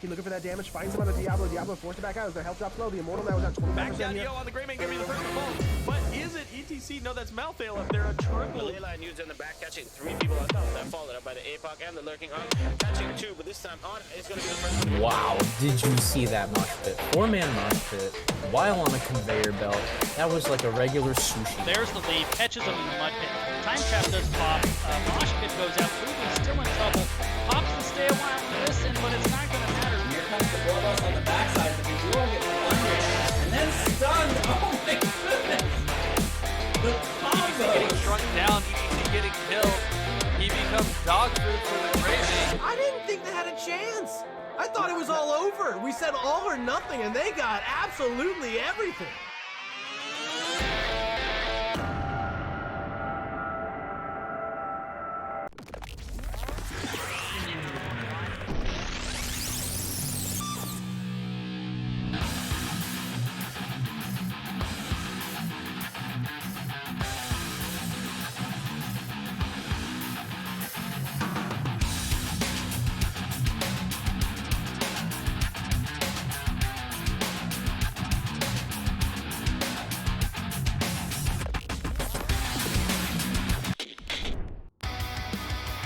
Looking for that damage, finds him on the Diablo. Diablo forced it back out as their health drops low. The Immortal now is at 25% back down here. on the Greymane, give me the first ball. But is it ETC? No, that's Malthael up there. A triple. The Leyline used in the back, catching 3 people on top of that, followed up by the APOC and the Lurking Arm. Catching 2, but this time on is going to be the first one. Wow, did you see that mosh pit? 4-man mosh pit while on a conveyor belt. That was like a regular sushi. There's the lead, catches him in the mud pit. Time trap does pop. Mosh pit goes out. Ruben's still in trouble. Pops to stay a while and listen, but it's not going to matter. Here comes the Bloodlust on the backside. The Visual gets under and then stunned. Oh my goodness! The combo! Getting shrunk down, ETC getting killed. He becomes dog food for the Greymane. I didn't think they had a chance. I thought it was all over. We said all or nothing, and they got absolutely everything.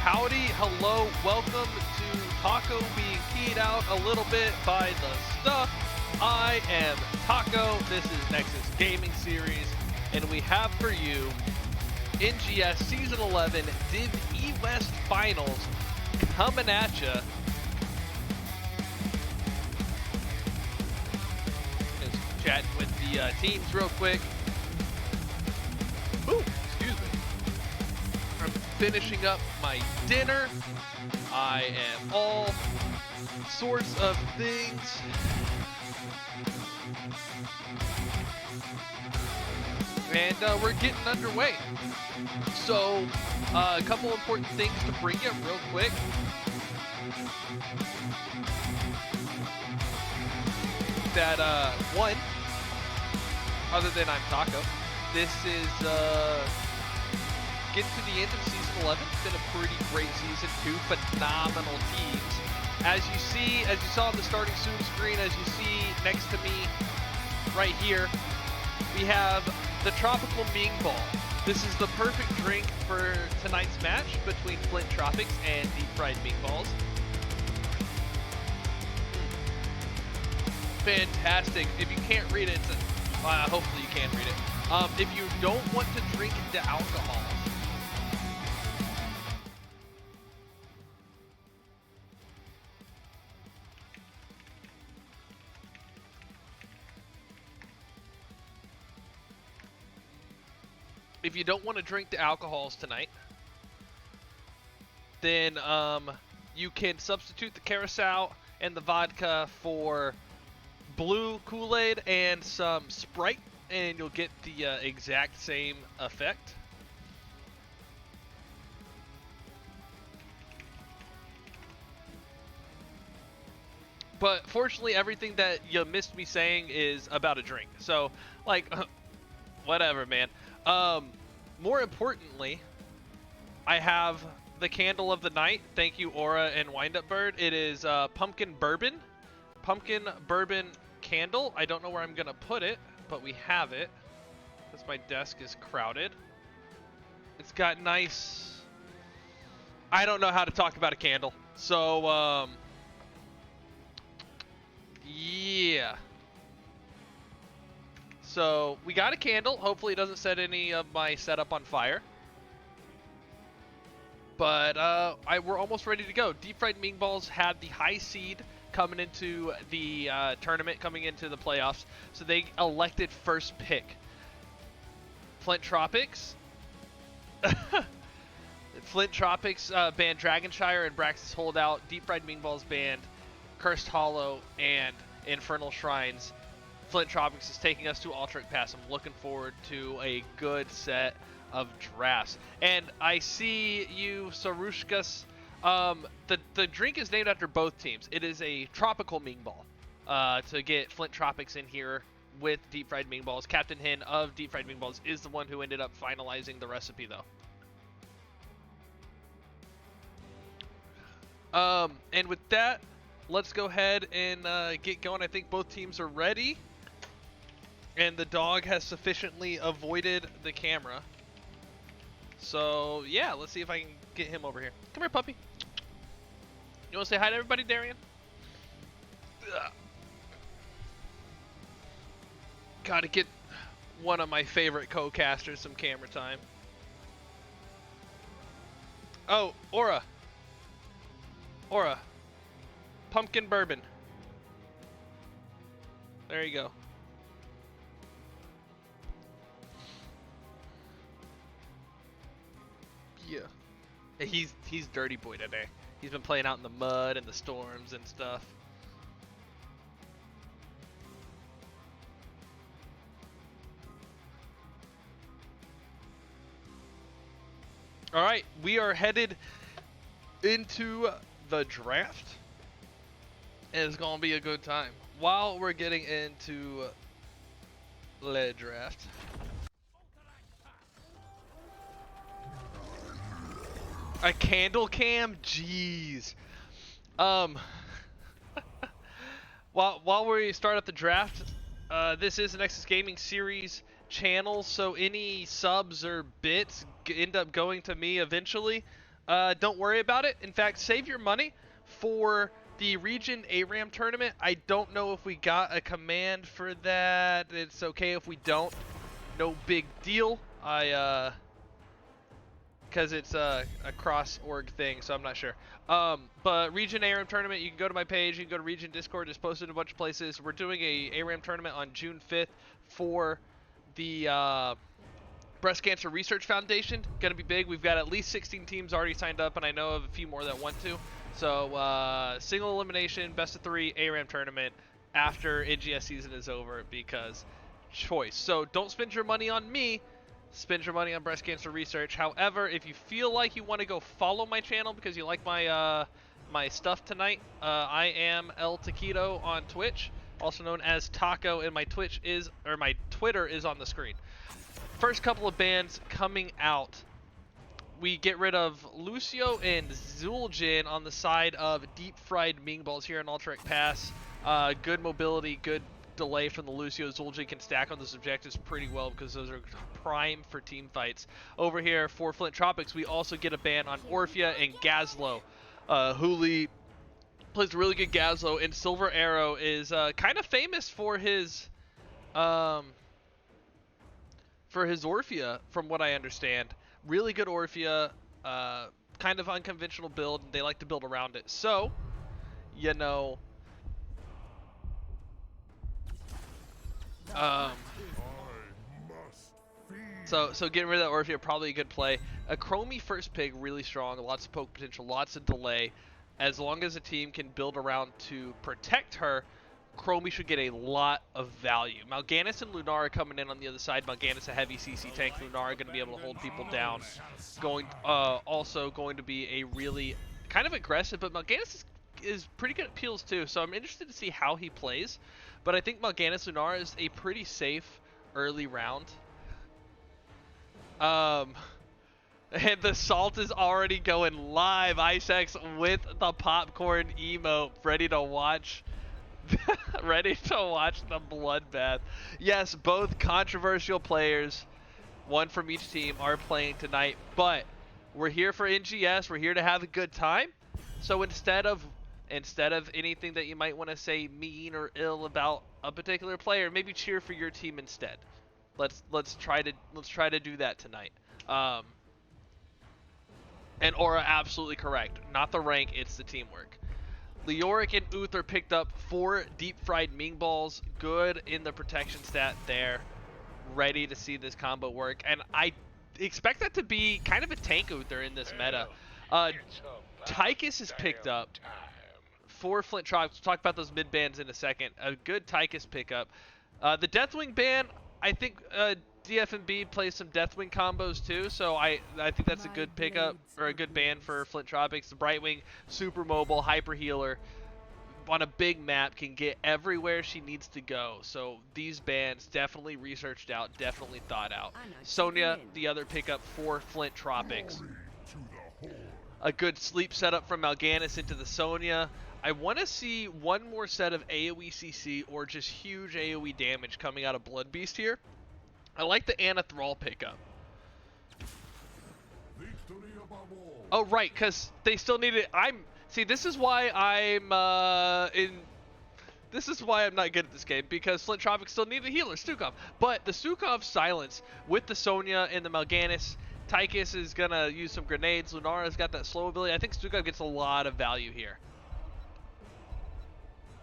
Howdy, hello, welcome to Taco being keyed out a little bit by the stuff. I am Taco, this is Nexus Gaming Series, and we have for you NGS Season 11 Div E West Finals coming at ya. Just chatting with the teams real quick. Ooh, excuse me. I'm finishing up my dinner. I am all sorts of things. And we're getting underway. So, a couple important things to bring you real quick. That, one, other than I'm Taco, this is, getting to the end of Season 11. It's been a pretty great Season 2. Phenomenal teams. As you see, as you saw on the starting soon screen, as you see next to me right here, we have the Tropical Ming Ball. This is the perfect drink for tonight's match between Flint Tropics and DeepFriedMingBalls. Fantastic. If you can't read it, hopefully you can read it. If you don't want to drink the alcohol, if you don't want to drink the alcohols tonight, then you can substitute the Curacao and the vodka for blue Kool-Aid and some Sprite, and you'll get the exact same effect. But fortunately, everything that you missed me saying is about a drink. So, like, whatever, man. More importantly, I have the candle of the night. Thank you, Aura and Windup Bird. It is pumpkin bourbon candle. I don't know where I'm gonna put it, but we have it because my desk is crowded. It's got nice. I don't know how to talk about a candle, so yeah. So we got a candle. Hopefully it doesn't set any of my setup on fire. But we're almost ready to go. DeepFriedMingBalls had the high seed coming into the tournament, coming into the playoffs. So they elected first pick. Flint Tropics. Flint Tropics banned Dragonshire and Brax's Holdout. DeepFriedMingBalls banned Cursed Hollow and Infernal Shrines. Flint Tropics is taking us to Ultra Pass. I'm looking forward to a good set of drafts. And I see you, Sarushkas. The drink is named after both teams. It is a tropical Ming Ball to get Flint Tropics in here with DeepFriedMingBalls. Captain Hin of DeepFriedMingBalls is the one who ended up finalizing the recipe, though. And with that, let's go ahead and get going. I think both teams are ready. And the dog has sufficiently avoided the camera. So, yeah, let's see if I can get him over here. Come here, puppy. You want to say hi to everybody, Darian? Ugh. Gotta get one of my favorite co-casters some camera time. Oh, Aura. Aura. Pumpkin bourbon. There you go. Yeah. He's dirty boy today. He's been playing out in the mud and the storms and stuff. All right, we are headed into the draft. It's gonna be a good time. While we're getting into the draft, a candle cam, jeez. While we start up the draft, this is an Nexus Gaming Series channel, so any subs or bits end up going to me eventually. Don't worry about it. In fact, save your money for the Region ARAM tournament. I don't know if we got a command for that. It's okay if we don't. No big deal. Because it's a cross-org thing, so I'm not sure. But Region ARAM tournament, you can go to my page, you can go to Region Discord, it's posted in a bunch of places. We're doing a ARAM tournament on June 5th for the Breast Cancer Research Foundation. Gonna be big. We've got at least 16 teams already signed up, and I know of a few more that want to. So, single elimination, best of 3 ARAM tournament after NGS season is over, because choice. So, don't spend your money on me. Spend your money on breast cancer research. However, if you feel like you want to go follow my channel because you like my my stuff tonight, I am El Taquito on Twitch, also known as Taco, and my my Twitter is on the screen. First couple of bans coming out. We get rid of Lucio and Zul'jin on the side of DeepFriedMingBalls here in Ultrec Pass. Good mobility, good delay from the Lucio. Zul'jin can stack on those objectives pretty well because those are prime for team fights. Over here for Flint Tropics, we also get a ban on Orphea and Gazlo. Huli plays really good Gazlo, and Silver Arrow is kind of famous for his Orphea, from what I understand. Really good Orphea, kind of unconventional build. They like to build around it. So, you know, so getting rid of that Orphea, probably a good play. A Chromie first pick, really strong, lots of poke potential, lots of delay. As long as a team can build around to protect her, Chromie should get a lot of value. Mal'Ganis and Lunara coming in on the other side. Mal'Ganis a heavy CC tank. Lunara going to be able to hold people down. Also going to be a really kind of aggressive, but Mal'Ganis is pretty good at peels too. So I'm interested to see how he plays. But I think Mal'Ganis Lunara is a pretty safe early round. And the salt is already going live. Icex with the popcorn emote, ready to watch. Ready to watch the bloodbath. Yes, both controversial players, one from each team, are playing tonight. But we're here for NGS. We're here to have a good time. So instead of anything that you might want to say mean or ill about a particular player, maybe cheer for your team instead. Let's try to do that tonight. And Aura absolutely correct. Not the rank, it's the teamwork. Leoric and Uther picked up 4 DeepFriedMingBalls. Good in the protection stat there. Ready to see this combo work. And expect that to be kind of a tank Uther in this meta. Tychus is picked up for Flint Tropics. We'll talk about those mid bans in a second. A good Tychus pickup. The Deathwing ban, I think DFMB plays some Deathwing combos too, so I think that's a good pickup, or a good ban for Flint Tropics. The Brightwing, super mobile, hyper healer on a big map, can get everywhere she needs to go. So these bans definitely researched out, definitely thought out. Sonya, the other pickup for Flint Tropics. A good sleep setup from Mal'Ganis into the Sonya. I want to see one more set of AoE CC or just huge AoE damage coming out of Blood Beast here. I like the Anna Thrall pickup. Oh, right, because they still need it. See, this is why this is why I'm not good at this game, because Flint Tropics still need a healer, Stukov. But the Stukov silence with the Sonya and the Mal'Ganis, Tychus is going to use some grenades. Lunara's got that slow ability. I think Stukov gets a lot of value here.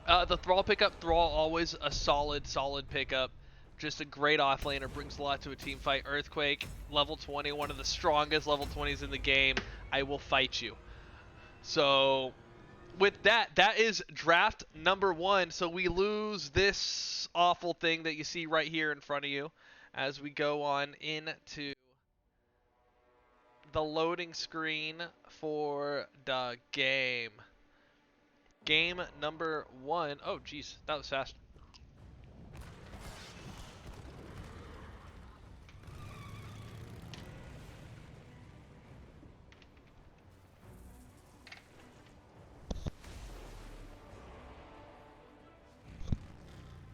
The Thrall pickup, Thrall always a solid pickup. Just a great offlaner, brings a lot to a team fight. Earthquake, level 20, one of the strongest level 20s in the game. I will fight you. So, with that, that is draft number 1. So we lose this awful thing that you see right here in front of you as we go on into the loading screen for the game. Game number 1. Oh, geez, that was fast.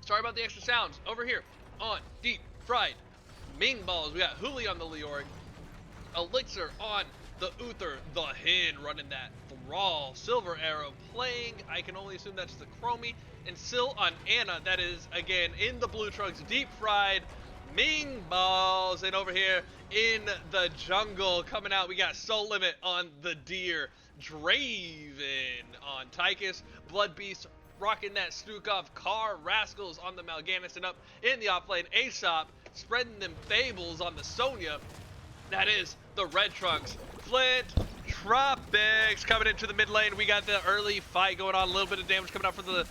Sorry about the extra sounds. Over here on Deep Fried Ming Balls, we got Huli on the Leoric, Elixir on the Uther, the Hin running that Thrall, Silver Arrow playing, I can only assume that's the Chromie, and Sil on Anna, that is again in the blue trunks, Deep Fried Ming Balls. And over here in the jungle coming out, we got Soul Limit on the Deer, Draven on Tychus, Blood Beast rocking that Stukov, Car Rascals on the Mal'Ganis, and up in the off lane, Aesop spreading them fables on the Sonya. That is the red trunks. Flint Tropics coming into the mid lane. We got the early fight going on, a little bit of damage coming out for the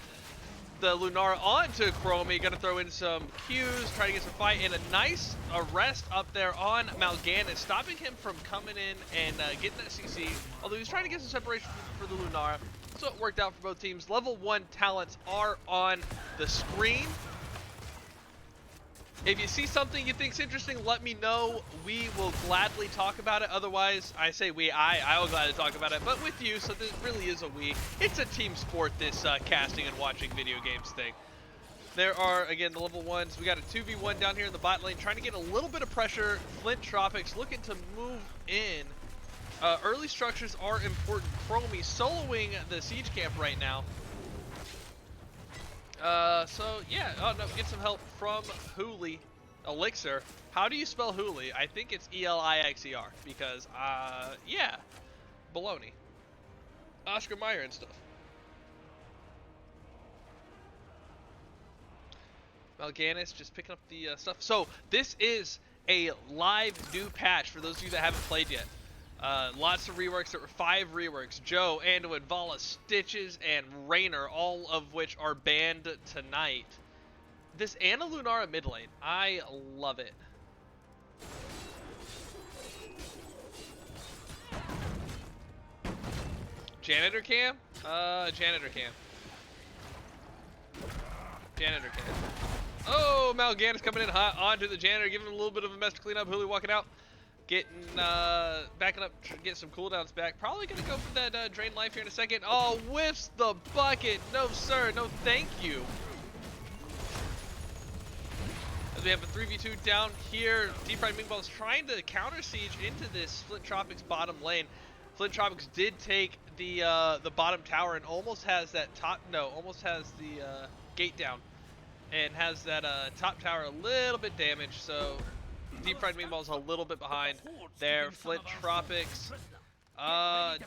Lunara onto Chromie. Gonna throw in some Qs, try to get some fight, and a nice arrest up there on Mal'Ganis, stopping him from coming in and getting that CC, although he's trying to get some separation for the Lunara. So it worked out for both teams. Level 1 talents are on the screen. If you see something you think's interesting, let me know. We will gladly talk about it. Otherwise, I say I will gladly talk about it, but with you, so this really is a we. It's a team sport, this casting and watching video games thing. There are, again, the level 1s. We got a 2v1 down here in the bot lane, trying to get a little bit of pressure. Flint Tropics looking to move in. Early structures are important. Chromie soloing the siege camp right now. So yeah, oh no, get some help from Huli. Elixir. How do you spell Huli? I think it's E-L-I-X-E-R because, yeah, baloney. Oscar Mayer and stuff. Mal'Ganis just picking up the stuff. So this is a live new patch for those of you that haven't played yet. Lots of reworks. There were 5 reworks. Joe, Anduin, Vala, Stitches, and Raynor, all of which are banned tonight. This Anna Lunara mid lane, I love it. Janitor cam? Janitor cam. Janitor cam. Oh, Mal'Ganis coming in hot onto the janitor, giving him a little bit of a mess to clean up. Huli walking out. Getting, backing up, get some cooldowns back. Probably gonna go for that drain life here in a second. Oh, whiffs the bucket. No, sir. No, thank you. As we have a 3v2 down here, DeepFriedMingBalls trying to counter siege into this Flint Tropics bottom lane. Flint Tropics did take the bottom tower and almost has that almost has the gate down, and has that top tower a little bit damaged. So DeepFriedMingBalls a little bit behind there. Flint Tropics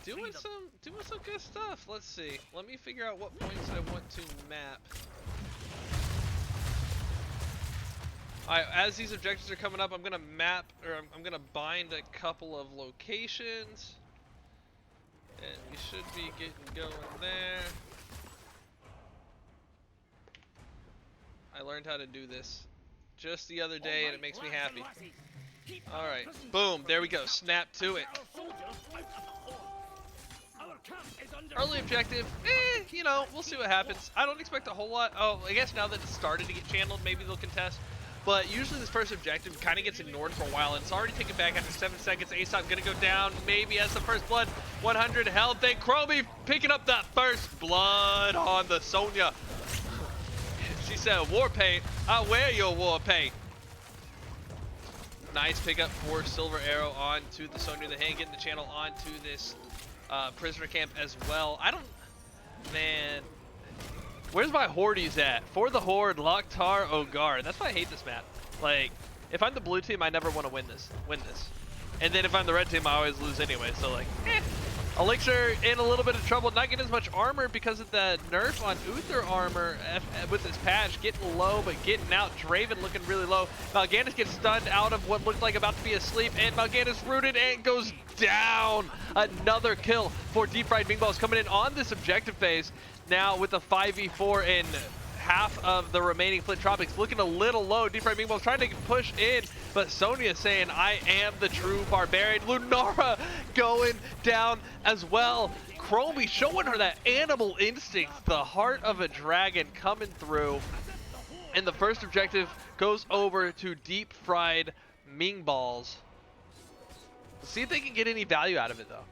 doing some good stuff. Let's see. Let me figure out what points I want to map. Alright, as these objectives are coming up, I'm gonna map, or I'm gonna bind a couple of locations. And we should be getting going there. I learned how to do this just the other day and it makes me happy. Alright, boom, there we go, snap to it. Early objective, you know, we'll see what happens. I don't expect a whole lot. Oh, I guess now that it's started to get channeled, maybe they'll contest. But usually this first objective kind of gets ignored for a while, and it's already taken back after 7 seconds. Aesop gonna go down, maybe as the first blood. 100 health, then Chromie picking up that first blood on the Sonya. She said, war paint, I wear your war paint. Nice pickup for Silver Arrow onto the Sonya the Hand, getting the channel onto this prisoner camp as well. I don't, man. Where's my Hordes at? For the Horde, Loktar, Ogar. That's why I hate this map. Like, if I'm the blue team, I never want to win this. And then if I'm the red team, I always lose anyway. So like, Elixir in a little bit of trouble, not getting as much armor because of the nerf on Uther armor with this patch. Getting low, but getting out. Draven looking really low. Mal'Ganis gets stunned out of what looked like about to be asleep, and Mal'Ganis rooted and goes down. Another kill for DeepFriedMingBalls coming in on this objective phase. Now with a 5v4 and half of the remaining Flint Tropics looking a little low. DeepFriedMingBalls trying to push in, but Sonya saying, I am the true barbarian. Lunara going down as well. Chromie showing her that animal instinct, the heart of a dragon coming through. And the first objective goes over to DeepFriedMingBalls. See if they can get any value out of it though.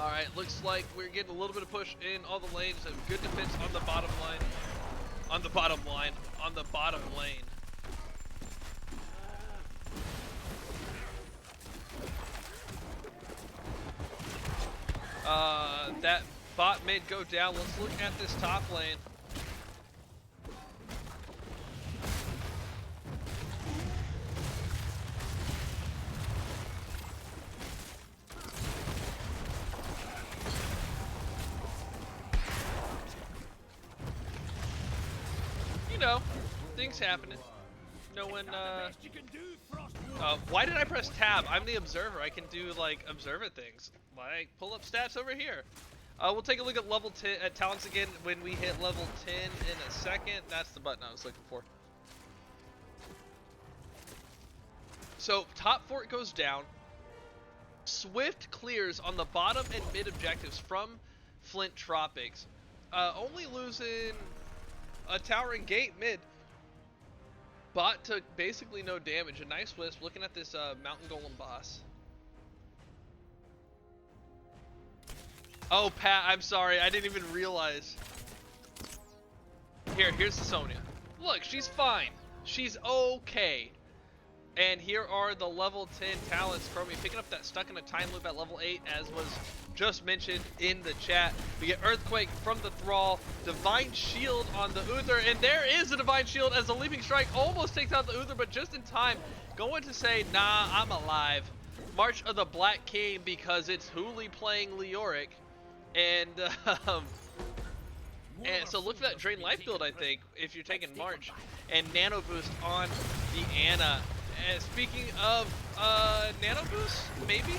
Alright, looks like we're getting a little bit of push in all the lanes. A good defense on the bottom line. On the bottom lane. That bot mid go down. Let's look at this top lane. Know, things happening. No one, why did I press tab? I'm the observer. I can do, like, observer things. Like, pull up stats over here. We'll take a look at level 10, at talents again when we hit level 10 in a second. That's the button I was looking for. So, top fort goes down. Swift clears on the bottom and mid objectives from Flint Tropics. Only losing a towering gate mid. Bot took basically no damage. A nice wisp. Looking at this mountain golem boss. Oh, Pat, I'm sorry. I didn't even realize. Here's the Sonya. Look, she's fine. She's okay. And here are the level 10 talents. Chromie picking up that stuck in a time loop at level 8, as was just mentioned in the chat. We get Earthquake from the Thrall, Divine Shield on the Uther, and there is a Divine Shield as the Leaping Strike almost takes out the Uther, but just in time, going to say, nah, I'm alive. March of the Black King, because it's Hooli playing Leoric, and so look for that Drain Life build, I think, if you're taking March, and Nano Boost on the Ana. And speaking of Nano Boost, maybe?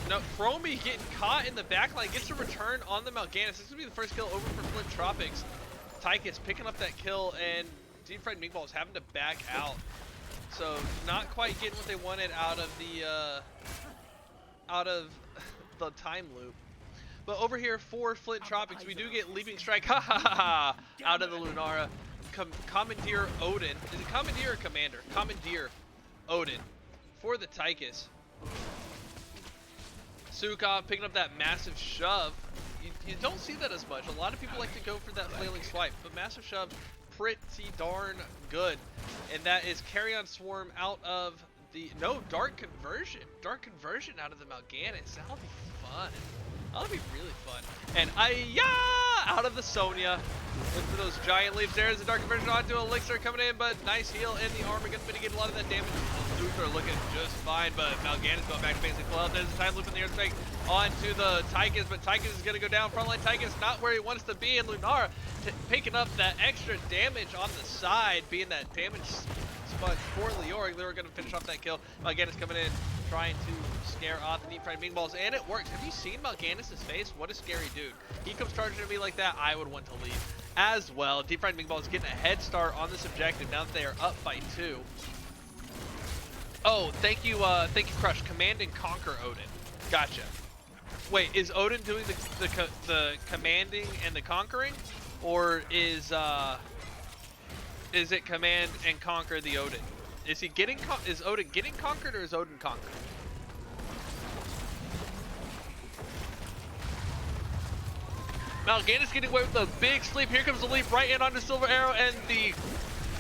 No, Chromie getting caught in the backline, gets a return on the Mal'Ganis. This is going to be the first kill over for Flint Tropics. Tychus picking up that kill, and DeepFriedMingBalls having to back out. So not quite getting what they wanted out of the time loop. But over here for Flint Tropics, we do get Leaping Strike, ha ha ha ha, out of the Lunara. Commandeer Odin. Is it Commandeer or Commander? Commandeer Odin for the Tychus. Sukov picking up that massive shove. You don't see that as much. A lot of people like to go for that flailing swipe, but massive shove pretty darn good. And that is Carry On Swarm out of the, no, Dark Conversion. Dark Conversion out of the Mal'Ganis. That'll be fun. That'll be really fun. And out of the Sonya. Look for those giant leaves. There's the Dark Conversion onto Elixir coming in, but nice heal, and the armor gonna mitigate a lot of that damage. Luther looking just fine, but Mal'Ganis going back to basic club. There's a time loop in the earthquake onto the Tychus, but Tychus is gonna go down. Frontline Tychus not where he wants to be, and Lunara picking up that extra damage on the side, being that damage sponge for Leoric. Leoric gonna finish off that kill. Mal'Ganis coming in, trying to scare off the DeepFriedMingBalls, and it works. Have you seen Mal'Ganis' face? What a scary dude. He comes charging at me like that, I would want to leave as well. DeepFriedMingBalls getting a head start on this objective now that they are up by 2. Oh, thank you, Crush. Command and Conquer Odin. Gotcha. Wait, is Odin doing the commanding and the conquering, or is it command and conquer the Odin? Is he getting is Odin getting conquered, or is Odin conquered? Mal'Ganis getting away with a big sleep. Here comes the leap right in onto Silver Arrow, and the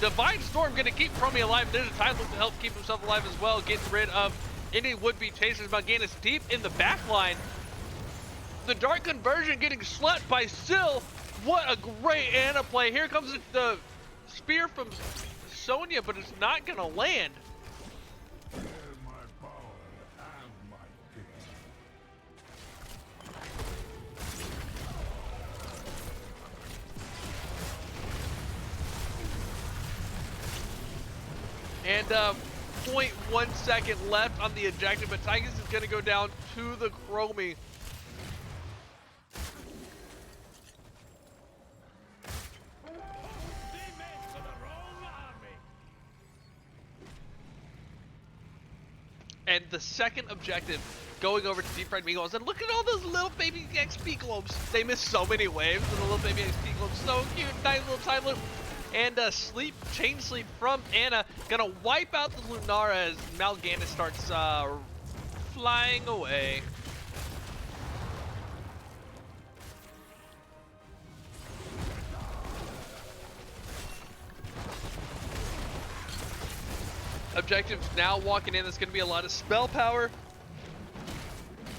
Divine Storm gonna keep Chromie alive. There's a time loop to help keep himself alive as well, getting rid of any would-be chasers. Mal'Ganis deep in the back line. The Dark Conversion getting slept by Syl. What a great Ana play. Here comes the spear from Sonya, but it's not gonna land. And 0.1 second left on the objective, but Tychus is gonna go down to the Chromie. And the second objective going over to DeepFriedMingBalls. And look at all those little baby XP globes. They missed so many waves with the little baby XP globes. So cute, nice little time loop. And chain sleep from Ana, gonna wipe out the Lunara as Mal'Ganis starts flying away. Objectives now walking in. There's gonna be a lot of spell power,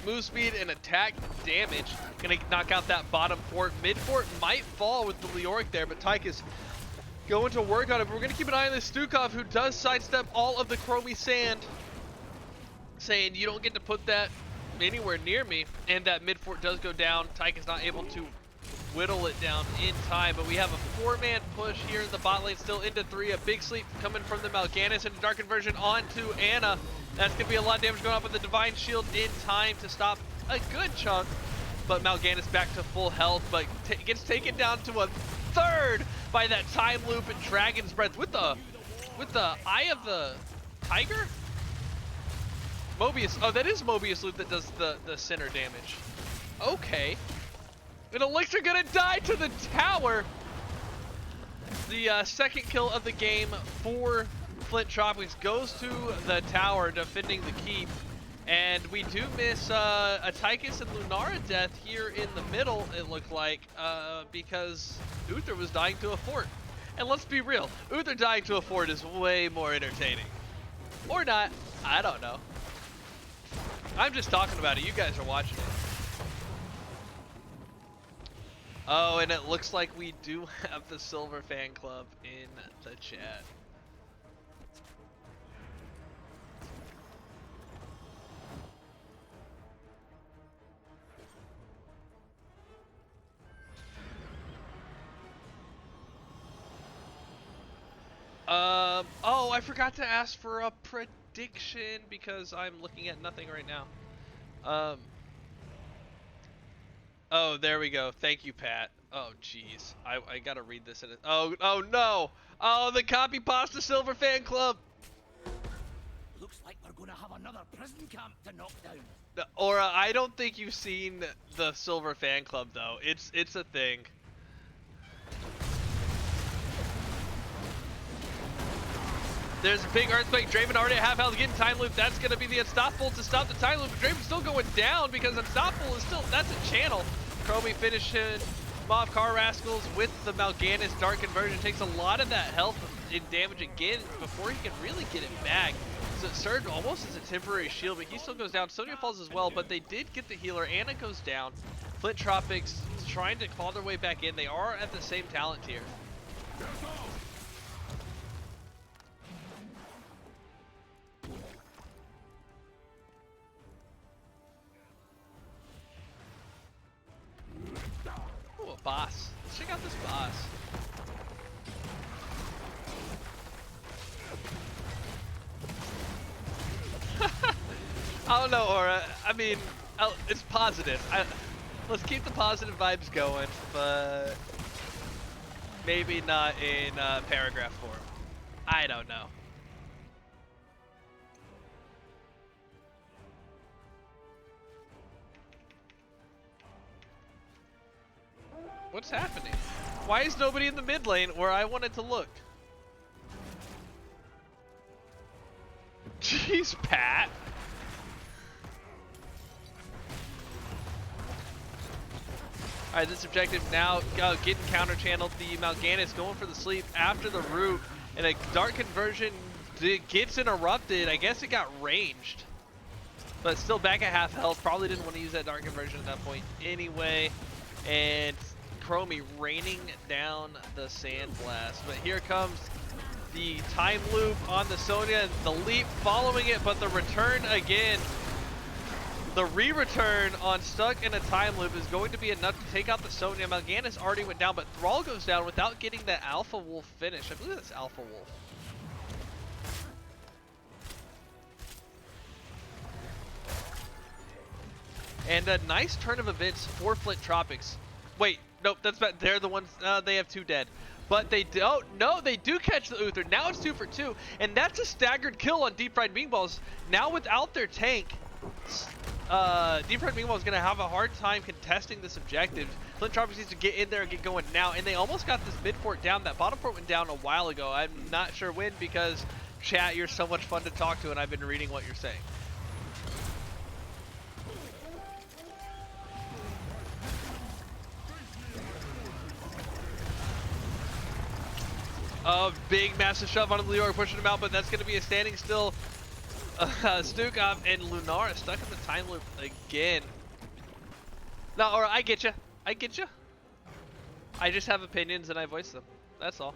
move speed, and attack damage. Gonna knock out that bottom fort. Mid fort might fall with the Leoric there, but Tychus going to work on it. But we're gonna keep an eye on this Stukov, who does sidestep all of the Chromie sand, saying you don't get to put that anywhere near me. And that mid fort does go down. Tychus not able to whittle it down in time, but we have a 4-man push here in the bot lane, still into 3. A big sleep coming from the Mal'Ganis, and a Dark Conversion onto Ana. That's gonna be a lot of damage going up with the Divine Shield in time to stop a good chunk. But Mal'Ganis back to full health, but gets taken down to a 3rd by that time loop and Dragon's Breath with the Eye of the Tiger? Mobius, oh, that is Mobius loop that does the center damage. Okay. And Elixir gonna die to the tower. The second kill of the game for Flint Tropics goes to the tower, defending the keep. And we do miss a Tychus and Lunara death here in the middle, it looked like, because Uther was dying to a fort. And let's be real, Uther dying to a fort is way more entertaining. Or not, I don't know. I'm just talking about it, you guys are watching it. Oh, and it looks like we do have the Silver Fan Club in the chat. Oh, I forgot to ask for a prediction because I'm looking at nothing right now. Oh, there we go. Thank you, Pat. Oh, jeez. I gotta read this in it. Oh no! Oh, the Copy Pasta Silver Fan Club! Looks like we're gonna have another prison camp to knock down. Aura, I don't think you've seen the Silver Fan Club, though. It's a thing. There's a big earthquake. Draven already at half health, getting time loop. That's going to be the Unstoppable to stop the time loop. But Draven's still going down because Unstoppable is still, that's a channel. Chromie finishing Mob Car Rascals with the Mal'Ganis Dark Conversion takes a lot of that health and damage again before he can really get it back. So it served almost as a temporary shield, but he still goes down. Sonya falls as well, but they did get the healer. Anna goes down. Flint Tropics trying to claw their way back in. They are at the same talent tier. Ooh, a boss. Let's check out this boss. I don't know, Aura. I mean, it's positive. Let's keep the positive vibes going, but maybe not in paragraph form. I don't know. What's happening? Why is nobody in the mid lane where I wanted to look? Jeez, Pat. Alright, this objective now getting counter channeled. The Mal'Ganis going for the sleep after the root, and a dark conversion gets interrupted. I guess it got ranged, but still back at half health. Probably didn't want to use that dark conversion at that point anyway. And Chromie raining down the Sandblast. But here comes the time loop on the Sonya, and the leap following it, but the return again. The re-return on stuck in a time loop is going to be enough to take out the Sonya. Mal'Ganis already went down, but Thrall goes down without getting that Alpha Wolf finish. I believe that's Alpha Wolf. And a nice turn of events for Flint Tropics. Wait, nope, that's bad. They're the ones, they have 2 dead. But they don't, no, they do catch the Uther. Now it's 2 for 2, and that's a staggered kill on DeepFriedMingBalls. Now without their tank, DeepFriedMingBalls is going to have a hard time contesting this objective. Flint Tropics needs to get in there and get going now, and they almost got this mid fort down. That bottom fort went down a while ago. I'm not sure when, because chat, you're so much fun to talk to, and I've been reading what you're saying. A big massive shove onto Leor, pushing him out, but that's going to be a standing still. Stukov and Lunara stuck in the time loop again. No, or I get you. I get you. I just have opinions and I voice them. That's all.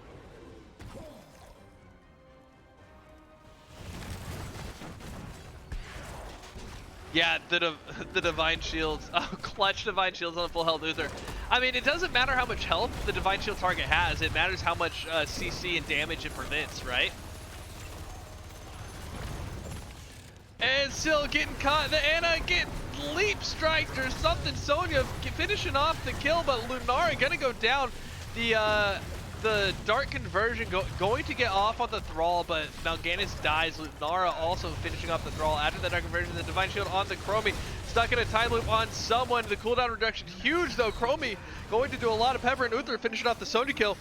Yeah, the Divine Shields. Oh, clutch Divine Shields on a full health Uther. I mean, it doesn't matter how much health the Divine Shield target has. It matters how much CC and damage it prevents, right? And still getting caught. The Anna getting leap striked or something. Sonya finishing off the kill, but Lunara gonna go down. The dark conversion going to get off on the Thrall, but Mal'Ganis dies. Lunara also finishing off the Thrall after the dark conversion. The Divine Shield on the Chromie, stuck in a time loop on someone. The cooldown reduction huge though. Chromie going to do a lot of pepper, and Uther finishing off the Sonya kill.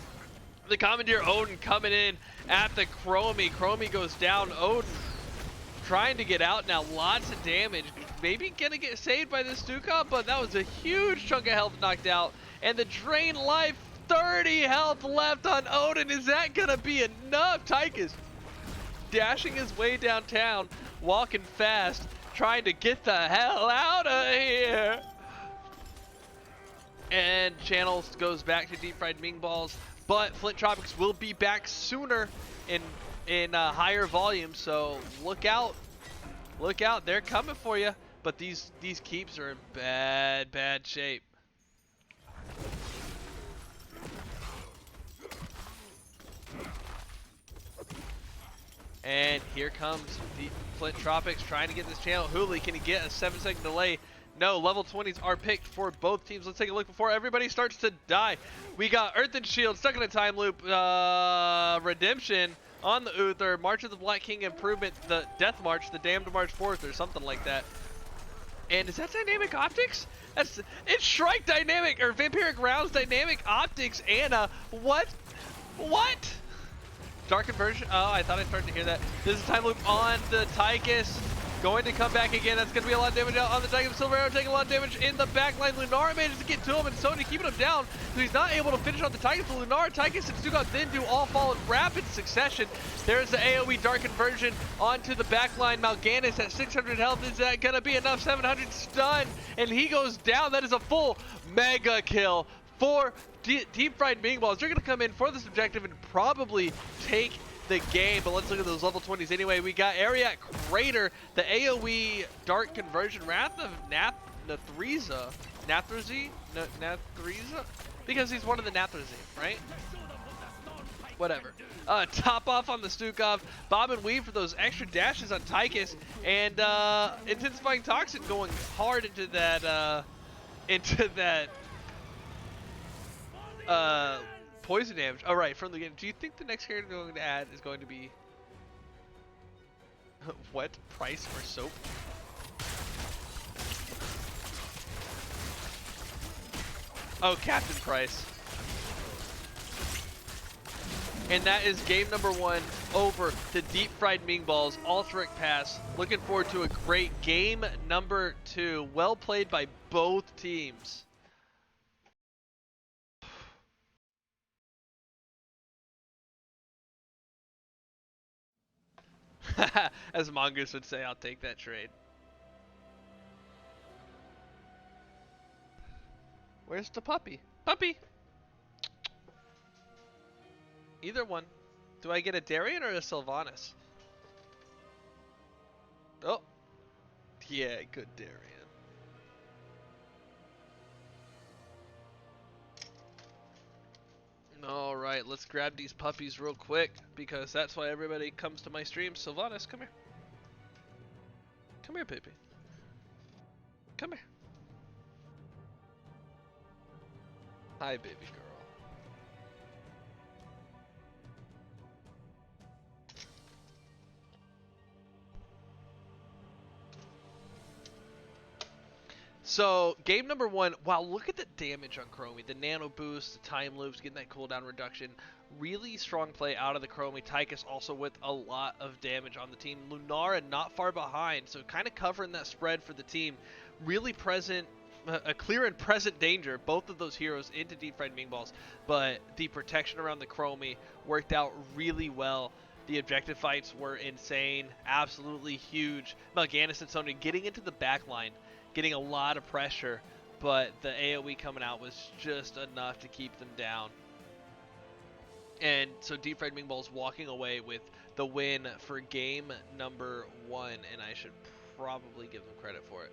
The Commandeer Odin coming in at the Chromie. Chromie goes down. Odin trying to get out now. Lots of damage. Maybe gonna get saved by this Stukov, but that was a huge chunk of health knocked out. And the drain life, 30 health left on Odin. Is that gonna be enough? Tychus dashing his way downtown, walking fast, trying to get the hell out of here. And Channels goes back to DeepFriedMingBalls, but Flint Tropics will be back sooner in higher volume, so look out, they're coming for you. But these keeps are in bad shape. And here comes the Flint Tropics trying to get this channel. Hooli, can he get a 7-second delay? No, level 20s are picked for both teams. Let's take a look before everybody starts to die. We got Earth and Shield stuck in a time loop. Redemption on the Uther. March of the Black King Improvement, the Death March, the Damned March 4th or something like that. And is that Dynamic Optics? It's Shrike Dynamic, or Vampiric Rounds Dynamic Optics, Anna. What? Dark Conversion. Oh, I thought I started to hear that. This is time loop on the Tychus. Going to come back again. That's going to be a lot of damage out on the Tiger. Silver Arrow taking a lot of damage in the back line. Lunar manages to get to him, and Sony keeping him down, so he's not able to finish on the Tiger. So Lunar, Tychus, and Stukov then do all fall in rapid succession. There's the AoE Dark Conversion onto the back line. Mal'Ganis at 600 health. Is that going to be enough? 700 stun, and he goes down. That is a full mega kill for DeepFriedMingBalls. They're going to come in for this objective and probably take the game, but let's look at those level 20s anyway. We got Ariat Crater, the AoE Dark Conversion, Wrath of Nathriza, because he's one of the Nathriza, right? Whatever. Top off on the Stukov, bob and weave for those extra dashes on Tychus, and intensifying toxin going hard into that poison damage. All right, from the game. Do you think the next character they're going to add is going to be what? Price or soap? Oh, Captain Price. And that is game number 1 over the DeepFriedMingBalls Ultric Pass. Looking forward to a great game number 2. Well played by both teams. As Mongoose would say, I'll take that trade. Where's the puppy? Puppy! Either one. Do I get a Darien or a Sylvanas? Oh. Yeah, good Darien. Alright, let's grab these puppies real quick, because that's why everybody comes to my stream. Sylvanas, come here. Come here, baby. Come here. Hi, baby girl. So, game number 1, wow, look at the damage on Chromie. The nano boost, the time loops, getting that cooldown reduction. Really strong play out of the Chromie. Tychus also with a lot of damage on the team. Lunara not far behind, so kind of covering that spread for the team. Really present, a clear and present danger, both of those heroes into DeepFriedMingBalls, but the protection around the Chromie worked out really well. The objective fights were insane, absolutely huge. Mal'Ganis and Sony getting into the back line, getting a lot of pressure, but the AoE coming out was just enough to keep them down. And so DeepFriedMingBalls walking away with the win for game number 1, and I should probably give them credit for it.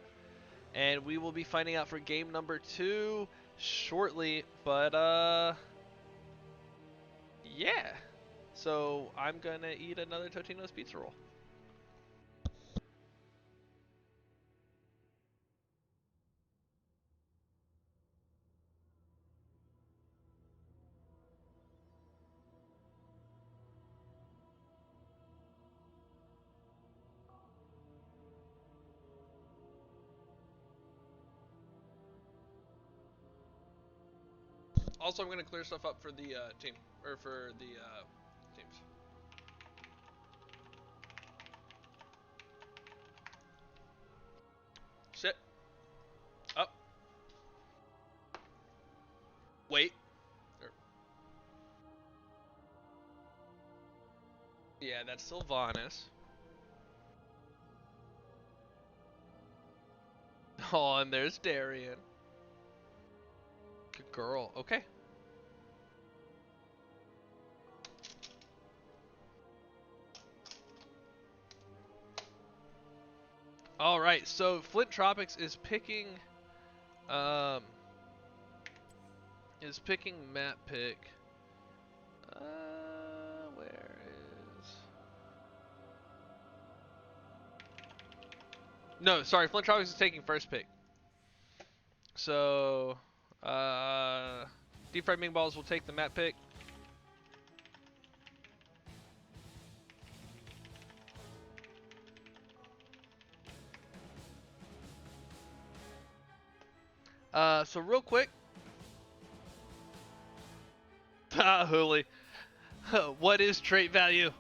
And we will be finding out for game number 2 shortly, but yeah. So I'm gonna eat another Totino's pizza roll. Also, I'm going to clear stuff up for the team, or for the teams. Sit. Up. Wait. Yeah, that's Sylvanas. Oh, and there's Darien. Good girl. Okay. All right, so Flint Tropics is picking map pick. Where is? No, sorry, Flint Tropics is taking first pick. So, DeepFriedMingBalls will take the map pick. So real quick, Hooli, what is trait value?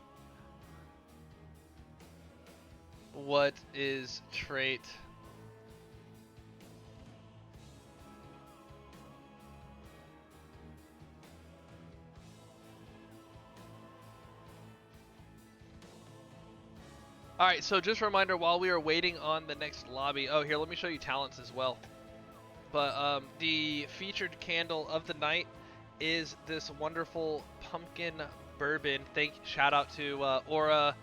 What is trait? Alright, so just a reminder while we are waiting on the next lobby. Oh, here, let me show you talents as well. But the featured candle of the night is this wonderful pumpkin bourbon. Shout out to Aura,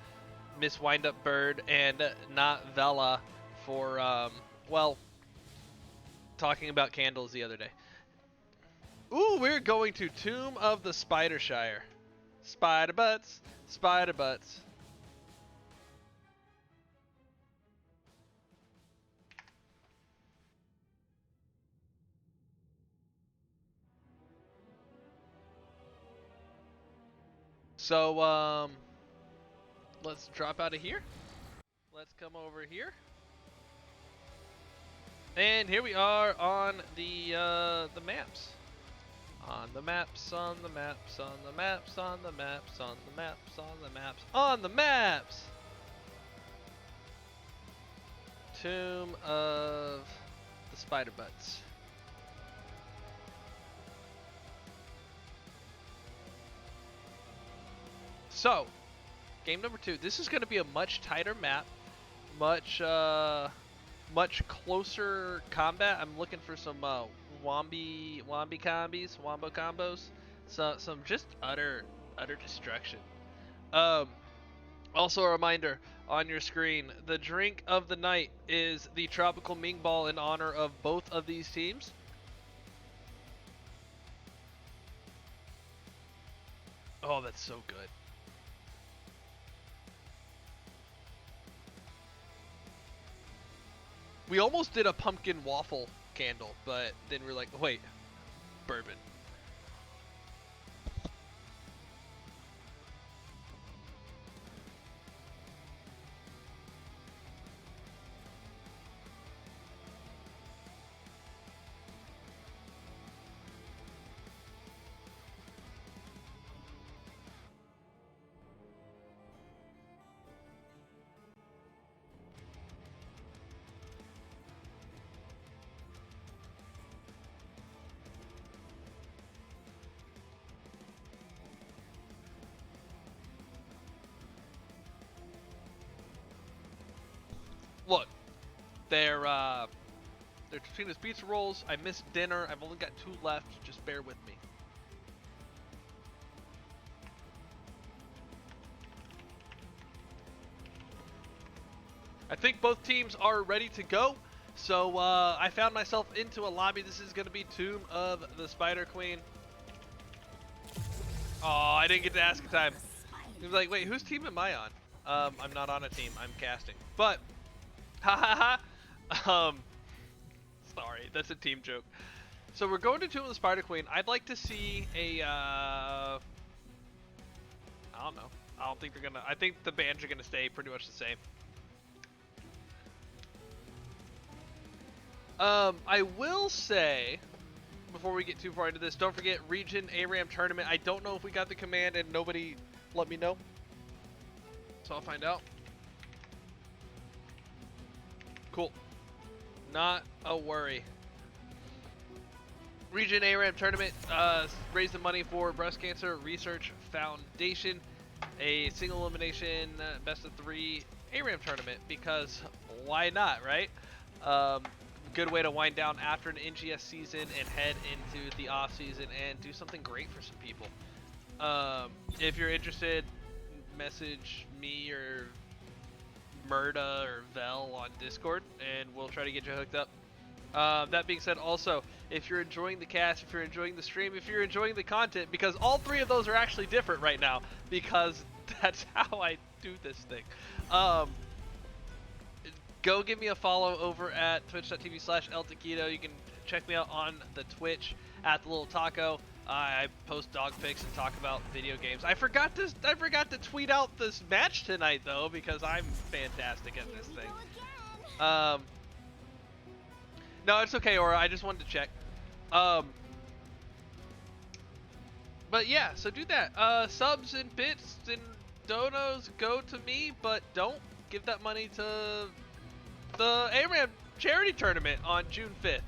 Miss Windup Bird, and Not Vela for, well, talking about candles the other day. Ooh, we're going to Tomb of the Spidershire. Spider butts, spider butts. So, let's drop out of here. Let's come over here. And here we are on the maps. On the maps, on the maps, on the maps, on the maps, on the maps, on the maps, on the maps! Tomb of the Spider Butts. So, game number 2. This is going to be a much tighter map, much closer combat. I'm looking for some wombo combos, some just utter destruction. Also a reminder on your screen: the drink of the night is the Tropical Ming Ball in honor of both of these teams. Oh, that's so good. We almost did a pumpkin waffle candle, but then we're like, wait, bourbon. Look, they're Totino's pizza rolls. I missed dinner. I've only got 2 left. Just bear with me. I think both teams are ready to go. So I found myself into a lobby. This is going to be Tomb of the Spider Queen. Oh, I didn't get to ask in time. He was like, wait, whose team am I on? I'm not on a team. I'm casting. But ha ha ha. Sorry, that's a team joke. So we're going to Tomb of the Spider Queen. I'd like to see a I don't know. I don't think they're gonna. I think the bans are gonna stay pretty much the same. I will say, before we get too far into this, don't forget Region ARAM Tournament. I don't know if we got the command and nobody let me know. So I'll find out. Cool. Not a worry. Region ARAM Tournament, raise the money for Breast Cancer Research Foundation. A single elimination best of 3 ARAM tournament, because why not, right? Good way to wind down after an NGS season and head into the off season and do something great for some people. If you're interested, message me or Murda or Vel on Discord and we'll try to get you hooked up. That being said, also, if you're enjoying the cast, if you're enjoying the stream, if you're enjoying the content, because all 3 of those are actually different right now, because that's how I do this thing. Go give me a follow over at twitch.tv/eltaquito. You can check me out on the Twitch at the Little Taco. I post dog pics and talk about video games. I forgot to tweet out this match tonight though, because I'm fantastic at this thing. No, it's okay, Aura. I just wanted to check. But yeah, so do that. Subs and bits and donos go to me, but don't give that money to the ARAM charity tournament on June 5th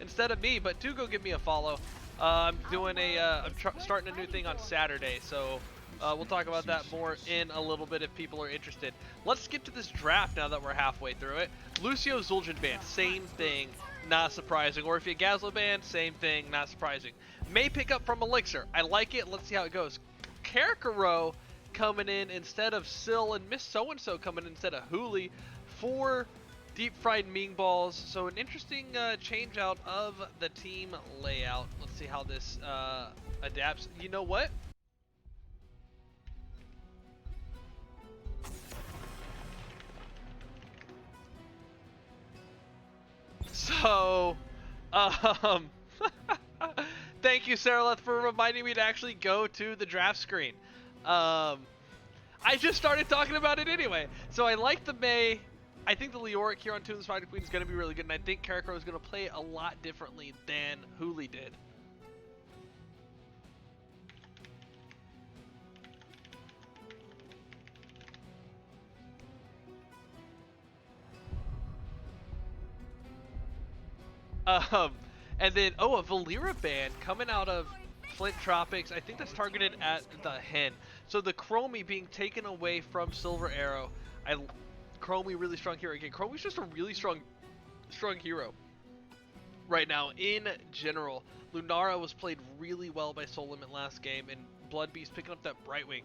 instead of me. But do go give me a follow. I'm doing I'm starting a new thing on Saturday, so we'll talk about that more in a little bit if people are interested. Let's skip to this draft now that we're halfway through it. Lucio Zul'jin banned, same thing, not surprising. Orphea Gazlo banned, same thing, not surprising. May pick up from Elixir, I like it, let's see how it goes. Karkaro coming in instead of Syl, and Miss So-and-so coming in instead of Hooli for DeepFriedMingBalls. So an interesting change out of the team layout. Let's see how this adapts. You know what? So, thank you, Saraleth, for reminding me to actually go to the draft screen. I just started talking about it anyway. So I like the May. I think the Leoric here on Toon Spider Queen is going to be really good, and I think Karkaro is going to play a lot differently than Hooli did. And then, a Valera band coming out of Flint Tropics. I think that's targeted at the Hen. So the Chromie being taken away from Silver Arrow. Chromie really strong hero again. Chromie's just a really strong hero right now in general. Lunara was played really well by Soul Limit last game, and Blood Beast picking up that Brightwing.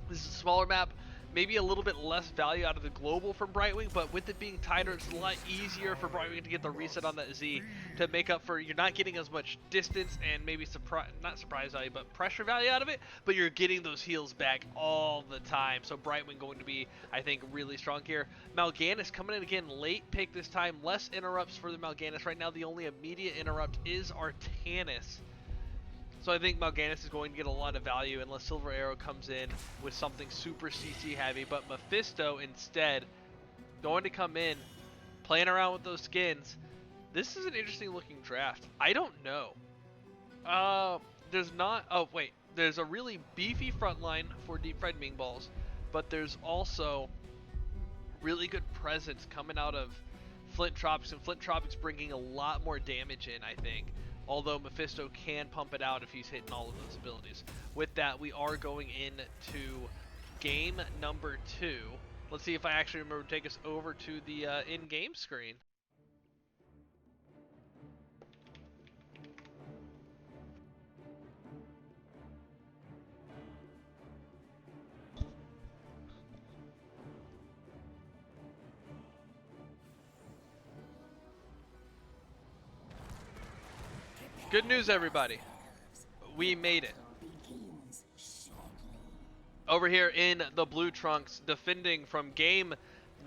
This is a smaller map. Maybe a little bit less value out of the global from Brightwing, but with it being tighter, it's a lot easier for Brightwing to get the reset on that Z to make up for you're not getting as much distance and maybe not surprise value, but pressure value out of it, but you're getting those heals back all the time. So Brightwing going to be, I think, really strong here. Mal'Ganis coming in again, late pick this time, less interrupts for the Mal'Ganis. Right now, the only immediate interrupt is Artanis. So I think Mal'Ganis is going to get a lot of value unless Silver Arrow comes in with something super CC heavy. But Mephisto instead going to come in, playing around with those skins. This is an interesting looking draft. I don't know. There's not, oh wait, there's a really beefy front line for DeepFriedMingBalls, but there's also really good presence coming out of Flint Tropics, and Flint Tropics bringing a lot more damage in, I think. Although Mephisto can pump it out if he's hitting all of those abilities. With that, we are going into game number 2. Let's see if I actually remember to take us over to the in-game screen. Good news, everybody. We made it. Over here in the Blue Trunks, defending from game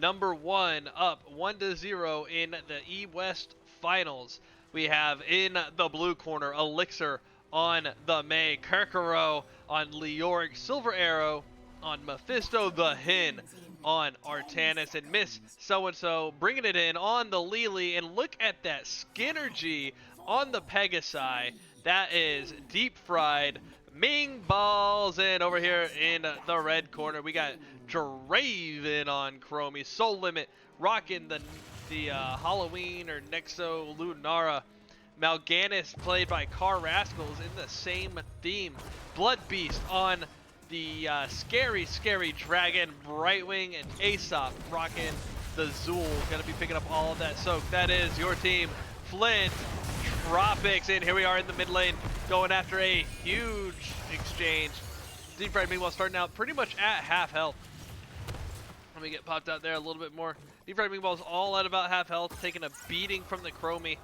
number 1, up 1-0 in the E-West Finals. We have in the blue corner, Elixir on the May, Karkaro on Leoric, Silver Arrow on Mephisto, the Hen on Artanis, and Miss So-and-so bringing it in on the Lily. And look at that Skinergy on the Pegasi. That is DeepFriedMingBalls. And over here in the red corner, we got Draven on Chromie, Soul Limit rocking the Halloween or Nexo Lunara. Mal'Ganis played by Car Rascals in the same theme. Blood Beast on the scary dragon. Brightwing and Aesop rocking the Zool. Gonna be picking up all of that soak. That is your team, Flint Tropics. And here we are in the mid lane, going after a huge exchange. DeepFriedMingBalls starting out pretty much at half health. Let me get popped out there a little bit more. DeepFriedMingBalls all at about half health, taking a beating from the Chromie.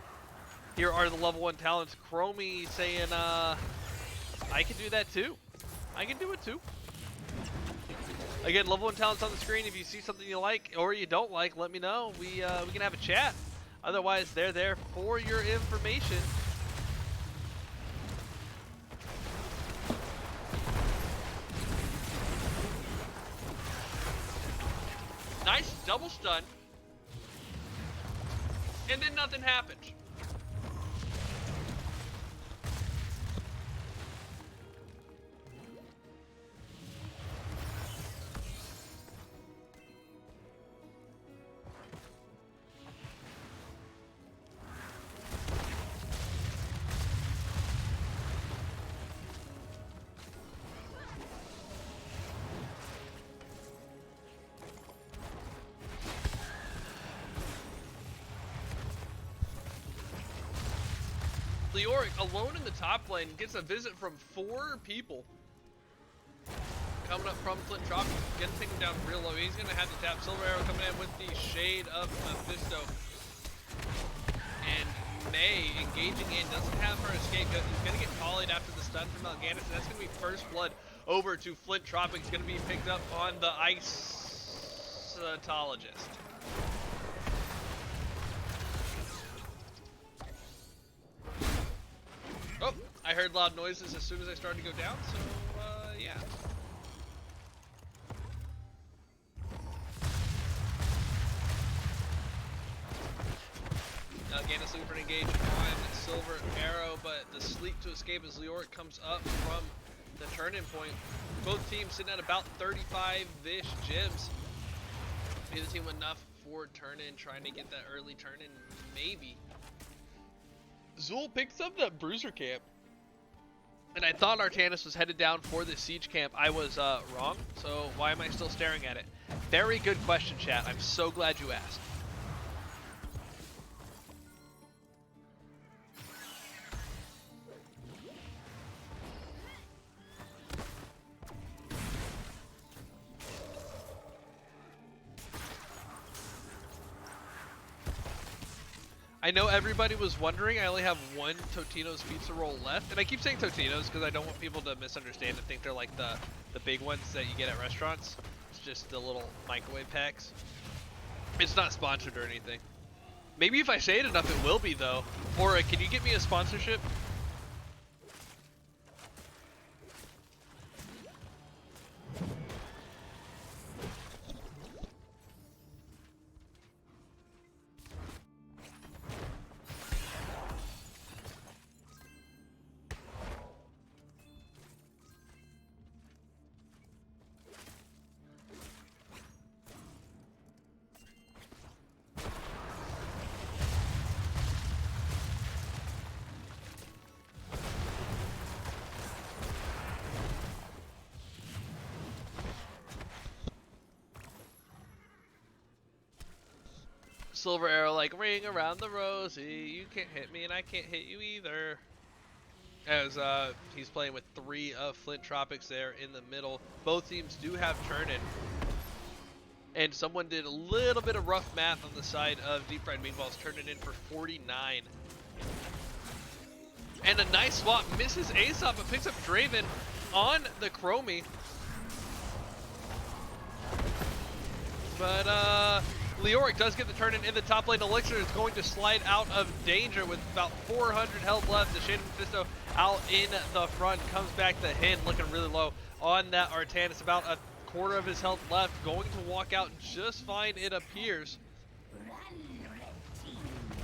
Here are the level 1 talents. Chromie saying, I can do that too. I can do it too. Again, level 1 talents on the screen. If you see something you like or you don't like, let me know. We can have a chat. Otherwise, they're there for your information. Nice double stun. And then nothing happened. Leoric alone in the top lane gets a visit from 4 people. Coming up from Flint Tropics, getting taken down real low. He's gonna have to tap. Silver Arrow coming in with the Shade of Mephisto. And May engaging in, doesn't have her escape. He's gonna get polyed after the stun from Mal'Ganis, and that's gonna be first blood over to Flint Tropics. Gonna be picked up on the Icetologist. Oh, I heard loud noises as soon as I started to go down, so yeah. Now Ganis looking for an engage on Silver Arrow, but the sleep to escape as Leoric comes up from the turn-in point. Both teams sitting at about 35-ish gems. Neither team enough for turn-in, trying to get that early turn-in, maybe. Zool picks up that Bruiser camp. And I thought Artanis was headed down for the siege camp. I was wrong, so why am I still staring at it? Very good question, chat. I'm so glad you asked. I know everybody was wondering, I only have 1 Totino's pizza roll left. And I keep saying Totino's because I don't want people to misunderstand and think they're like the big ones that you get at restaurants. It's just the little microwave packs. It's not sponsored or anything. Maybe if I say it enough it will be though. Or can you get me a sponsorship? Silver Arrow like ring around the rosy, you can't hit me and I can't hit you either. As he's playing with 3 of Flint Tropics there in the middle. Both teams do have turn-in. And someone did a little bit of rough math on the side of DeepFriedMingBalls, turning in for 49. And a nice swap, misses Aesop but picks up Draven on the Chromie. But Leoric does get the turn in the top lane. Elixir is going to slide out of danger with about 400 health left. The Shade of Mephisto out in the front. Comes back the Hin looking really low on that Artanis. About a quarter of his health left. Going to walk out just fine, it appears.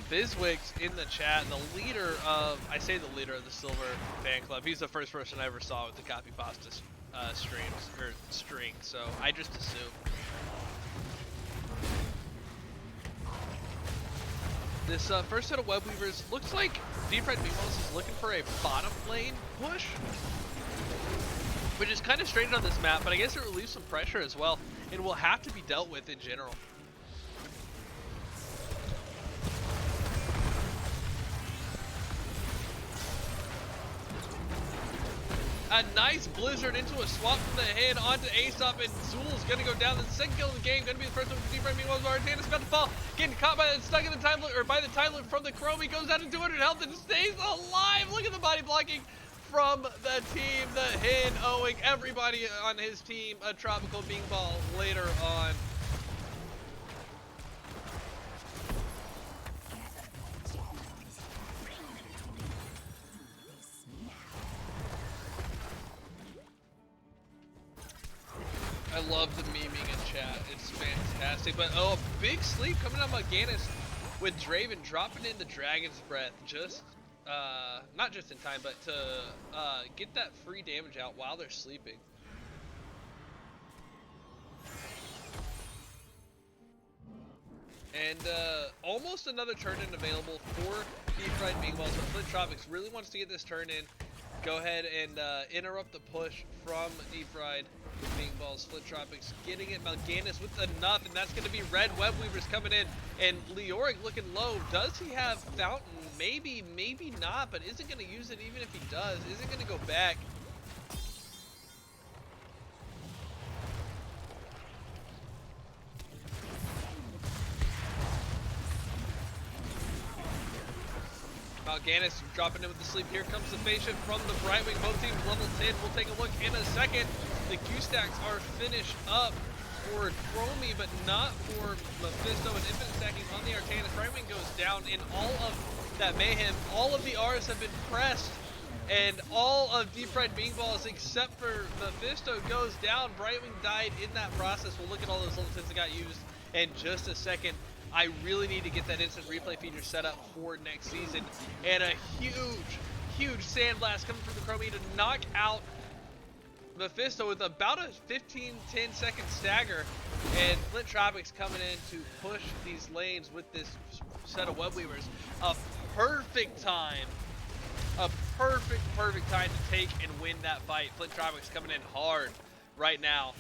Bizwig's in the chat. The leader of, I say the leader of the Silver fan club. He's the first person I ever saw with the copy pasta streams, or string, so I just assume. This first set of web weavers looks like DeepFriedMingBalls is looking for a bottom lane push, which is kind of strange on this map, but I guess it relieves some pressure as well, and will have to be dealt with in general. A nice blizzard into a swap from the head onto Aesop, and Zool's gonna go down. The second kill of the game, gonna be the first one for DeepFriedMingBalls. Artanis about to fall, getting caught by the stuck in the time loop, or by the time loop from the Chromie, goes down to 200 health and stays alive. Look at the body blocking from the team. The Hin owing everybody on his team a tropical bean ball later on. I love the memeing in chat, it's fantastic. But oh, a big sleep coming out of Ganis with Draven dropping in the Dragon's Breath just, not just in time, but to get that free damage out while they're sleeping. And almost another turn-in available for DeepFriedMingBalls, but Flint Tropics really wants to get this turn-in go ahead and interrupt the push from DeepFriedMingBalls. Flint Tropics getting it. Mal'Ganis with enough, and that's going to be Red Web Weavers coming in. And Leoric looking low. Does he have Fountain? Maybe, maybe not, but isn't going to use it even if he does. Isn't going to go back. Mal'Ganis dropping in with the sleep. Here comes the patient from the Brightwing. Both teams level 10. We'll take a look in a second. The Q-stacks are finished up for Chromie, but not for Mephisto. And Infinite stacking on the Arcanus. Brightwing goes down in all of that mayhem. All of the R's have been pressed, and all of DeepFriedMingBalls except for Mephisto goes down. Brightwing died in that process. We'll look at all those level 10s that got used in just a second. I really need to get that instant replay feature set up for next season. And a huge sandblast coming from the Chromie to knock out Mephisto with about a 15-10 second stagger. And Flint Tropics coming in to push these lanes with this set of Web Weavers. A perfect time time to take and win that fight. Flint Tropics coming in hard right now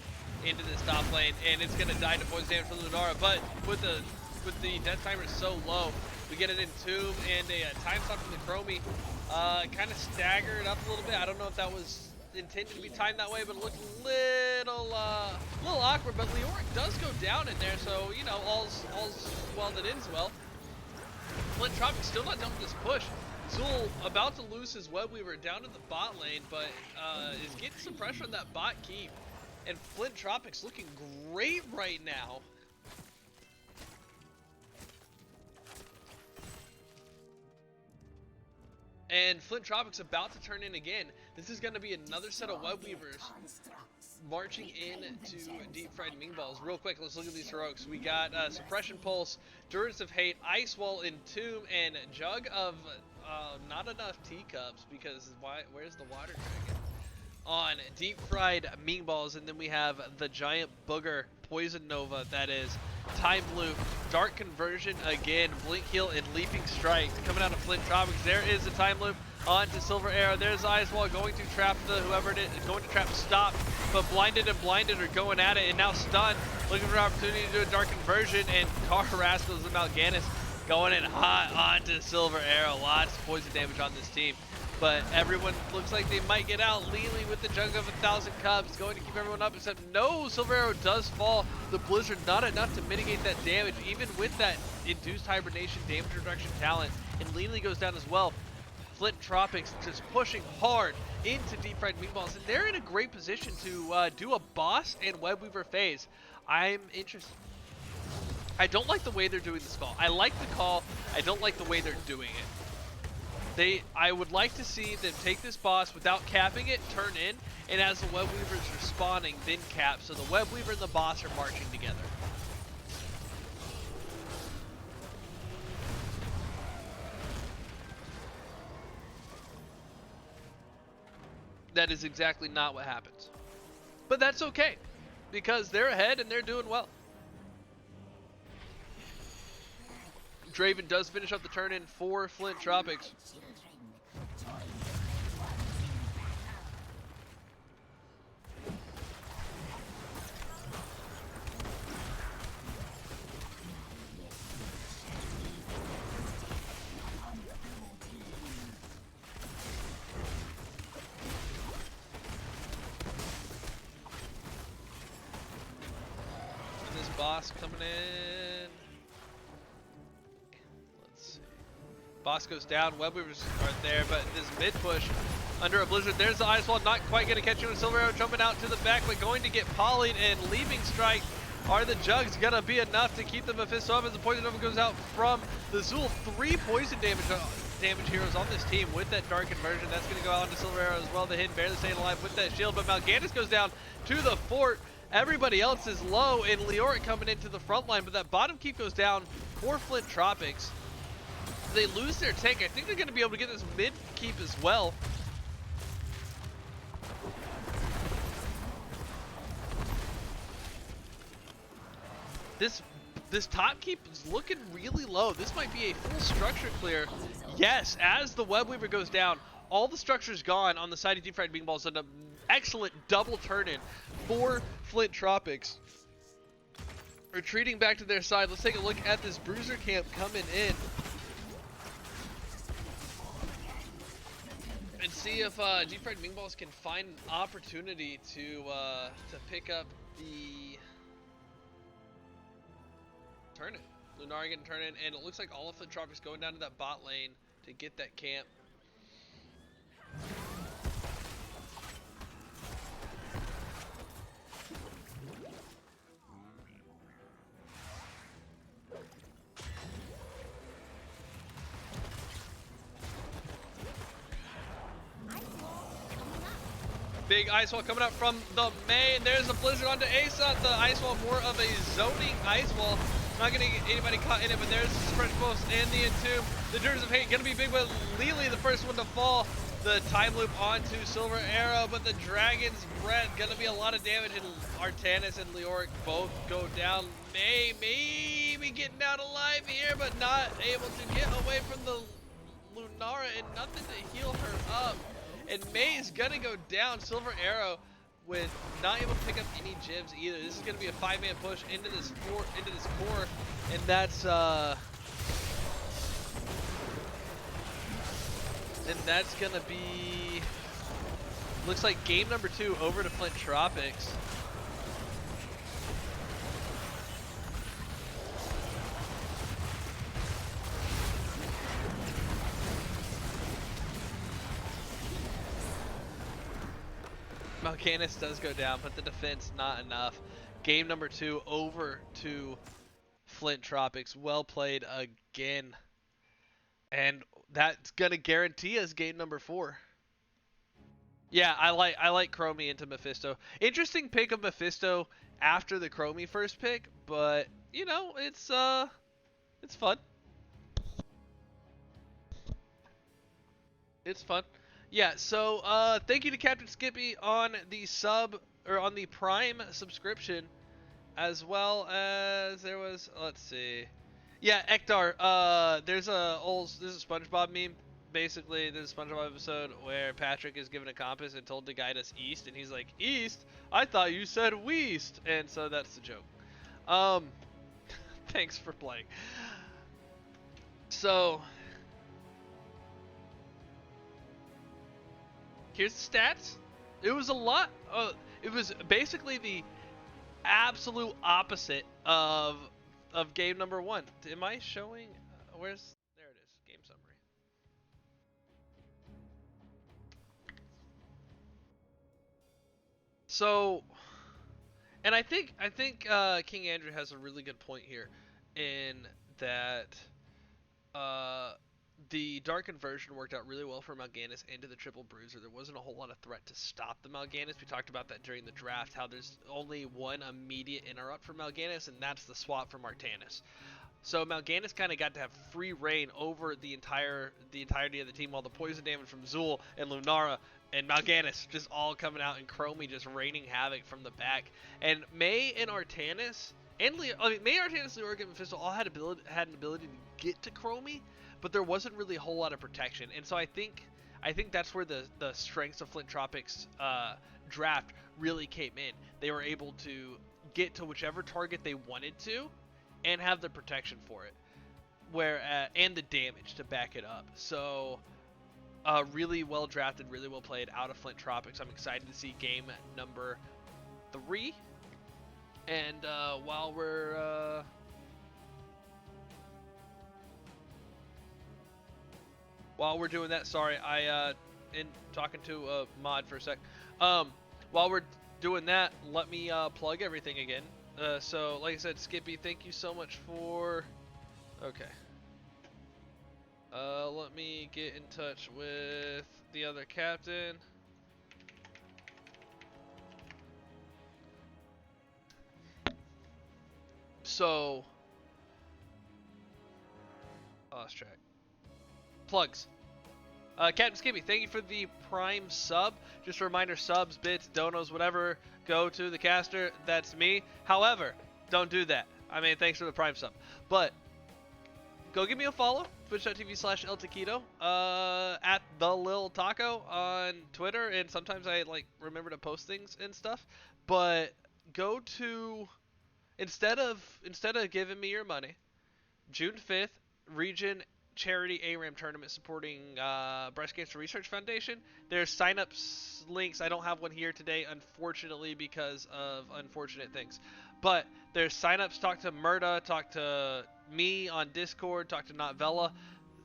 into this top lane, and it's going to die to poison damage from Ludara. But with the death timer so low, we get it in Tomb and a time stop from the Chromie. Kind of staggered up a little bit. I don't know if that was intended to be timed that way, but it looked a little awkward. But Leoric does go down in there, so you know all's well that ends well. Flint Tropics still not done with this push. Zul about to lose his Web Weaver down to the bot lane, but is getting some pressure on that bot keep. And Flint Tropics looking great right now. And Flint Tropics about to turn in again. This is going to be another set of Web Weavers marching in to DeepFriedMingBalls. Real quick, let's look at these heroics. We got Suppression Pulse, Durance of Hate, Ice Wall, Entomb, and Jug of not enough teacups because where's the Water Dragon? On DeepFriedMingBalls, and then we have the Giant Booger, Poison Nova, that is Time Loop, Dark Conversion again, Blink Heal, and Leaping Strike coming out of Flint Tropics. There is the Time Loop onto Silver Arrow. There's Ice Wall going to trap whoever it is, going to trap Stop, but Blinded and Blinded are going at it, and now Stunned, looking for an opportunity to do a Dark Conversion, and Car Rascals and Mal'Ganis going in hot onto Silver Arrow. Lots of poison damage on this team. But everyone looks like they might get out. Lily with the Jug of 1,000 Cups going to keep everyone up, except no, Silver Arrow does fall. The Blizzard not enough to mitigate that damage, even with that induced hibernation damage reduction talent. And Lily goes down as well. Flint Tropics just pushing hard into DeepFriedMingBalls, and they're in a great position to do a boss and Web Weaver phase. I'm interested. I don't like the way they're doing this call. I like the call. I don't like the way they're doing it. I would like to see them take this boss without capping it, turn in, and as the Web Weaver's respawning, then cap, so the Web Weaver and the boss are marching together. That is exactly not what happens. But that's okay, because they're ahead and they're doing well. Draven does finish up the turn-in for Flint Tropics. This boss coming in. Boss goes down, Web Weavers aren't there, but this mid push under a Blizzard. There's the Ice Wall, not quite going to catch you, and Silver Arrow jumping out to the back, but going to get polyed, and Leaping Strike are the Jugs going to be enough to keep the Mephisto up as the Poison Nova goes out from the Zul. 3 poison damage heroes on this team with that Dark Conversion. That's going to go out to Silver Arrow as well. The Hidden barely staying alive with that shield, but Mal'Ganis goes down to the fort. Everybody else is low, and Leoric coming into the front line, but that bottom keep goes down for Flint Tropics. They lose their tank. I think they're going to be able to get this mid keep as well. This top keep is looking really low. This might be a full structure clear. Yes, as the Web Weaver goes down, all the structure's gone on the side of DeepFriedMingBalls, and an excellent double turn-in for Flint Tropics. Retreating back to their side. Let's take a look at this Bruiser camp coming in. And see if DeepFriedMingBalls can find an opportunity to pick up the turn-in. Lunara getting turn-in, and it looks like all of Flint Tropics going down to that bot lane to get that camp. Big ice wall coming up from the main. There's a blizzard onto Asa. The ice wall, more of a zoning ice wall. Not gonna get anybody caught in it, but there's the French Post and the Entomb. The Dreams of Hate gonna be big with Lily, the first one to fall. The time loop onto Silver Arrow, but the Dragon's Breath gonna be a lot of damage, and Artanis and Leoric both go down. May maybe getting out alive here, but not able to get away from the Lunara, and nothing to heal her up. And May's gonna go down. Silver Arrow with not able to pick up any gems either. This is gonna be a 5-man push into this core, and that's gonna be, looks like game number 2 over to Flint Tropics. Mal'Ganis does go down, but the defense not enough. Game number 2 over to Flint Tropics. Well played again. And that's gonna guarantee us game number 4. Yeah, I like Chromie into Mephisto. Interesting pick of Mephisto after the Chromie first pick, but you know, it's fun. It's fun. Yeah, so thank you to Captain Skippy on the sub, or on the Prime subscription, as well as there was, let's see. Yeah, Ektar, there's a SpongeBob meme. Basically, there's a SpongeBob episode where Patrick is given a compass and told to guide us east, and he's like, "East? I thought you said weast." And so that's the joke. Thanks for playing. So here's the stats. It was a lot. It was basically the absolute opposite of game number 1. Am I showing? Where's? There it is. Game summary. So, and I think King Andrew has a really good point here, in that the Dark Conversion worked out really well for Mal'Ganis into the Triple Bruiser. There wasn't a whole lot of threat to stop the Mal'Ganis. We talked about that during the draft, how there's only one immediate interrupt for Mal'Ganis, and that's the swap from Artanis. So Mal'Ganis kind of got to have free reign over the entirety of the team, while the poison damage from Zul and Lunara and Mal'Ganis just all coming out, and Chromie just raining havoc from the back. And May and Artanis and May, Artanis, Leoric, and Mephisto all had an ability to get to Chromie, but there wasn't really a whole lot of protection. And so I think that's where the strengths of Flint Tropics draft really came in. They were able to get to whichever target they wanted to, and have the protection for it, and the damage to back it up. So really well drafted, really well played out of Flint Tropics. I'm excited to see game number 3. And while we're doing that, sorry, in talking to a mod for a sec. While we're doing that, let me plug everything again. So, like I said, Skippy, thank you so much for... Okay. Let me get in touch with the other captain. So... lost track. Plugs. Captain Skippy, thank you for the Prime sub. Just a reminder, subs, bits, donos, whatever, go to the caster. That's me. However, don't do that. I mean, thanks for the Prime sub. But go give me a follow, twitch.tv/eltaquito, at the Lil Taco on Twitter, and sometimes I like remember to post things and stuff. But go to instead of giving me your money, June 5th, region charity ARAM tournament supporting Breast Cancer Research Foundation. There's sign-ups links. I don't have one here today, unfortunately, because of unfortunate things. But there's sign-ups. Talk to Murda, talk to me on Discord, talk to Notvella.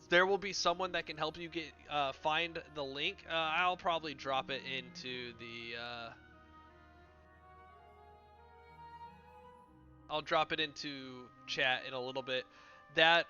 There will be someone that can help you get find the link. I'll probably drop it into the I'll drop it into chat in a little bit. That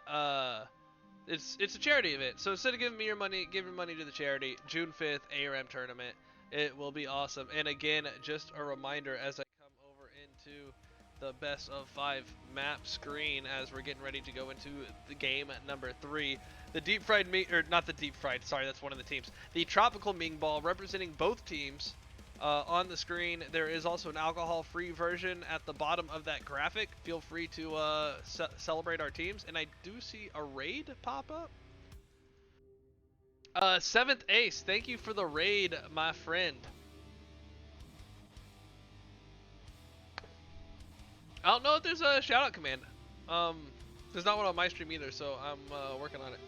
it's a charity event. So instead of giving me your money, give your money to the charity. June 5th, ARM tournament. It will be awesome. And again, just a reminder as I come over into the best of 5 map screen as we're getting ready to go into the game number 3. The deep fried meat, or not the deep fried, sorry, that's one of the teams. The tropical Ming Ball representing both teams. On the screen, there is also an alcohol-free version at the bottom of that graphic. Feel free to celebrate our teams. And I do see a raid pop up. 7th Ace, thank you for the raid, my friend. I don't know if there's a shout-out command. There's not one on my stream either, so I'm working on it.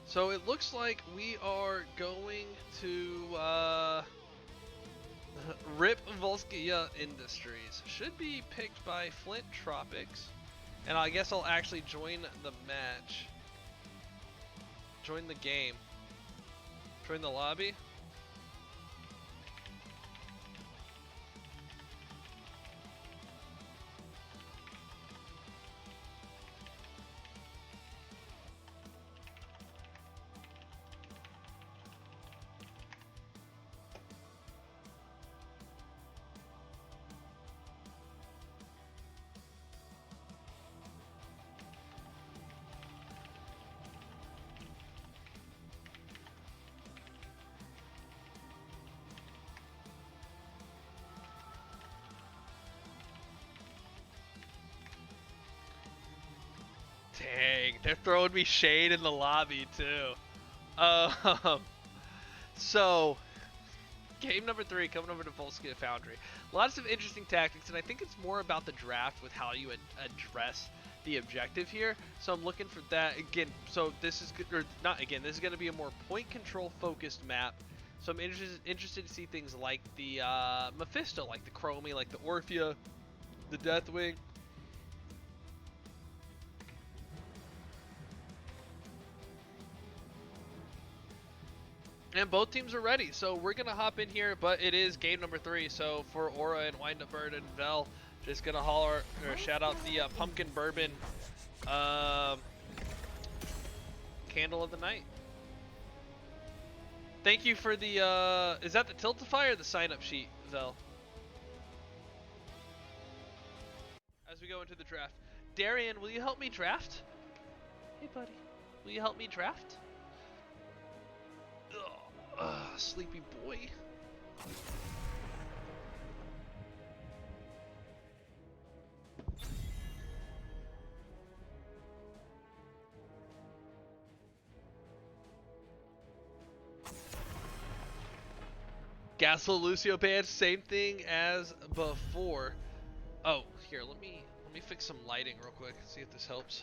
So it looks like we are going to rip Volskia Industries. Should be picked by Flint Tropics. And I guess I'll actually join the match. Join the game. Join the lobby. Dang, they're throwing me shade in the lobby too. So, game number 3 coming over to Volskia Foundry. Lots of interesting tactics, and I think it's more about the draft with how you address the objective here. So I'm looking for that again. So this is or not again. This is going to be a more point control focused map. So I'm interested to see things like the Mephisto, like the Chromie, like the Orphea, the Deathwing. And both teams are ready, so we're gonna hop in here, but it is game number 3. So for Aura and Wind Up Bird and Vel, just gonna holler or shout out the pumpkin bourbon candle of the night. Thank you for the is that the Tiltify or the sign up sheet, Vel? As we go into the draft. Darian, will you help me draft? Hey buddy, will you help me draft? Sleepy boy. Gasol Lucio band, same thing as before. Oh, here, let me fix some lighting real quick, see if this helps.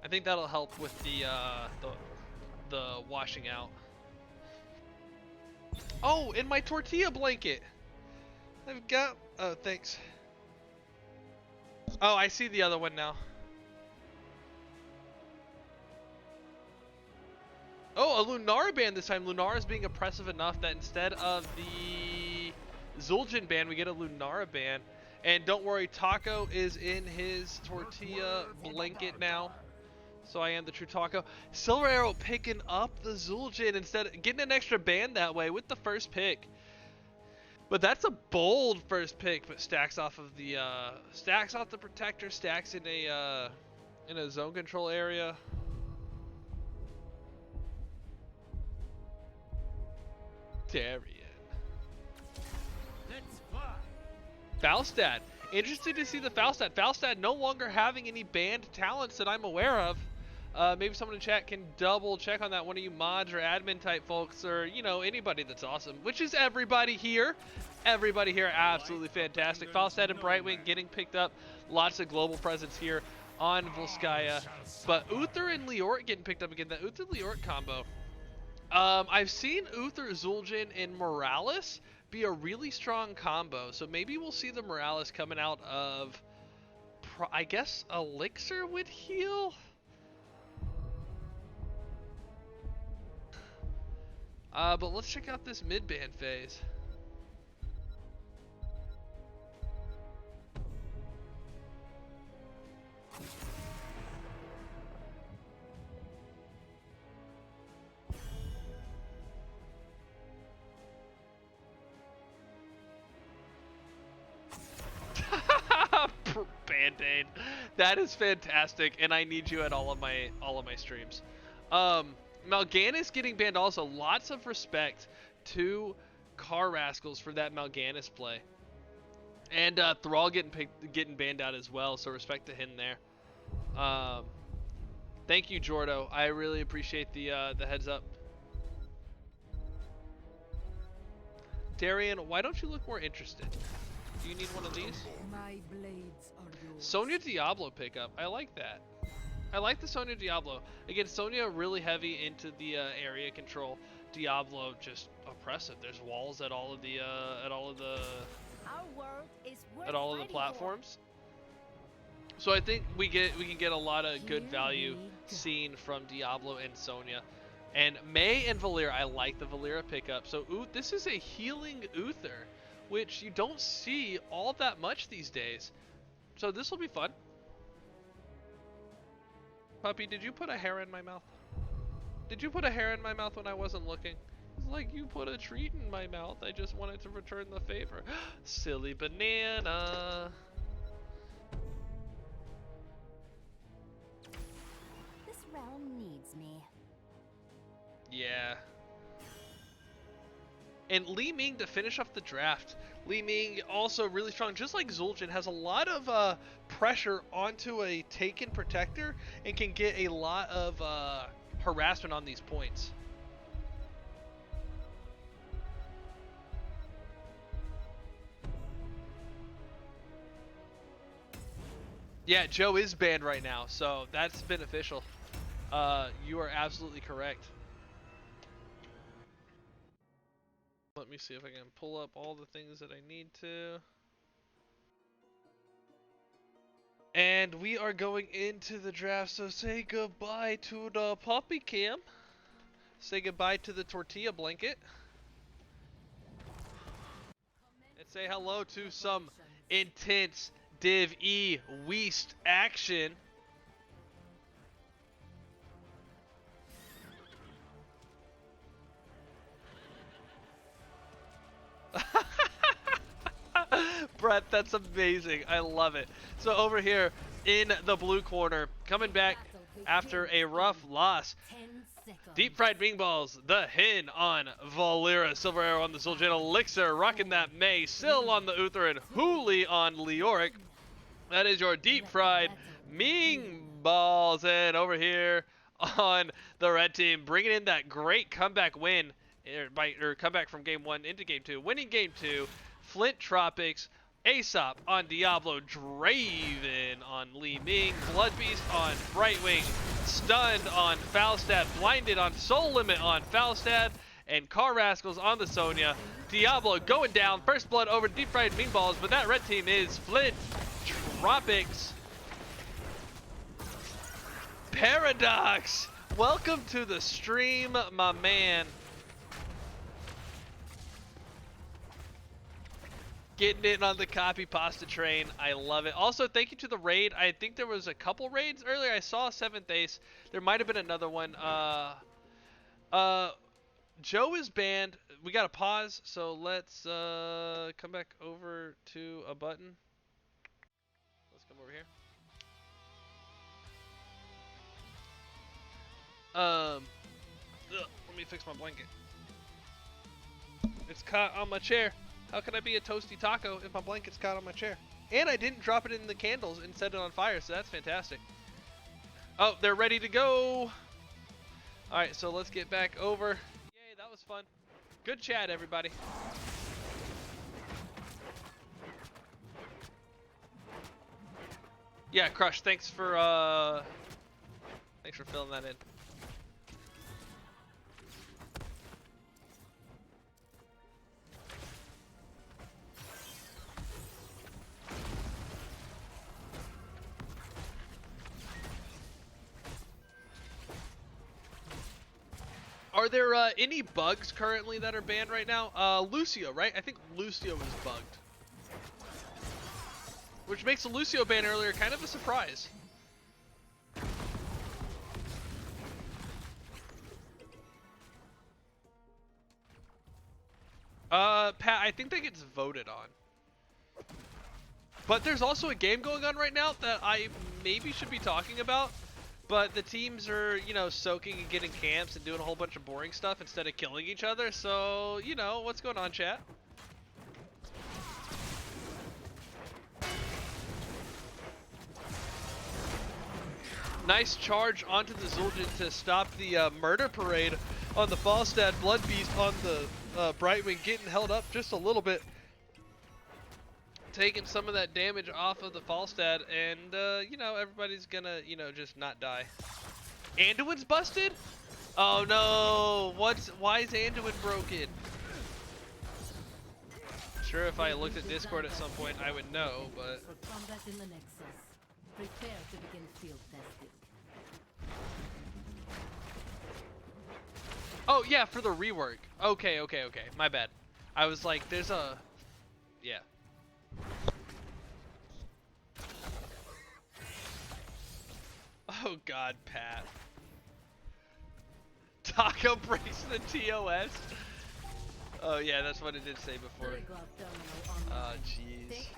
I think that'll help with the washing out. Oh, and my tortilla blanket. I've got. Oh, thanks. Oh, I see the other one now. Oh, a Lunara band this time. Lunara is being oppressive enough that instead of the Zul'jin band, we get a Lunara band. And don't worry, Taco is in his tortilla blanket now. So I am the true Taco. Silver Arrow picking up the Zul'jin instead of getting an extra band that way with the first pick. But that's a bold first pick, but stacks off the protector, stacks in a zone control area. Darian. Let's fly. Falstad. Interesting to see the Falstad. Falstad no longer having any banned talents that I'm aware of. Maybe someone in chat can double check on that. One of you mods or admin type folks, or you know, anybody that's awesome, which is everybody here. Everybody here, absolutely fantastic. Falstad and Brightwing getting picked up. Lots of global presence here on Volskaya. But Uther and Leort getting picked up again. That Uther Leort combo. I've seen Uther, Zul'jin, and Morales be a really strong combo. So maybe we'll see the Morales coming out of, I guess, Elixir would heal. But let's check out this mid-ban phase. Band-Aid. That is fantastic, and I need you at all of my streams. Mal'Ganis getting banned also. Lots of respect to Car Rascals for that Mal'Ganis play. And Thrall getting banned out as well, so respect to him there. Thank you, Jordo. I really appreciate the heads up. Darian, why don't you look more interested? Do you need one of these? My blades are yours. Sonya Diablo pickup. I like that. I like the Sonya Diablo. Again, Sonya really heavy into the area control. Diablo just oppressive. There's walls at all of the Our world is worth platforms. So I think we can get a lot of good value seen from Diablo and Sonya. And May and Valera, I like the Valera pickup. So this is a healing Uther, which you don't see all that much these days. So this will be fun. Puppy, did you put a hair in my mouth? Did you put a hair in my mouth when I wasn't looking? It's like you put a treat in my mouth. I just wanted to return the favor. Silly banana. This realm needs me. Yeah. And Li Ming to finish off the draft. Li Ming also really strong, just like Zul'jin, has a lot of pressure onto a Taken Protector and can get a lot of harassment on these points. Yeah, Joe is banned right now, so that's beneficial. You are absolutely correct. Let me see if I can pull up all the things that I need to. And we are going into the draft, so say goodbye to the puppy cam. Say goodbye to the tortilla blanket. And say hello to some intense Div E Weast action. Brett, that's amazing. I love it. So over here in the blue corner, coming back after a rough loss, DeepFriedMingBalls, the Hin on Valera, Silver Arrow on the Zul'jin, Elixir, rocking that May, Syl on the Uther, and Hooli on Leoric. That is your DeepFriedMingBalls. And over here on the red team, bringing in that great comeback win, or comeback from game 1 into game 2, winning game 2, Flint Tropics, Aesop on Diablo, Draven on Li Ming, Bloodbeast on Brightwing, Stunned on Falstad, Blinded on Soul Limit on Falstad, and Car Rascals on the Sonya. Diablo going down, first blood over DeepFriedMingBalls, but that red team is Flint Tropics. Paradox, welcome to the stream, my man. Getting in on the copy pasta train. I love it. Also, thank you to the raid. I think there was a couple raids earlier. I saw 7th Ace. There might have been another one. Joe is banned. We got to pause. So let's come back over to a button. Let's come over here. Let me fix my blanket. It's caught on my chair. How can I be a toasty taco if my blanket's caught on my chair? And I didn't drop it in the candles and set it on fire, so that's fantastic. Oh, they're ready to go. Alright, so let's get back over. Yay, that was fun. Good chat, everybody. Yeah, Crush, thanks for filling that in. Are there any bugs currently that are banned right now? Lucio, right? I think Lucio was bugged. Which makes the Lucio ban earlier kind of a surprise. Pat, I think that gets voted on. But there's also a game going on right now that I maybe should be talking about. But the teams are, you know, soaking and getting camps and doing a whole bunch of boring stuff instead of killing each other. So, you know, what's going on, chat? Nice charge onto the Zul'jin to stop the murder parade on the Falstad Blood Beast on the Brightwing, getting held up just a little bit. Taking some of that damage off of the Falstad, and you know, everybody's gonna, you know, just not die. Anduin's busted? Oh no! Why is Anduin broken? Sure, if I looked at Discord at some point, I would know, but. For combat in the Nexus, prepare to begin field testing. Oh yeah, for the rework. Okay. My bad. I was like, there's a, yeah. Oh god, Pat. Taco breaks the TOS? Oh yeah, that's what it did say before. Oh jeez.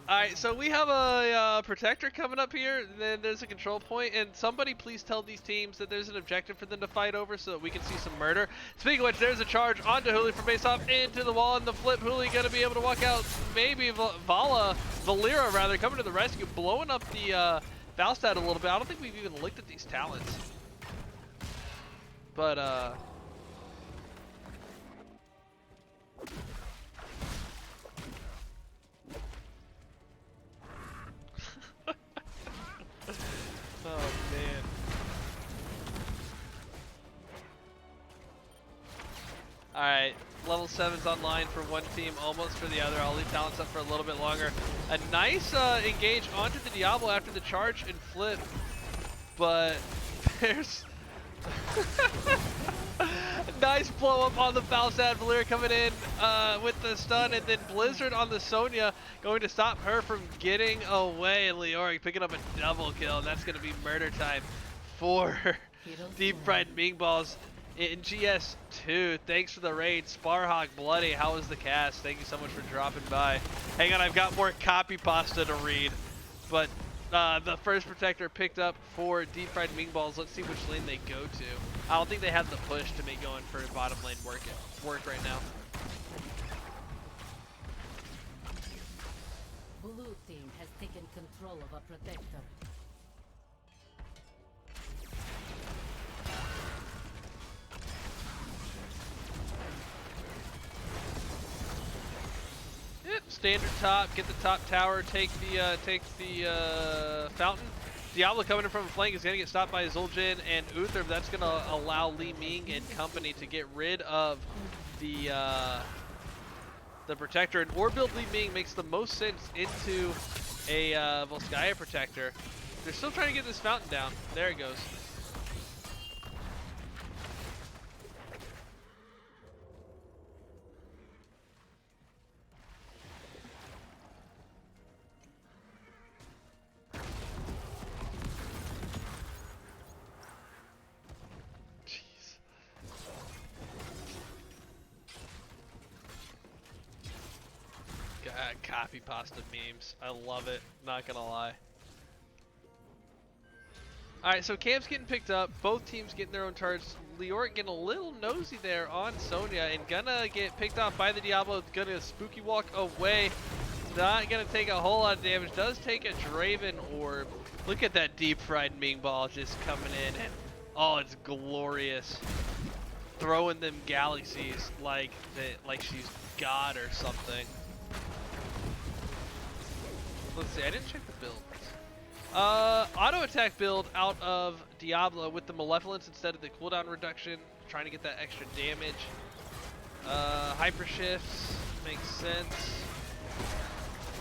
Alright, so we have a protector coming up here, then there's a control point, and somebody please tell these teams that there's an objective for them to fight over so that we can see some murder. Speaking of which, there's a charge onto Hooli from base off into the wall, and the flip. Hooli gonna be able to walk out. Maybe Valera rather, coming to the rescue, blowing up the Falstad a little bit. I don't think we've even looked at these talents. But, oh, man. Alright, level 7's online for one team, almost for the other. I'll leave talents up for a little bit longer. A nice engage onto the Diablo after the charge and flip, but there's nice blow up on the Falstad. Valir coming in with the stun, and then Blizzard on the Sonya going to stop her from getting away. And Leoric picking up a double kill, and that's going to be murder time for DeepFriedMingBalls. NGS 2, thanks for the raid. Sparhawk Bloody, how was the cast? Thank you so much for dropping by. Hang on, I've got more copy pasta to read. But the first protector picked up for DeepFriedMingBalls. Let's see which lane they go to. I don't think they have the push to be going for bottom lane work right now. Blue team has taken control of a protector. Yep, standard top, get the top tower, take the fountain. Diablo coming in from a flank is going to get stopped by Zul'jin and Uther. That's going to allow Li Ming and company to get rid of the protector. And or build Li Ming makes the most sense into a Volskaya protector. They're still trying to get this fountain down. There it goes. Copy pasta memes. I love it. Not gonna lie. Alright, so Cam's getting picked up. Both teams getting their own charges. Leoric getting a little nosy there on Sonya and gonna get picked off by the Diablo. Gonna spooky walk away. Not gonna take a whole lot of damage. Does take a Draven orb. Look at that deep fried Ming ball just coming in. And, oh, it's glorious. Throwing them galaxies like she's God or something. Let's see, I didn't check the builds. Auto attack build out of Diablo with the Malevolence instead of the cooldown reduction, trying to get that extra damage. Hyper shifts makes sense.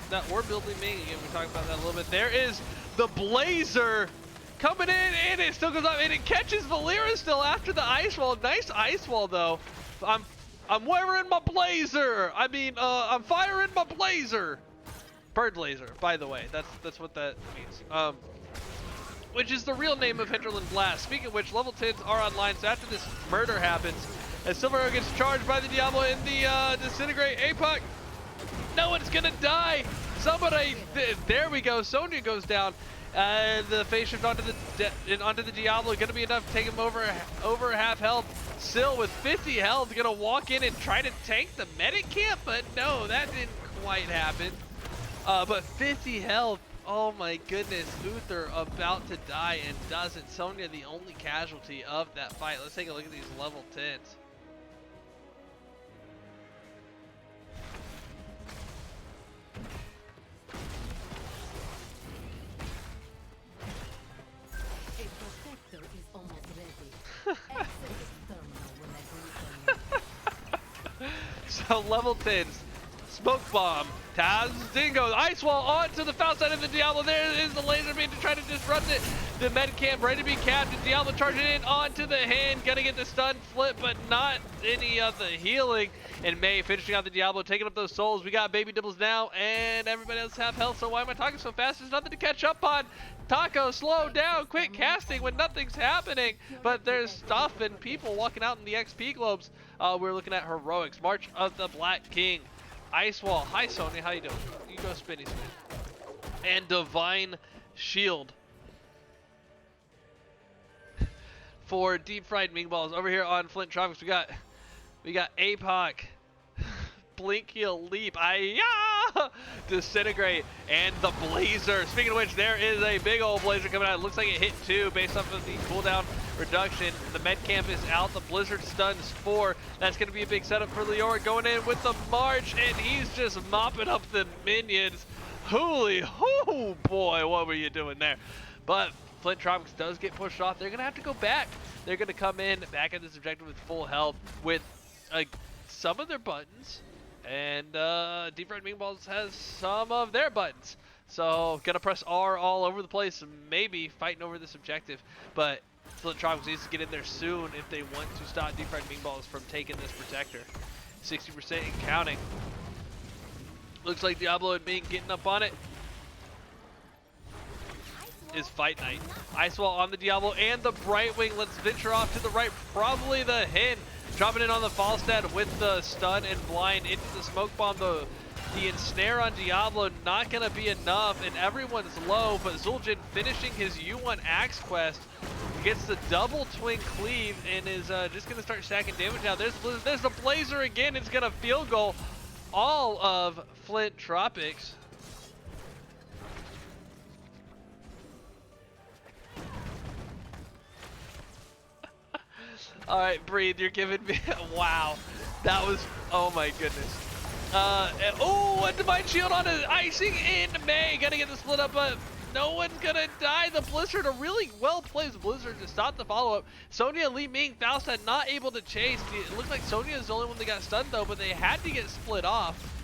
That orb building Ming, again, we talked about that a little bit. There is the Blazer coming in, and it still goes up, and it catches Valeera still after the ice wall. Nice ice wall though. I'm wearing my Blazer. I mean, I'm firing my Blazer. Bird laser, by the way. That's what that means. Which is the real name of Hinterland Blast. Speaking of which, level 10s are online. So after this murder happens, as Silver Arrow gets charged by the Diablo in the Disintegrate APOC, no one's gonna die. Somebody, there we go. Sonya goes down, and the phase shift onto the Diablo gonna be enough to take him over half health. Sil with 50 health gonna walk in and try to tank the medic camp, but no, that didn't quite happen. But 50 health, oh my goodness, Uther about to die and doesn't. Sonya the only casualty of that fight. Let's take a look at these level 10s. A protector is almost ready. Exit terminal when I bring it. So level 10s, Smoke Bomb, Taz, Dingo, Ice Wall onto the foul side of the Diablo. There is the laser beam to try to disrupt it. The med camp ready to be capped. Diablo charging in onto the hand, gonna get the stun flip, but not any of the healing. And May finishing out the Diablo, taking up those souls. We got Baby Dibbles now, and everybody else have health. So why am I talking so fast? There's nothing to catch up on. Taco, slow down, quit casting when nothing's happening. But there's stuff and people walking out in the XP globes. We're looking at Heroics, March of the Black King. Ice Wall, hi Sonya, how you doing? You go spinny spin. And Divine Shield for Deep Fried Ming Balls. Over here on Flint Tropics, we got APOC, Blink Heal Leap, Disintegrate, and the Blazer. Speaking of which, there is a big old Blazer coming out. It looks like it hit 2 based off of the cooldown reduction. The med camp is out. The Blizzard stuns 4. That's going to be a big setup for Leoric going in with the March, and he's just mopping up the minions. Holy, oh boy, what were you doing there? But Flint Tropics does get pushed off. They're going to have to go back. They're going to come in back at this objective with full health with some of their buttons, and DeepFriedMingBalls has some of their buttons. So gonna press R all over the place, maybe fighting over this objective, but Flint Tropics needs to get in there soon if they want to stop DeepFriedMingBalls from taking this protector. 60% and counting. Looks like Diablo and Ming getting up on it. Is Fight Night. Ice Wall on the Diablo and the Brightwing. Let's venture off to the right, probably the Hen. Dropping in on the Falstad with the stun and blind into the smoke bomb. The ensnare on Diablo not gonna be enough, and everyone's low, but Zul'jin finishing his U1 Axe quest. Gets the double twin cleave and is just gonna start stacking damage now. There's the Blazer again. It's gonna field goal all of Flint Tropics. All right, breathe. You're giving me wow. That was, oh my goodness. Oh, a Divine Shield on an icing in May. Gonna get the split up, but no one's gonna die. The Blizzard, a really well placed Blizzard to stop the follow up. Sonya, Li Ming, Falstad not able to chase. It looks like Sonya is the only one that got stunned though, but they had to get split off.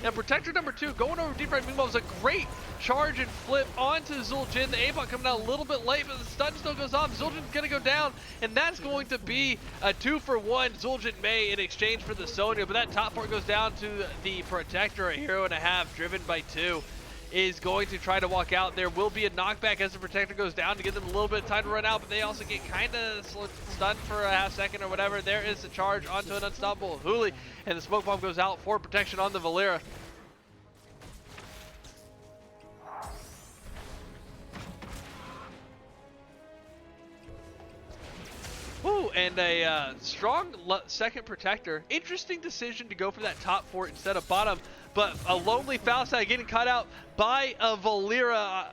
Now Protector number 2 going over DeepFriedMingBalls, a great charge and flip onto Zul'jin. The APOC coming out a little bit late, but the stun still goes off. Zul'jin's gonna go down, and that's going to be a 2-for-1 Zul'jin May in exchange for the Sonya. But that top 4 goes down to the Protector, a hero and a half, driven by 2. Is going to try to walk out. There will be a knockback as the Protector goes down to give them a little bit of time to run out, but they also get kind of stunned for a half second or whatever. There is the charge onto an unstoppable Huli, and the smoke bomb goes out for protection on the Valeera. and a strong second protector. Interesting decision to go for that top fort instead of bottom, but a lonely Falstad getting cut out by a Valera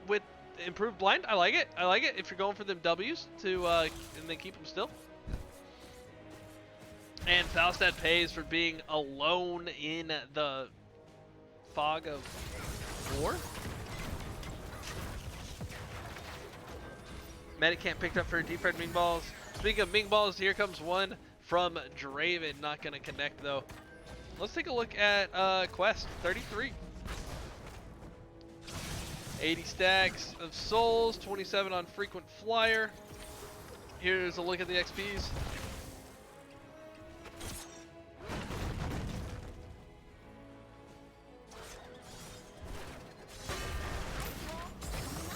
with improved blind. I like it. I like it if you're going for them W's to and then keep them still. And Falstad pays for being alone in the fog of war. Medicamp picked up for DeepFriedMingBalls. Speaking of Ming Balls, here comes one from Draven. Not going to connect though. Let's take a look at Quest 33. 80 stacks of souls, 27 on frequent flyer. Here's a look at the XPs.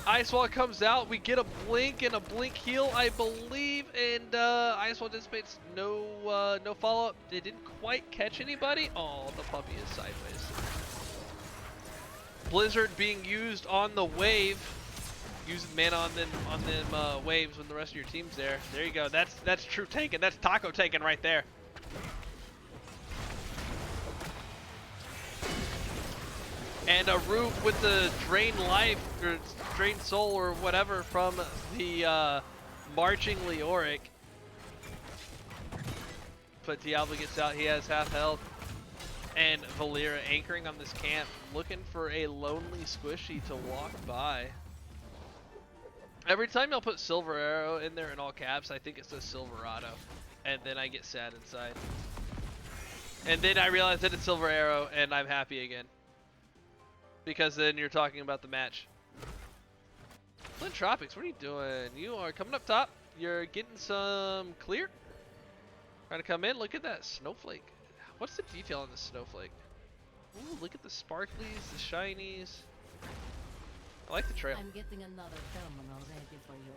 Ice Wall comes out, we get a blink and a blink heal, I believe, and Ice Wall dissipates, no follow-up. They didn't quite catch anybody. Oh, the puppy is sideways. Blizzard being used on the wave, using mana on them waves when the rest of your team's there. There you go. That's true tanking. That's taco tanking right there. And a root with the drain life or drain soul or whatever from the marching Leoric. But Diablo gets out. He has half health. And Valera anchoring on this camp, looking for a lonely squishy to walk by. Every time y'all put Silver Arrow in there in all caps, I think it says Silverado. And then I get sad inside. And then I realize that it's Silver Arrow and I'm happy again. Because then you're talking about the match. Flint Tropics, what are you doing? You are coming up top. You're getting some clear. Trying to come in. Look at that snowflake. What's the detail on this snowflake? Ooh, look at the sparklies, the shinies. I like the trail. I'm getting another terminal ready for you.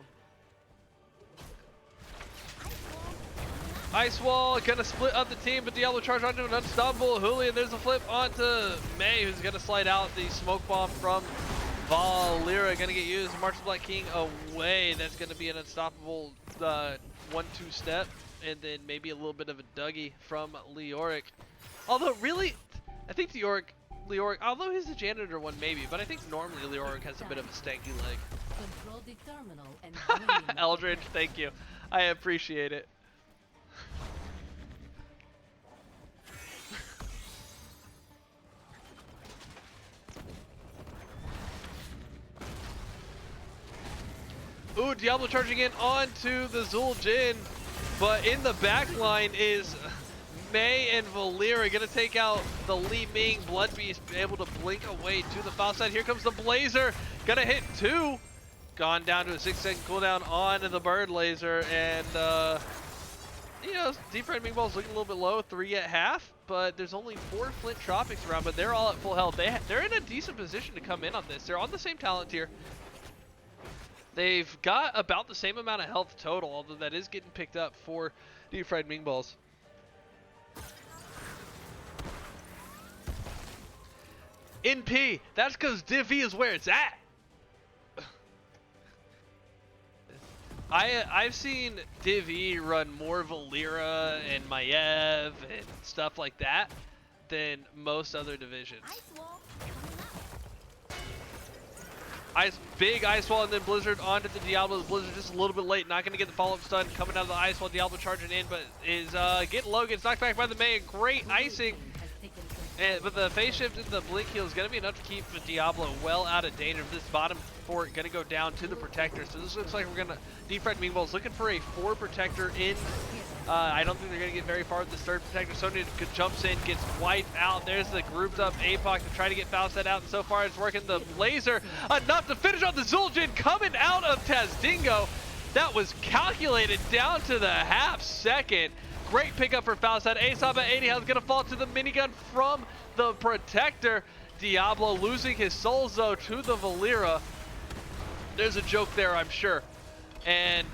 Ice Wall gonna split up the team, but Diablo charge onto an unstoppable Julian. There's a flip onto May, who's gonna slide out the smoke bomb from Valera. Gonna get used. March the Black King away. That's gonna be an unstoppable 1-2 step, and then maybe a little bit of a Dougie from Leoric. Although really, I think Leoric, although he's the janitor one maybe, but I think normally Leoric has a bit of a stanky leg. Control the terminal and Eldridge, thank you. I appreciate it. Ooh, Diablo charging in onto the Zul'jin, but in the back line is May and Valera gonna take out the Li Ming Blood Beast, able to blink away to the foul side. Here comes the Blazer, gonna hit 2. Gone down to a 6-second cooldown on the Bird Laser, and you know, DeepFriedMingBalls looking a little bit low, 3 at half, but there's only 4 Flint Tropics around, but they're all at full health. They're in a decent position to come in on this. They're on the same talent tier. They've got about the same amount of health total, although that is getting picked up for DeepFriedMingBalls. NP, that's because Div E is where it's at. I've seen Div E run more Valera and Maiev and stuff like that than most other divisions. Big Ice Wall and then Blizzard onto the Diablo. Blizzard just a little bit late, not going to get the follow-up stun coming out of the Ice Wall. Diablo charging in, but is getting low, gets knocked back by the May. Great icing. But the phase shift into the blink heal is going to be enough to keep Diablo well out of danger. This bottom fort going to go down to the Protector. So this looks like we're going to... DeepFriedMingBalls looking for a 4 Protector in. I don't think they're going to get very far with this 3rd Protector. Sony jumps in, gets wiped out. There's the grouped up APOC to try to get Falstad out. And so far it's working. The Blazer enough to finish on the Zul'jin coming out of Tazdingo. That was calculated down to the half second. Great pickup for Falstad. Aesop at 80 health, gonna fall to the minigun from the Protector. Diablo losing his souls though to the Valera. There's a joke there, I'm sure. And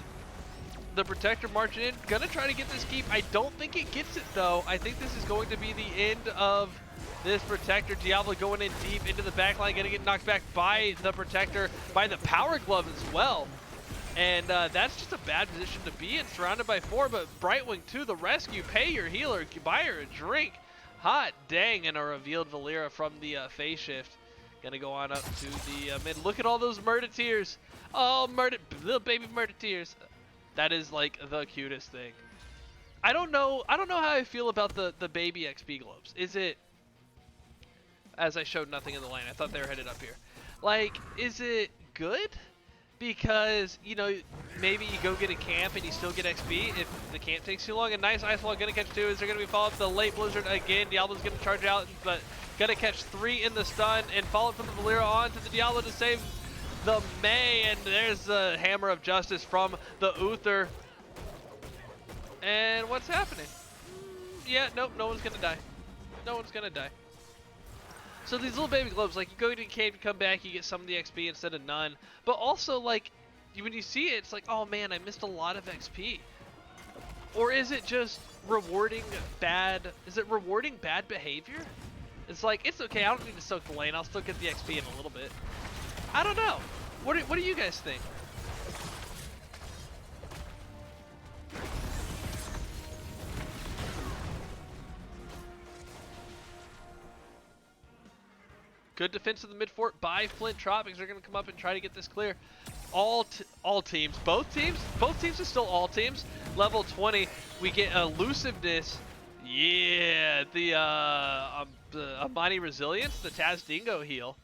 the Protector marching in, gonna try to get this keep. I don't think it gets it though. I think this is going to be the end of this Protector. Diablo going in deep into the back line, gonna get knocked back by the Protector, by the Power Glove as well. And that's just a bad position to be in, surrounded by 4, but Brightwing to the rescue. Pay your healer, buy her a drink. Hot dang, and a revealed Valera from the phase shift. Gonna go on up to the mid. Look at all those Murder-tears. Oh, little baby Murder-tears. That is like the cutest thing. I don't know how I feel about the baby XP globes. Is it, as I showed nothing in the lane, I thought they were headed up here. Like, is it good? Because, you know, maybe you go get a camp and you still get XP if the camp takes too long. A nice ice wall gonna catch 2. Is there gonna be follow-up? The late blizzard again. Diablo's gonna charge out, but gonna catch 3 in the stun and follow from the Valera on to the Diablo to save the May. And there's the hammer of justice from the Uther. And what's happening? Yeah, nope, no one's gonna die. No one's gonna die. So these little baby globes, like, you go to a cave, you come back, you get some of the XP instead of none. But also, like, when you see it, it's like, oh man, I missed a lot of XP. Or is it just rewarding bad, behavior? It's like, it's okay, I don't need to soak the lane, I'll still get the XP in a little bit. I don't know. What do you guys think? Good defense of the mid fort by Flint. Tropics are going to come up and try to get this clear. All teams, both teams are still all teams. Level 20, we get elusiveness. Yeah, the Amani Resilience, the Taz Dingo heal.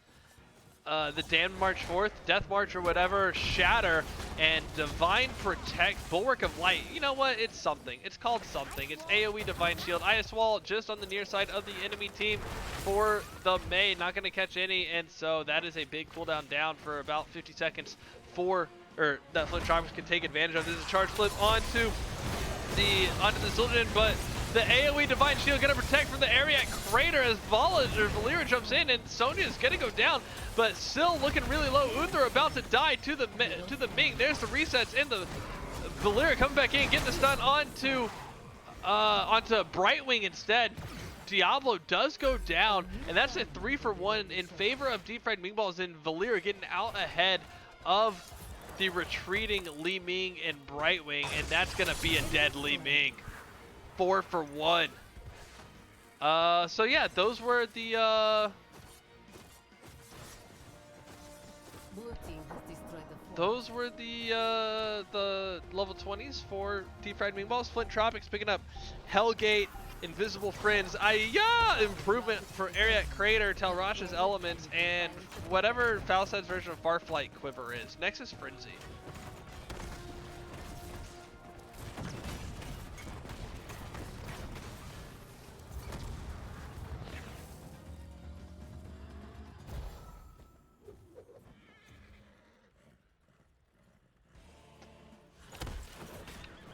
The Damned March 4th, Death March or whatever, Shatter, and Divine Protect, Bulwark of Light. You know what? It's something. It's called something. It's AoE Divine Shield. Ice Wall just on the near side of the enemy team for the May. Not going to catch any, and so that is a big cooldown down for about 50 seconds that Flint Tropics can take advantage of. This is a charge flip onto the Zildjian, but the AoE Divine Shield gonna protect from the area at Crater as Valera jumps in, and Sonya is gonna go down, but still looking really low. Uther about to die to the Ming. There's the resets, and the Valera coming back in, getting the stun onto Brightwing instead. Diablo does go down, and that's a 3-for-1 in favor of DeepFriedMingBalls, and Valera getting out ahead of the retreating Li Ming and Brightwing, and that's gonna be a dead Li Ming. 4-for-1. So yeah, those were the level 20s for DeepFriedMingBalls. Flint Tropics picking up Hellgate, Invisible Friends, improvement for Ariat Crater, Telrash's Elements, and whatever Falside's version of Farflight Quiver is. Nexus Frenzy.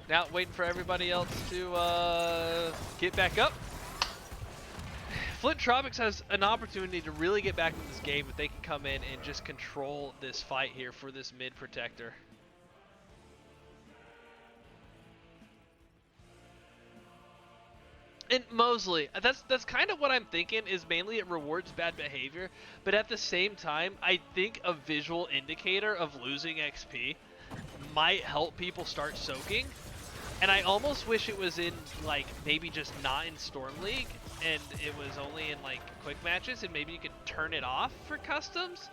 Now waiting for everybody else to get back up. Flint Tropics has an opportunity to really get back into this game if they can come in and just control this fight here for this mid protector. And Mosley, that's kind of what I'm thinking, is mainly it rewards bad behavior, but at the same time, I think a visual indicator of losing XP might help people start soaking. And I almost wish it was in, like, maybe just not in Storm League, and it was only in, like, quick matches, and maybe you could turn it off for customs.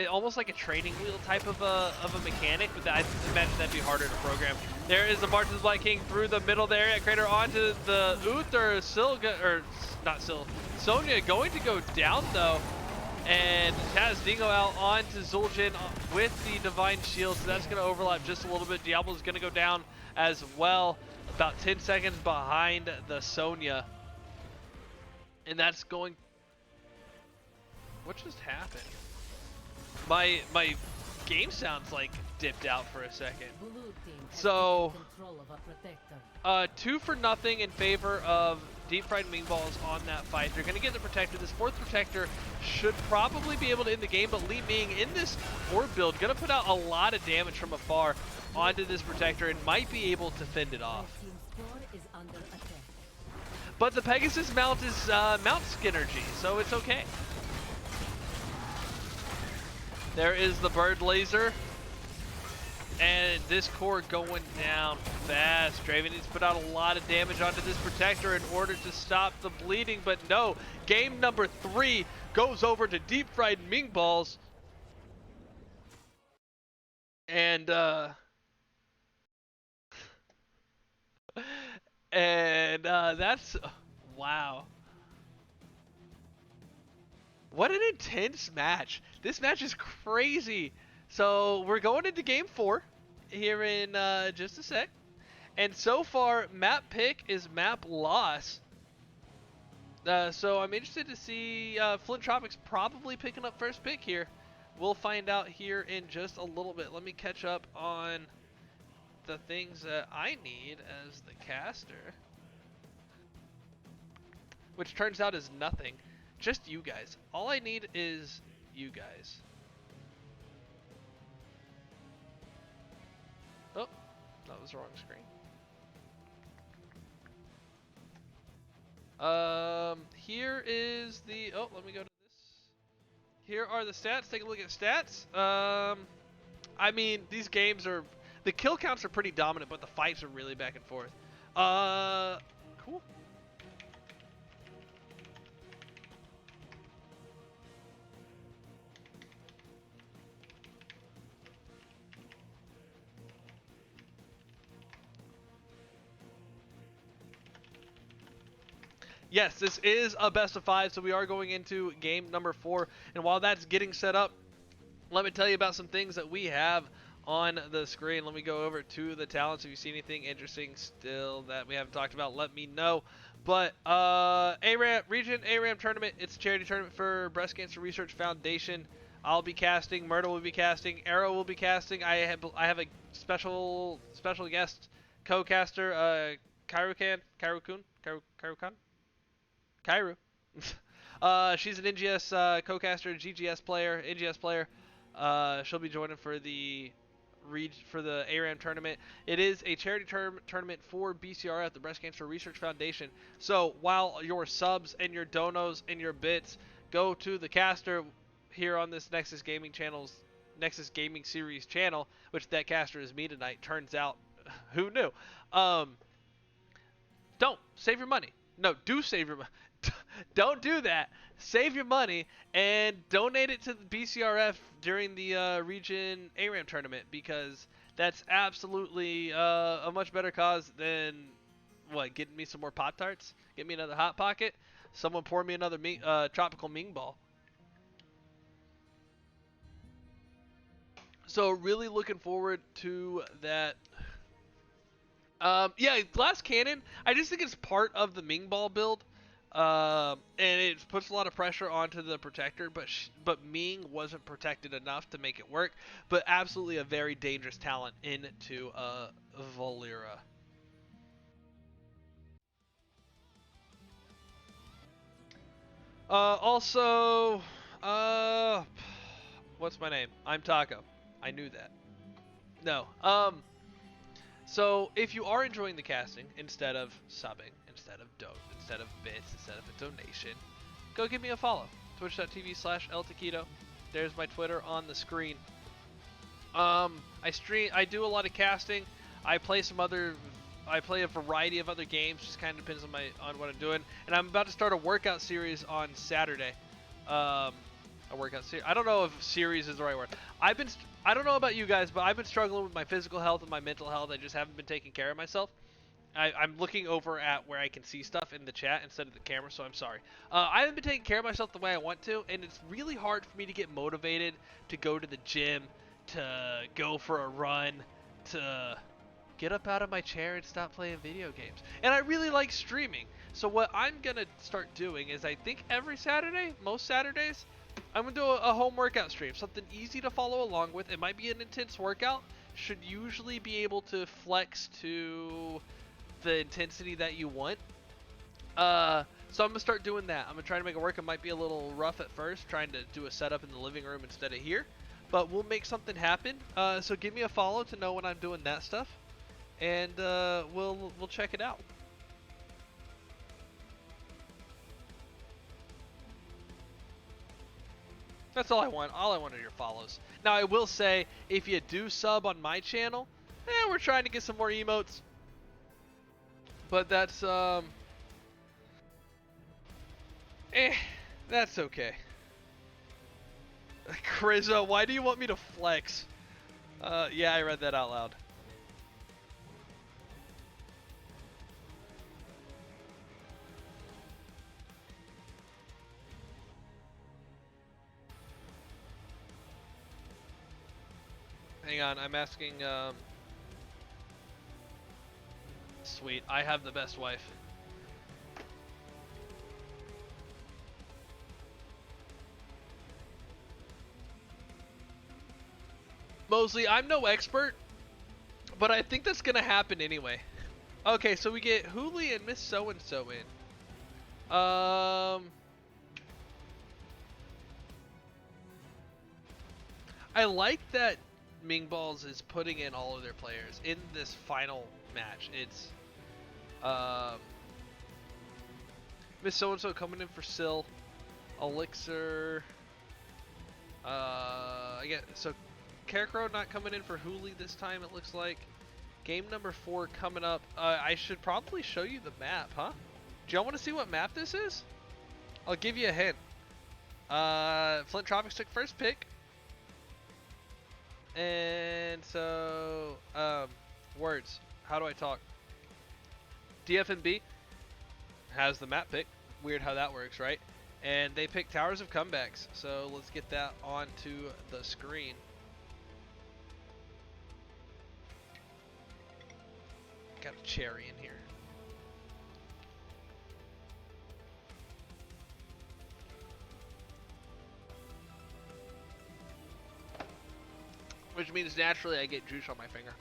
Almost like a training wheel type of a mechanic, but I imagine that'd be harder to program. There is the Martin's Black King through the middle there at Crater onto the Uther. Sonya going to go down, though. And Taz Dingo out onto Zul'jin with the Divine Shield, so that's going to overlap just a little bit. Diablo's going to go down as well, about 10 seconds behind the Sonya. And that's going... What just happened? My game sounds like dipped out for a second. So, 2-for-0 in favor of DeepFriedMingBalls on that fight. They're going to get the Protector. This 4th Protector should probably be able to end the game, but Li Ming in this orb build going to put out a lot of damage from afar onto this Protector and might be able to fend it off. But the Pegasus mount is mount Skinergy, so it's okay. There is the Bird Laser. And this core going down fast. Draven needs to put out a lot of damage onto this protector in order to stop the bleeding, but no. Game number 3 goes over to DeepFriedMingBalls. And that's, wow. What an intense match. This match is crazy. So we're going into game 4 here in just a sec. And so far, map pick is map loss. So I'm interested to see Flint Tropics probably picking up first pick here. We'll find out here in just a little bit. Let me catch up on the things that I need as the caster. Which turns out is nothing. Just you guys. All I need is you guys. Oh, that was the wrong screen. Here is the, oh, let me go to this. Here are the stats. Take a look at stats. I mean, these games are, the kill counts are pretty dominant, but the fights are really back and forth. Cool. Yes, this is a best of 5, so we are going into game number 4. And while that's getting set up, let me tell you about some things that we have on the screen. Let me go over to the talents. If you see anything interesting still that we haven't talked about, let me know. But ARAM Region ARAM tournament, it's a charity tournament for Breast Cancer Research Foundation. I'll be casting, Myrtle will be casting, Arrow will be casting. I have a special guest co-caster, Kairu-kun. Kairu. She's an NGS co-caster, NGS player. She'll be joining for the ARAM tournament. It is a charity tournament for BCRF, the Breast Cancer Research Foundation. So while your subs and your donos and your bits go to the caster here on this Nexus Gaming Series channel, which that caster is me tonight. Turns out, who knew? Don't save your money. No, do save your money. Don't do that. Save your money and donate it to the BCRF during the region ARAM tournament, because that's absolutely a much better cause than what, getting me some more Pop-Tarts, get me another Hot Pocket, someone pour me another tropical Ming Ball. So really looking forward to that. Yeah, Glass Cannon, I just think it's part of the Ming Ball build. And it puts a lot of pressure onto the protector, but Ming wasn't protected enough to make it work. But absolutely a very dangerous talent into Valera. Also, what's my name? I'm Taco. I knew that. No. So if you are enjoying the casting, instead of subbing, instead of bits, instead of a donation, go give me a follow. Twitch.tv/eltaquito. There's my Twitter on the screen. I do a lot of casting. I play a variety of other games. Just kind of depends on what I'm doing. And I'm about to start a workout series on Saturday. A workout series. I don't know if series is the right word. I don't know about you guys, but I've been struggling with my physical health and my mental health. I just haven't been taking care of myself. I'm looking over at where I can see stuff in the chat instead of the camera, so I'm sorry. I haven't been taking care of myself the way I want to, and it's really hard for me to get motivated to go to the gym, to go for a run, to get up out of my chair and stop playing video games. And I really like streaming. So what I'm going to start doing is, I think every Saturday, most Saturdays, I'm going to do a home workout stream. Something easy to follow along with. It might be an intense workout. Should usually be able to flex to the intensity that you want. So I'm going to start doing that. I'm going to try to make it work. It might be a little rough at first, trying to do a setup in the living room instead of here. But we'll make something happen. So give me a follow to know when I'm doing that stuff. And we'll check it out. That's all I want. All I want are your follows. Now, I will say, if you do sub on my channel, we're trying to get some more emotes. But that's, that's okay. Krizzo, why do you want me to flex? Yeah, I read that out loud. Hang on, I'm asking, Sweet, I have the best wife. Mosley, I'm no expert, but I think that's gonna happen anyway. Okay, so we get Hooli and Miss So-and-so in. I like that MingBalls is putting in all of their players in this final match. It's Miss So-and-so coming in for Syl, Elixir. I get so Carecrow not coming in for Hooli this time. It looks like game number 4 coming up. I should probably show you the map, huh? Do y'all want to see what map this is? I'll give you a hint. Flint Tropics took first pick. And so, words. How do I talk? DFNB has the map pick. Weird how that works, right? And they pick Towers of Comebacks. So let's get that onto the screen. Got a cherry in here. Which means naturally I get juice on my finger.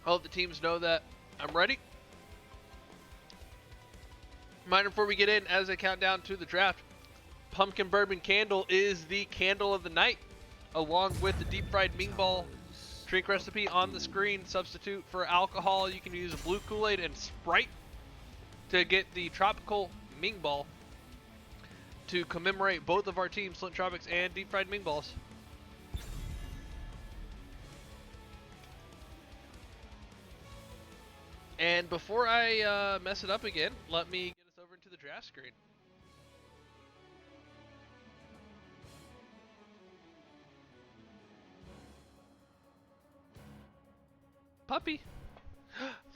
I hope the teams know that I'm ready. Reminder before we get in, as I count down to the draft, Pumpkin Bourbon Candle is the candle of the night, along with the deep fried Ming Ball drink recipe on the screen. Substitute for alcohol, you can use a blue Kool-Aid and Sprite to get the tropical Ming Ball to commemorate both of our teams, Flint Tropics and Deep Fried Ming Balls. And before I mess it up again, let me get us over into the draft screen. Puppy!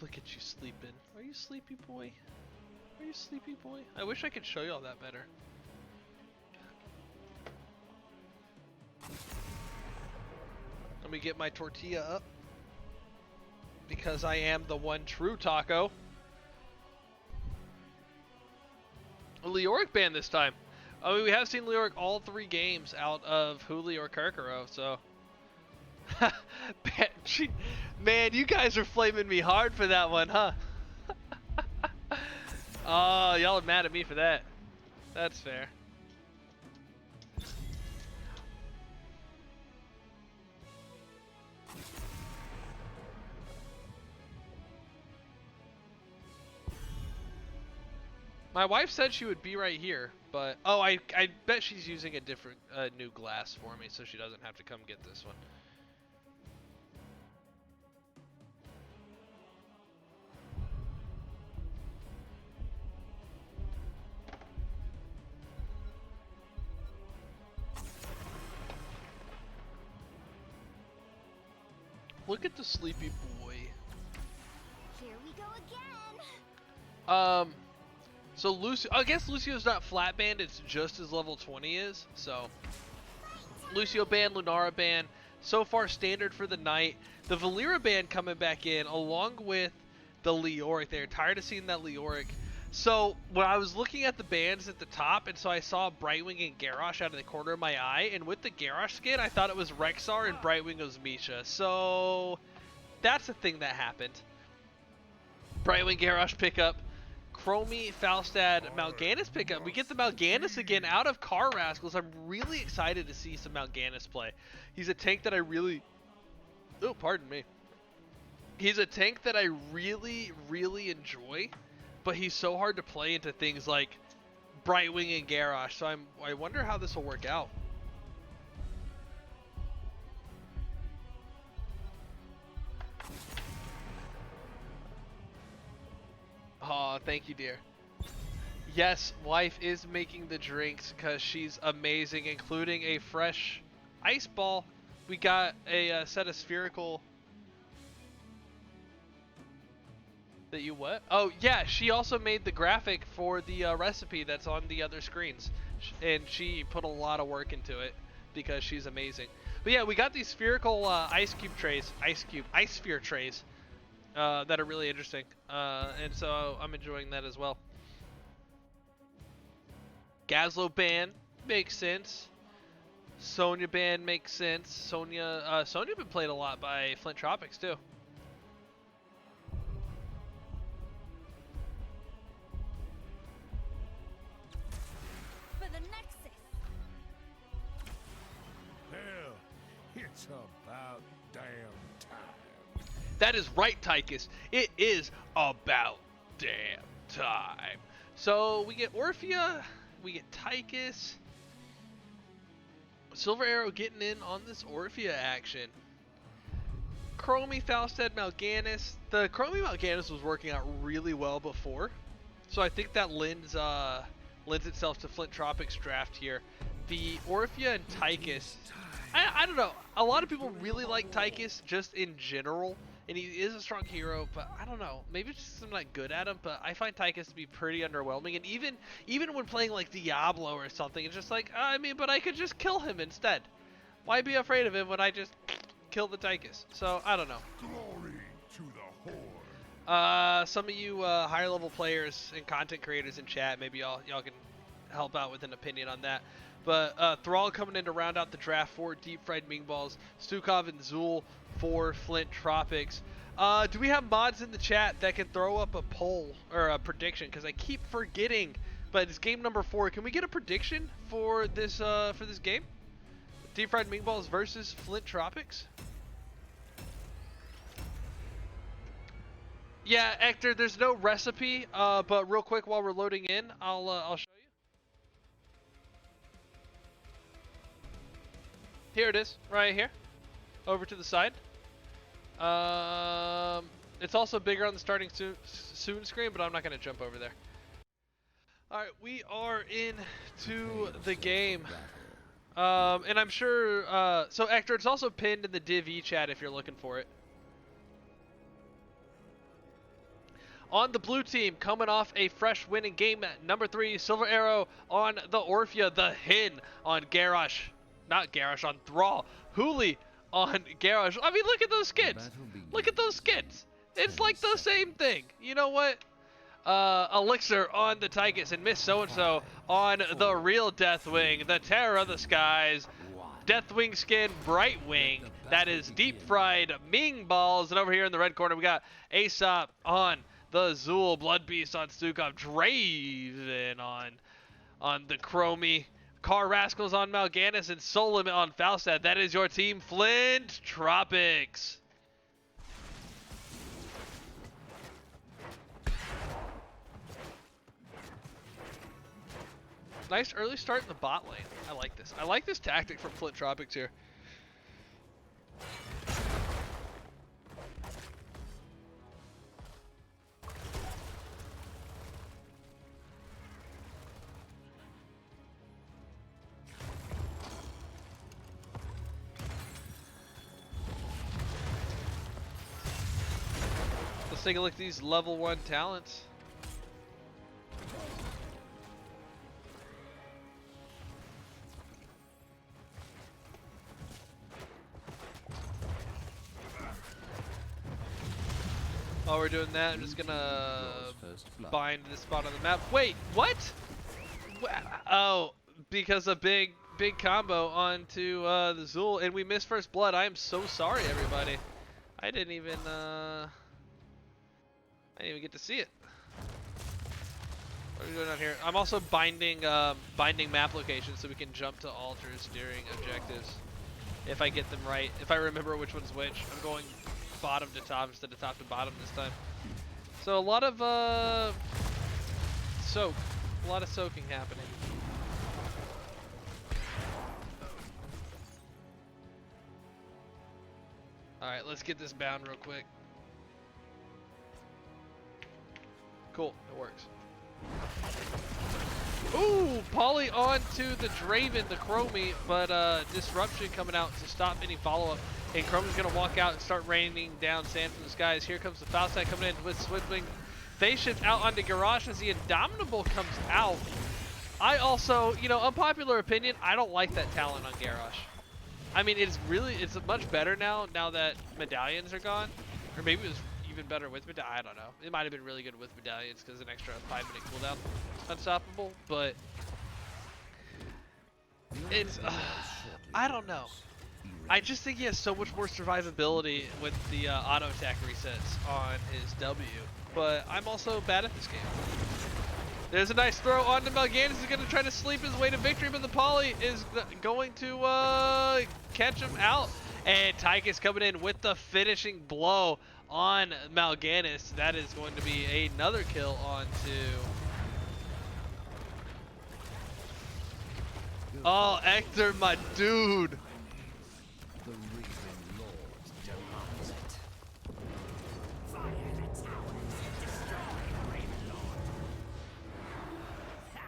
Look at you sleeping. Are you sleepy boy? Are you sleepy boy? I wish I could show you all that better. Let me get my tortilla up, because I am the one true taco. A Leoric ban this time. I mean, we have seen Leoric all 3 games out of Hooli or Karkaro, so. Man, you guys are flaming me hard for that one, huh? Oh, y'all are mad at me for that. That's fair. My wife said she would be right here, but oh, I bet she's using a different new glass for me, so she doesn't have to come get this one. Look at the sleepy boy. Here we go again. So Lucio, I guess Lucio's not flat banned, it's just as level 20 is, so. Lucio ban, Lunara ban, so far standard for the night. The Valera ban coming back in, along with the Leoric. They're tired of seeing that Leoric. So, when I was looking at the bans at the top, and so I saw Brightwing and Garrosh out of the corner of my eye, and with the Garrosh skin, I thought it was Rexar and Brightwing was Misha. So, that's a thing that happened. Brightwing, Garrosh pickup. Chromie, Falstad, Mal'Ganis pickup. We get the Mal'Ganis again out of Car Rascals. I'm really excited to see some Mal'Ganis play. He's a tank that I really... Oh, pardon me. He's a tank that I really, really enjoy, but he's so hard to play into things like Brightwing and Garrosh. So I wonder how this will work out. Oh, thank you, dear. Yes, wife is making the drinks because she's amazing, including a fresh ice ball. We got a set of spherical. That you what? Oh, yeah, she also made the graphic for the recipe that's on the other screens. And she put a lot of work into it because she's amazing. But yeah, we got these spherical ice sphere trays that are really interesting. And so I'm enjoying that as well. Gazlo ban makes sense. Sonya ban makes sense. Sonya been played a lot by Flint Tropics too. For the Nexus. Hell, it's about damn time. That is right, Tychus. It is about damn time. So we get Orphea, we get Tychus. Silver Arrow getting in on this Orphea action. Chromie, Falstad, Mal'Ganis. The Chromie Mal'Ganis was working out really well before, so I think that lends itself to Flint Tropics draft here. The Orphea and Tychus, I don't know. A lot of people really like Tychus just in general, and he is a strong hero, but I don't know. Maybe it's just I'm not good at him, but I find Tychus to be pretty underwhelming. And even when playing like Diablo or something, it's just like, I mean, but I could just kill him instead. Why be afraid of him when I just kill the Tychus? So I don't know. Glory to the Horde. Some of you higher level players and content creators in chat, maybe y'all can help out with an opinion on that. But Thrall coming in to round out the draft for DeepFriedMingBalls, Stukov and Zool for Flint Tropics. Do we have mods in the chat that can throw up a poll or a prediction? Because I keep forgetting, but it's game number 4. Can we get a prediction for this game? DeepFriedMingBalls versus Flint Tropics. Yeah, Hector, there's no recipe, but real quick while we're loading in, I'll show you. Here it is, right here, over to the side. It's also bigger on the starting soon screen, but I'm not going to jump over there. All right, we are into the game, and I'm sure. So, Hector, it's also pinned in the Div E chat if you're looking for it. On the blue team, coming off a fresh win in game number 3, Silver Arrow on the Orphea, the Hin on Garrosh. Not Garrosh, on Thrall. Hooli on Garrosh. I mean, look at those skins. Look at those skins. It's like the same thing. You know what? Elixir on the Tychus and Miss So-and-so on the real Deathwing, the Terror of the Skies. Deathwing skin, Brightwing. That is DeepFriedMingBalls. And over here in the red corner, we got Aesop on the Zool, Blood Beast on Stukov, Draven on the Chromie. Car Rascals on Mal'Ganis and Soul Limit on Falstad. That is your team, Flint Tropics. Nice early start in the bot lane. I like this. I like this tactic from Flint Tropics here. Let's take a look at these level 1 talents. While we're doing that, I'm just gonna bind this spot on the map. Wait, what? Oh, because a big combo onto the Zool, and we missed first blood. I am so sorry, everybody. I didn't even get to see it. What are we doing on here? I'm also binding map locations so we can jump to altars during objectives. If I get them right, if I remember which one's which. I'm going bottom to top instead of top to bottom this time. So a lot of soak, a lot of soaking happening. All right, let's get this bound real quick. Cool, it works. Ooh, Polly onto the Draven, the Chromie, but Disruption coming out to stop any follow-up. And Chromie's gonna walk out and start raining down sand from the skies. Here comes the foul side coming in with Swiftwing. Phase shift out onto Garage as the Indomitable comes out. I also, you know, unpopular opinion, I don't like that talent on Garage. I mean, it's much better now that medallions are gone. Or maybe it was even better with medallions, I don't know. It might have been really good with medallions because an extra 5-minute cooldown. Unstoppable, but it's, I don't know. I just think he has so much more survivability with the auto attack resets on his W, but I'm also bad at this game. There's a nice throw onto Malganis. He's going to try to sleep his way to victory, but the Poly is going to catch him out. And Tychus coming in with the finishing blow on Malganis. That is going to be another kill onto... Oh, Hector, my dude. The Raven Lord demands it. Fire the towers and destroy the Raven Lord. Ha!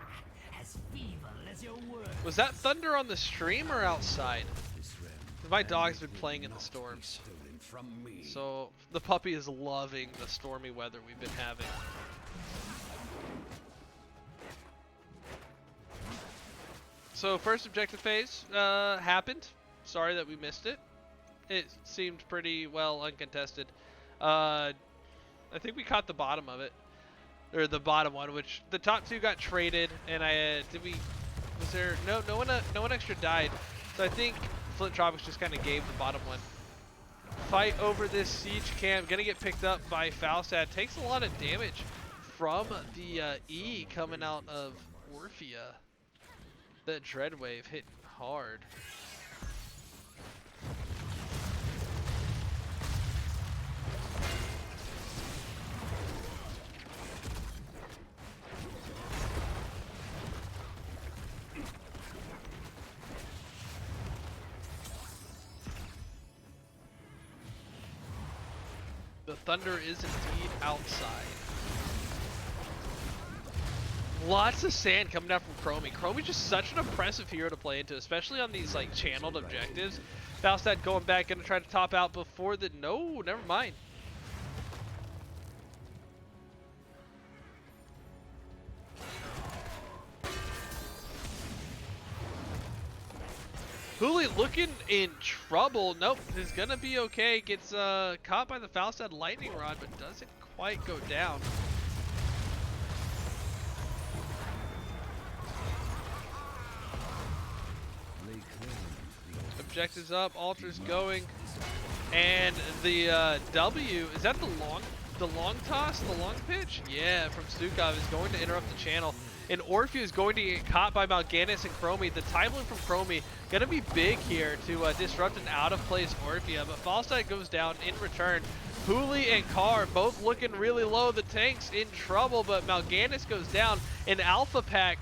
As feeble as your word. Was that thunder on the stream or outside? My dog's been playing in the storms. So the puppy is loving the stormy weather we've been having. So first objective phase happened. Sorry that we missed it. It seemed pretty well uncontested. I think we caught the bottom of it, or the bottom one, which the top two got traded, and was there no one extra died. So I think Flint Tropics just kind of gave the bottom one. Fight over this siege camp, gonna get picked up by Falstad. Takes a lot of damage from the E coming out of Orphea. That Dread Wave hit hard. The thunder is indeed outside. Lots of sand coming down from Chromie. Chromie's just such an impressive hero to play into, especially on these like channeled objectives. Falstad going back, gonna try to top out before the no, never mind. Hooli looking in trouble. Nope, is gonna be okay. Gets caught by the Falstad lightning rod, but doesn't quite go down. Objectives up, altars going, and the W, is that the long toss, the long pitch? Yeah, from Stukov is going to interrupt the channel. And Orphea is going to get caught by Malganis and Chromie. The time loop from Chromie gonna be big here to disrupt an out of place Orphea, but Falstad goes down in return. Hooli and Carr both looking really low. The tank's in trouble, but Malganis goes down. And Alpha Pack,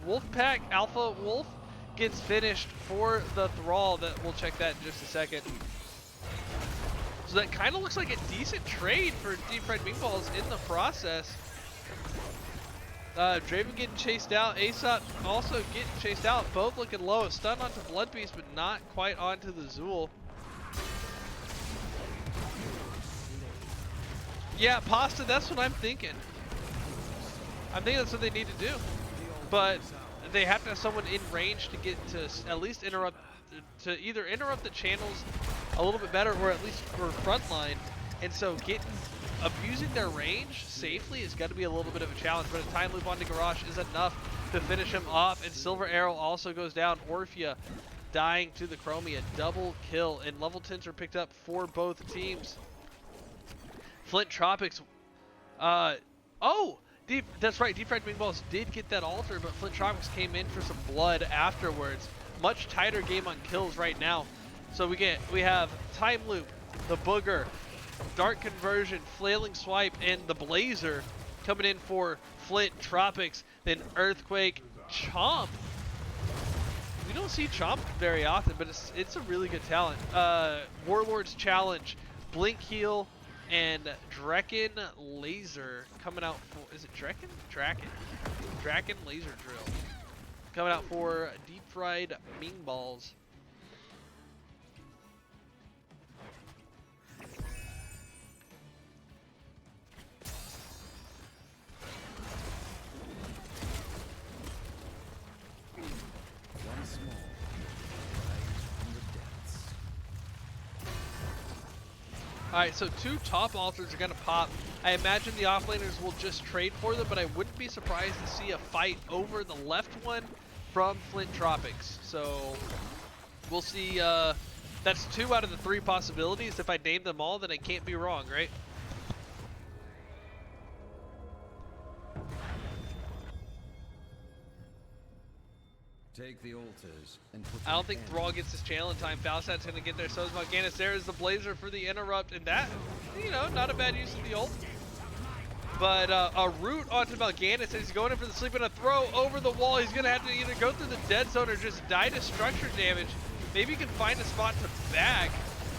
Wolf Pack, Alpha Wolf gets finished for the Thrall. That we'll check that in just a second. So that kind of looks like a decent trade for DeepFriedMingBalls in the process. Draven getting chased out, Aesop also getting chased out, both looking low. Stun onto Blood Beast, but not quite onto the Zool. Yeah, Pasta, that's what I'm thinking. I think that's what they need to do. But they have to have someone in range to get to at least interrupt, to either interrupt the channels a little bit better or at least for frontline. And so abusing their range safely is going to be a little bit of a challenge, but a time loop onto Garage is enough to finish him off. And Silver Arrow also goes down. Orphea dying to the Chromie, a double kill, and level 10s are picked up for both teams. Flint Tropics, that's right, DeepFriedMingBalls did get that altar, but Flint Tropics came in for some blood afterwards. Much tighter game on kills right now. So we have Time Loop, the Booger, Dark Conversion, Flailing Swipe, and the Blazer coming in for Flint Tropics. Then Earthquake, Chomp. We don't see Chomp very often, but it's a really good talent. Warlord's Challenge, Blink Heal, and Draken Laser coming out for, is it Draken? Draken Laser Drill. Coming out for DeepFriedMingBalls. Once more, rise from the depths. Alright, so 2 top altars are going to pop. I imagine the offlaners will just trade for them, but I wouldn't be surprised to see a fight over the left one from Flint Tropics. So we'll see. That's 2 out of the 3 possibilities. If I name them all, then I can't be wrong, right? Take the altars and put I don't an think end Thrall gets his channel in time. Falstat's going to get there. So is Mal'Ganis. There is the Blazer for the interrupt. And that, you know, not a bad use of the ult. But a root onto Mal'Ganis. He's going in for the sleep and a throw over the wall. He's going to have to either go through the dead zone or just die to structure damage. Maybe he can find a spot to back.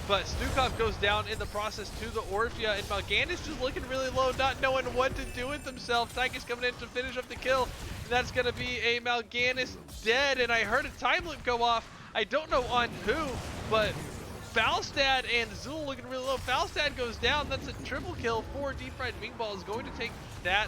But Stukov goes down in the process to the Orphea. And Mal'Ganis just looking really low, not knowing what to do with himself. Tychus coming in to finish up the kill. And that's going to be a Mal'Ganis dead. And I heard a time loop go off. I don't know on who, but Falstad and Zul looking really low. Falstad goes down. That's a triple kill for DeepFriedMingBalls. Going to take that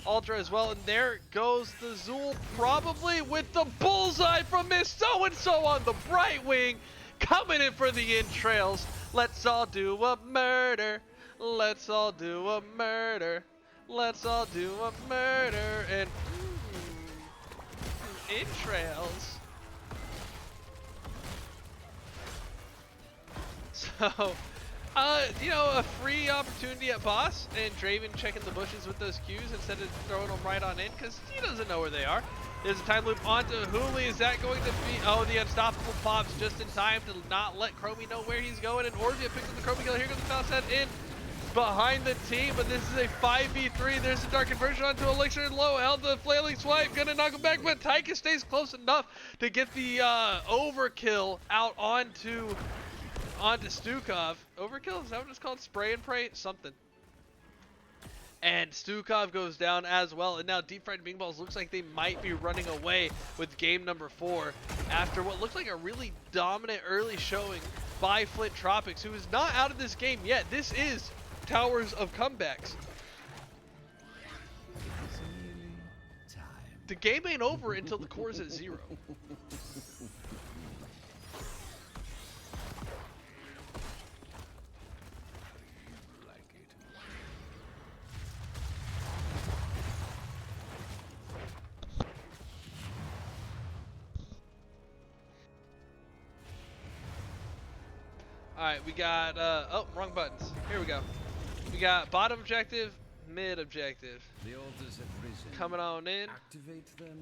Ultra as well. And there goes the Zul, probably with the bullseye from Miss So-and-so on the right wing. Coming in for the entrails. Let's all do a murder. Let's all do a murder. Let's all do a murder. And entrails. So, you know, a free opportunity at boss, and Draven checking the bushes with those Qs instead of throwing them right on in, because he doesn't know where they are. There's a time loop onto Hooli. Is that going to be... Oh, the Unstoppable pops just in time to not let Chromie know where he's going, and Orphea picks up the Chromie kill. Here comes the Falstad in behind the team, but this is a 5v3. There's the Dark Conversion onto Elixir and low. Held the Flailing Swipe, gonna knock him back, but Tychus stays close enough to get the overkill out onto Stukov. Overkill? Is that what it's called? Spray and pray? Something. And Stukov goes down as well. And now DeepFriedMingBalls looks like they might be running away with game number 4 after what looked like a really dominant early showing by Flint Tropics, who is not out of this game yet. This is Towers of Comebacks. It's nearly time. The game ain't over until the core's at 0. Like it. Alright, we got, oh, wrong buttons. Here we go. We got bottom objective, mid objective. The altars have risen. Coming on in. Activate them.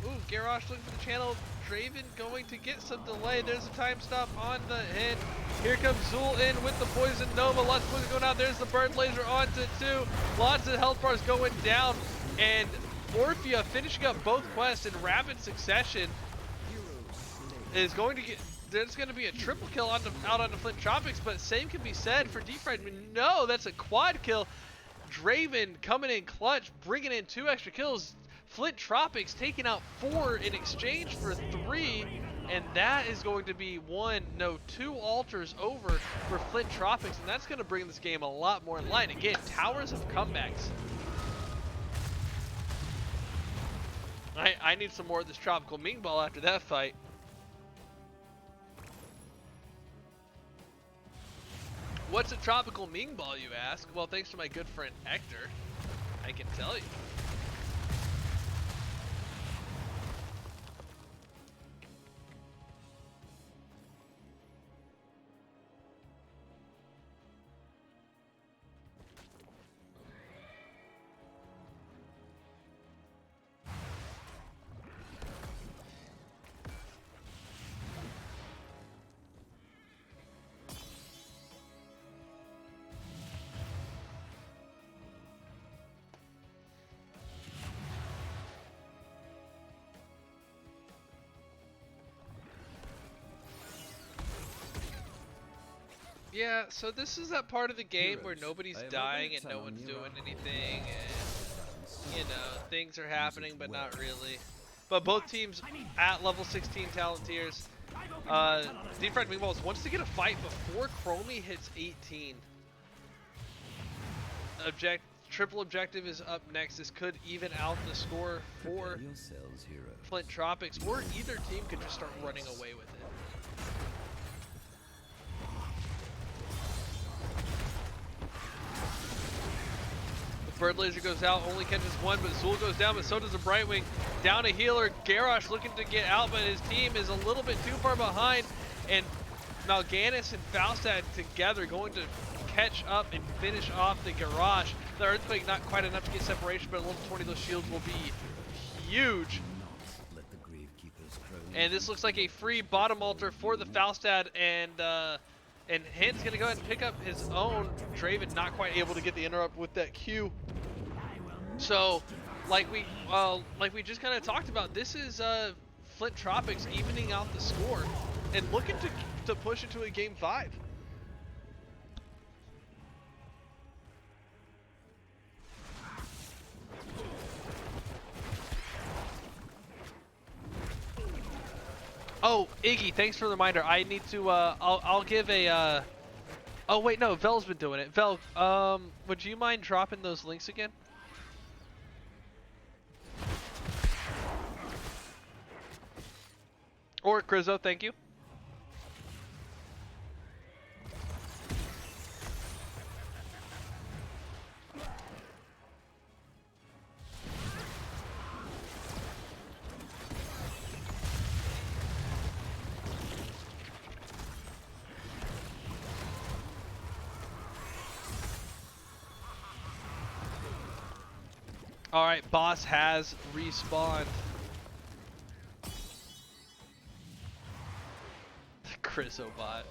Ooh, Garrosh looking for the channel. Draven going to get some delay. There's a time stop on the hit. Here comes Zul in with the Poison Nova. Lots of poison going out. There's the Burn Laser onto 2. Lots of health bars going down. And Orphea finishing up both quests in rapid succession is going to get... There's going to be a triple kill out on the Flint Tropics, but same can be said for DeepFried. No, that's a quad kill. Draven coming in clutch, bringing in 2 extra kills. Flint Tropics taking out 4 in exchange for 3, and that is going to be 2 altars over for Flint Tropics, and that's going to bring this game a lot more in line. Again, Towers of Comebacks. I need some more of this Tropical Ming Ball after that fight. What's a Tropical Ming Ball, you ask? Well, thanks to my good friend Hector, I can tell you. Yeah, so this is that part of the game where Heroes, nobody's I have dying already and no found one's you doing are anything, and you know, things are happening but well. not really. But both teams at level 16 talent tiers. DeepFriedMingBalls wants to get a fight before Chromie hits 18. Triple objective is up next. This could even out the score for Prepare yourselves, heroes. Flint Tropics, or either team could just start running away with it. The Bird Laser goes out, only catches one, but Zool goes down, but so does the Brightwing. Down a healer, Garrosh looking to get out, but his team is a little bit too far behind, and Mal'Ganis and Falstad together going to catch up and finish off the Garrosh. The Earthquake not quite enough to get separation, but at level 20 those shields will be huge. Let the gravekeepers crow. And this looks like a free bottom altar for the Falstad, and Hint's gonna go ahead and pick up his own. Draven not quite able to get the interrupt with that Q. So, like we just kind of talked about, this is Flint Tropics evening out the score and looking to push into a game 5. Oh, Iggy, thanks for the reminder. I need to, I'll give a, oh wait, no, Vel's been doing it. Vel, would you mind dropping those links again? Or Grizzo, thank you. All right, boss has respawned. The Grizzo bot.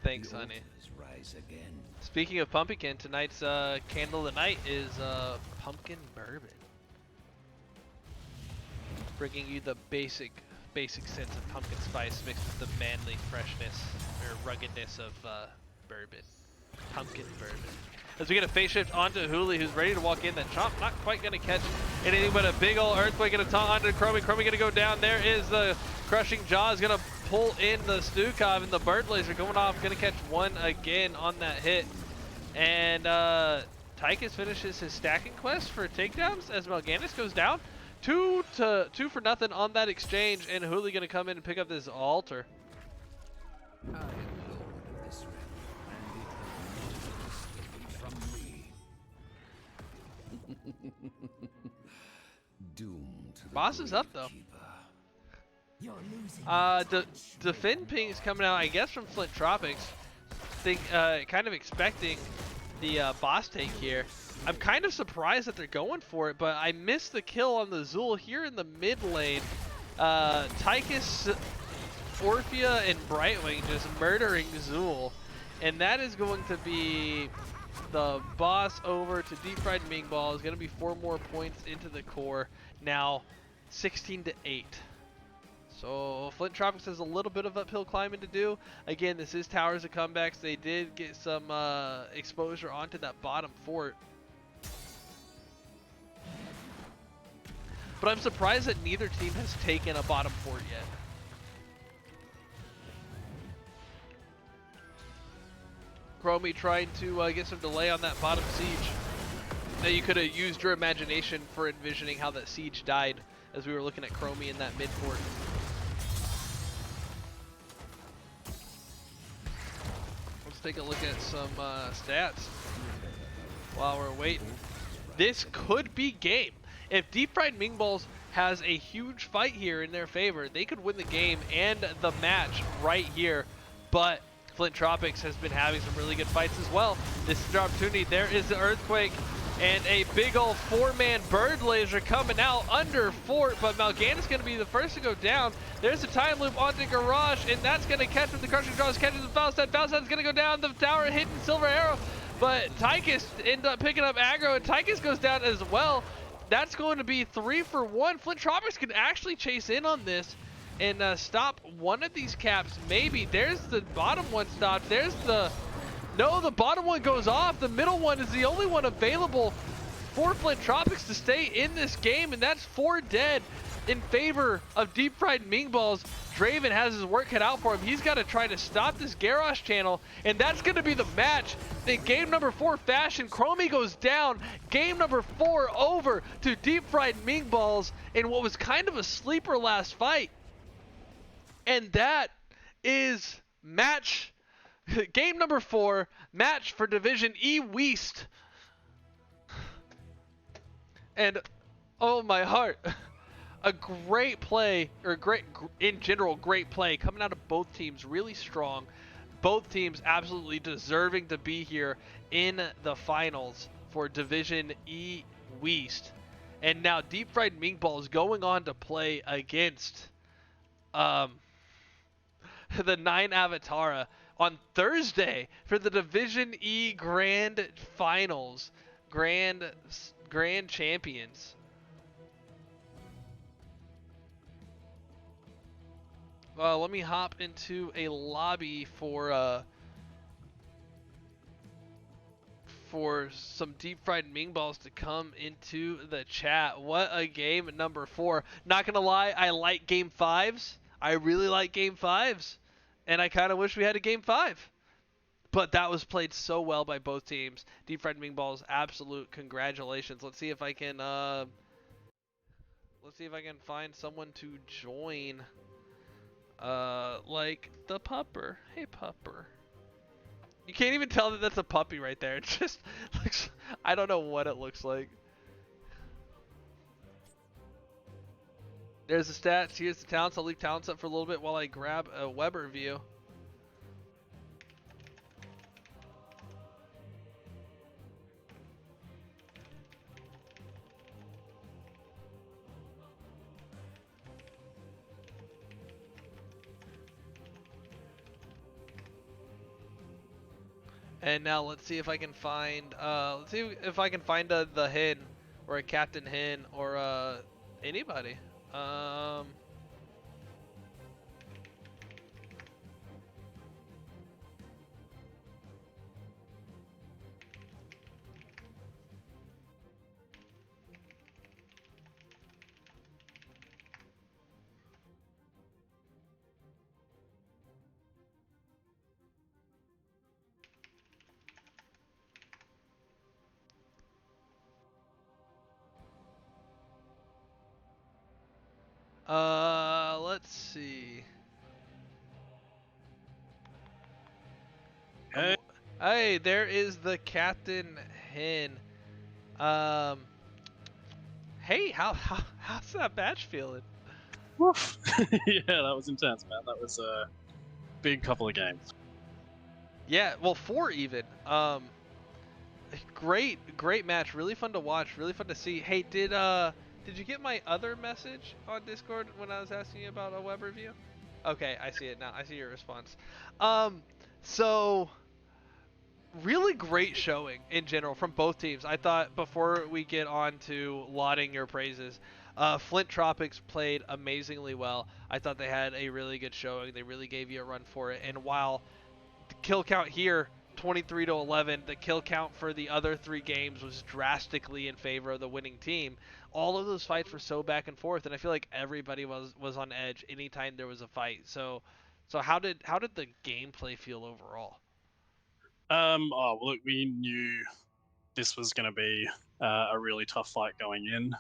Thanks, honey. Rise again. Speaking of Pumpkin, tonight's candle of the night is pumpkin bourbon, bringing you the basic sense of pumpkin spice mixed with the manly freshness or ruggedness of bourbon. Pumpkin bourbon. As we get a phase shift onto Hooli, who's ready to walk in. That Chomp not quite going to catch anything but a big old Earthquake and a taunt onto Chromie. Chromie going to go down. There is the Crushing Jaw. Is going to pull in the Stukov, and the Bird Laser going off. Going to catch one again on that hit. And Tychus finishes his stacking quest for takedowns as Mal'Ganis goes down. 2 for nothing on that exchange, and Hooli going to come in and pick up this altar. I am lord of this realm, and it will not escape from me. Doomed to the Boss is up though. Gravekeeper. The Fin ping is coming out, I guess, from Flint Tropics. Kind of expecting the boss take here. I'm kind of surprised that they're going for it, but I missed the kill on the Zool here in the mid lane. Tychus, Orphea, and Brightwing just murdering Zool, and that is going to be the boss over to DeepFriedMingBalls. Going to be 4 more points into the core. Now 16-8. So Flint Tropics has a little bit of uphill climbing to do. Again, this is Towers of Comebacks. They did get some exposure onto that bottom fort. But I'm surprised that neither team has taken a bottom fort yet. Chromie trying to get some delay on that bottom siege. Now you could have used your imagination for envisioning how that siege died as we were looking at Chromie in that mid fort. Let's take a look at some stats while we're waiting. This could be game. If DeepFriedMingBalls has a huge fight here in their favor, they could win the game and the match right here. But Flint Tropics has been having some really good fights as well. This is their opportunity. There is the Earthquake, And a big old 4-man bird laser coming out under Fort, but Mal'Ganis going to be the first to go down. There's a time loop onto Garage, and that's going to catch him. The crushing draws catches the Falstad. Falstad's going to go down. The tower hitting Silver Arrow, but Tychus ends up picking up aggro, and Tychus goes down as well. That's going to be 3 for 1. Flint Tropics can actually chase in on this and stop one of these caps. Maybe. There's the bottom one stopped. There's the... No, the bottom one goes off. The middle one is the only one available for Flint Tropics to stay in this game, and that's 4 dead in favor of DeepFriedMingBalls. Draven has his work cut out for him. He's got to try to stop this Garrosh channel, and that's going to be the match. In game number 4 fashion, Chromie goes down. Game number 4 over to DeepFriedMingBalls in what was kind of a sleeper last fight. And that is game number 4, match for Division E West. And oh my heart, a great play, or in general, great play coming out of both teams, really strong. Both teams absolutely deserving to be here in the finals for Division E West. And now DeepFriedMingBalls going on to play against the 9 Avatara on Thursday for the Division E Grand Finals, Grand Champions. Let me hop into a lobby for some DeepFriedMingBalls to come into the chat. What a game number 4. Not gonna lie, I like game 5s. I really like game 5s. And I kind of wish we had a game 5. But that was played so well by both teams. DeepFriedMingBalls, absolute congratulations. Let's see if I can find someone to join. Like the pupper. Hey pupper. You can't even tell that that's a puppy right there. It just looks, I don't know what it looks like. There's the stats. Here's the talents. I'll leave talents up for a little bit while I grab a web review. And now let's see if I can find the Hin or a Captain Hin or anybody. Let's see. Hey, there is the Captain Hin. Hey, how's that batch feeling? Woof. Yeah, that was intense, man. That was a big couple of games. Yeah, well, 4 even. Great match. Really fun to watch. Really fun to see. Hey, did you get my other message on Discord when I was asking you about a web review? Okay, I see it now. I see your response. So really great showing in general from both teams. I thought before we get on to lauding your praises, Flint Tropics played amazingly well. I thought they had a really good showing. They really gave you a run for it. And while the kill count here 23-11, the kill count for the other 3 games was drastically in favor of the winning team. All of those fights were so back and forth, and I feel like everybody was on edge anytime there was a fight. So how did the gameplay feel overall? Well, look, we knew this was going to be a really tough fight going in.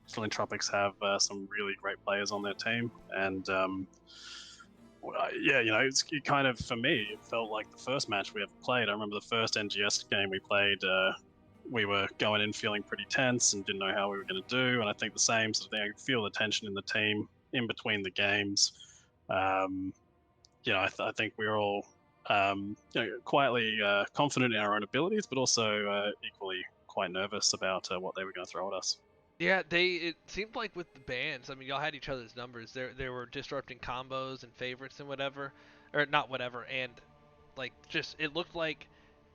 Flint Tropics have some really great players on their team, and yeah, you know, it kind of, for me, it felt like the first match we ever played. I remember the first NGS game we played, we were going in feeling pretty tense and didn't know how we were going to do, and I think the same sort of thing. I could feel the tension in the team in between the games. You know, I think we were all quietly confident in our own abilities, but also equally quite nervous about what they were going to throw at us. Yeah, it seemed like with the bans, I mean, y'all had each other's numbers. They were disrupting combos and favorites and whatever, or not whatever, and like just it looked like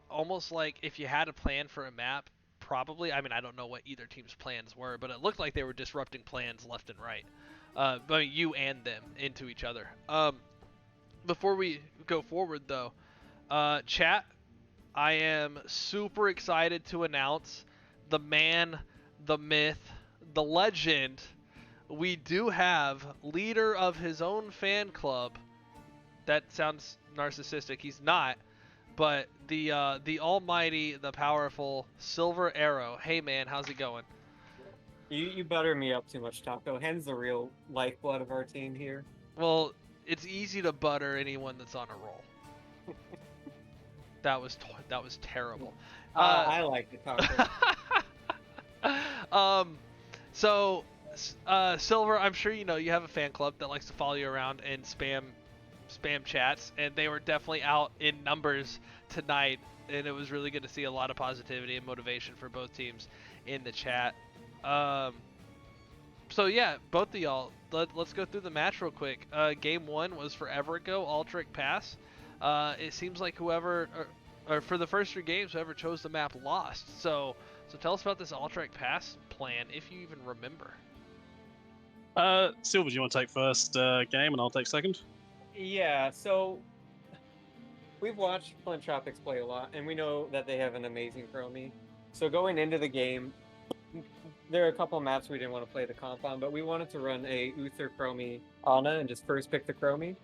almost like if you had a plan for a map, probably. I mean, I don't know what either team's plans were, but it looked like they were disrupting plans left and right. But you and them into each other. Before we go forward though, chat, I am super excited to announce the man, the myth, the legend. We do have leader of his own fan club. That sounds narcissistic. He's not. But the almighty, the powerful Silver Arrow. Hey man, how's it going? You butter me up too much, Taco. Hen's the real lifeblood of our team here. Well, it's easy to butter anyone that's on a roll. That was terrible. I like the Taco. So, Silver, I'm sure you know you have a fan club that likes to follow you around and spam chats, and they were definitely out in numbers tonight, and it was really good to see a lot of positivity and motivation for both teams in the chat. So yeah, both of y'all, let's go through the match real quick. Game 1 was forever ago, Altric Pass. It seems like whoever, or for the first 3 games, whoever chose the map lost. So tell us about this Altric Pass plan, if you even remember. Silver, do you want to take first game and I'll take second? Yeah, so we've watched Flint Tropics play a lot, and we know that they have an amazing chromie. So going into the game, there are a couple of maps we didn't want to play the comp on, but we wanted to run a Uther chromie Ana and just first pick the chromie.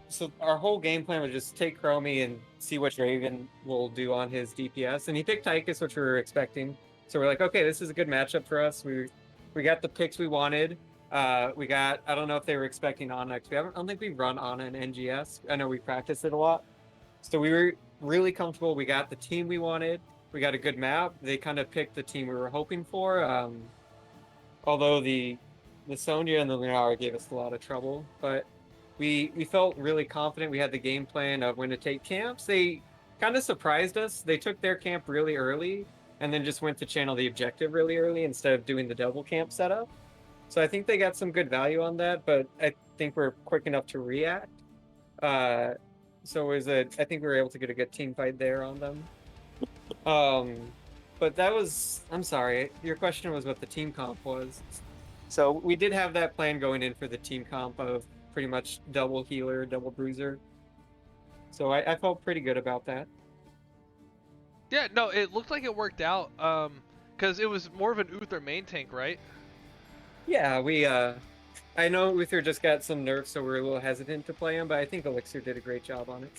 So our whole game plan was just take chromie and see what Draven will do on his DPS, and he picked Tychus, which we were expecting. So we're like, okay, this is a good matchup for us. We got the picks we wanted. We got, I don't know if they were expecting Ana, because I don't think we run Ana in NGS. I know we practiced it a lot. So we were really comfortable. We got the team we wanted. We got a good map. They kind of picked the team we were hoping for. Although the Sonya and the Lunara gave us a lot of trouble. But we felt really confident. We had the game plan of when to take camps. They kind of surprised us. They took their camp really early and then just went to channel the objective really early instead of doing the double camp setup. So I think they got some good value on that, but I think we're quick enough to react. So I think we were able to get a good team fight there on them. But that was, I'm sorry, your question was what the team comp was. So we did have that plan going in for the team comp of pretty much double healer, double bruiser. So I felt pretty good about that. Yeah, no, it looked like it worked out, because it was more of an Uther main tank, right? Yeah, I know Uther just got some nerfs, so we're a little hesitant to play him, but I think Elixir did a great job on it.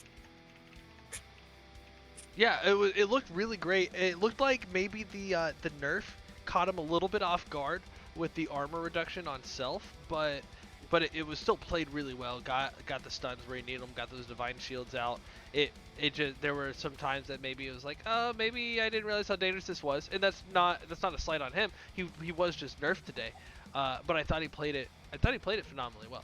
Yeah, it looked really great. It looked like maybe the nerf caught him a little bit off guard with the armor reduction on self, but it was still played really well. Got the stuns where he needed them, got those divine shields out. It just, there were some times that maybe it was like, oh, maybe I didn't realize how dangerous this was, and that's not a slight on him. He was just nerfed today. But I thought he played it phenomenally well.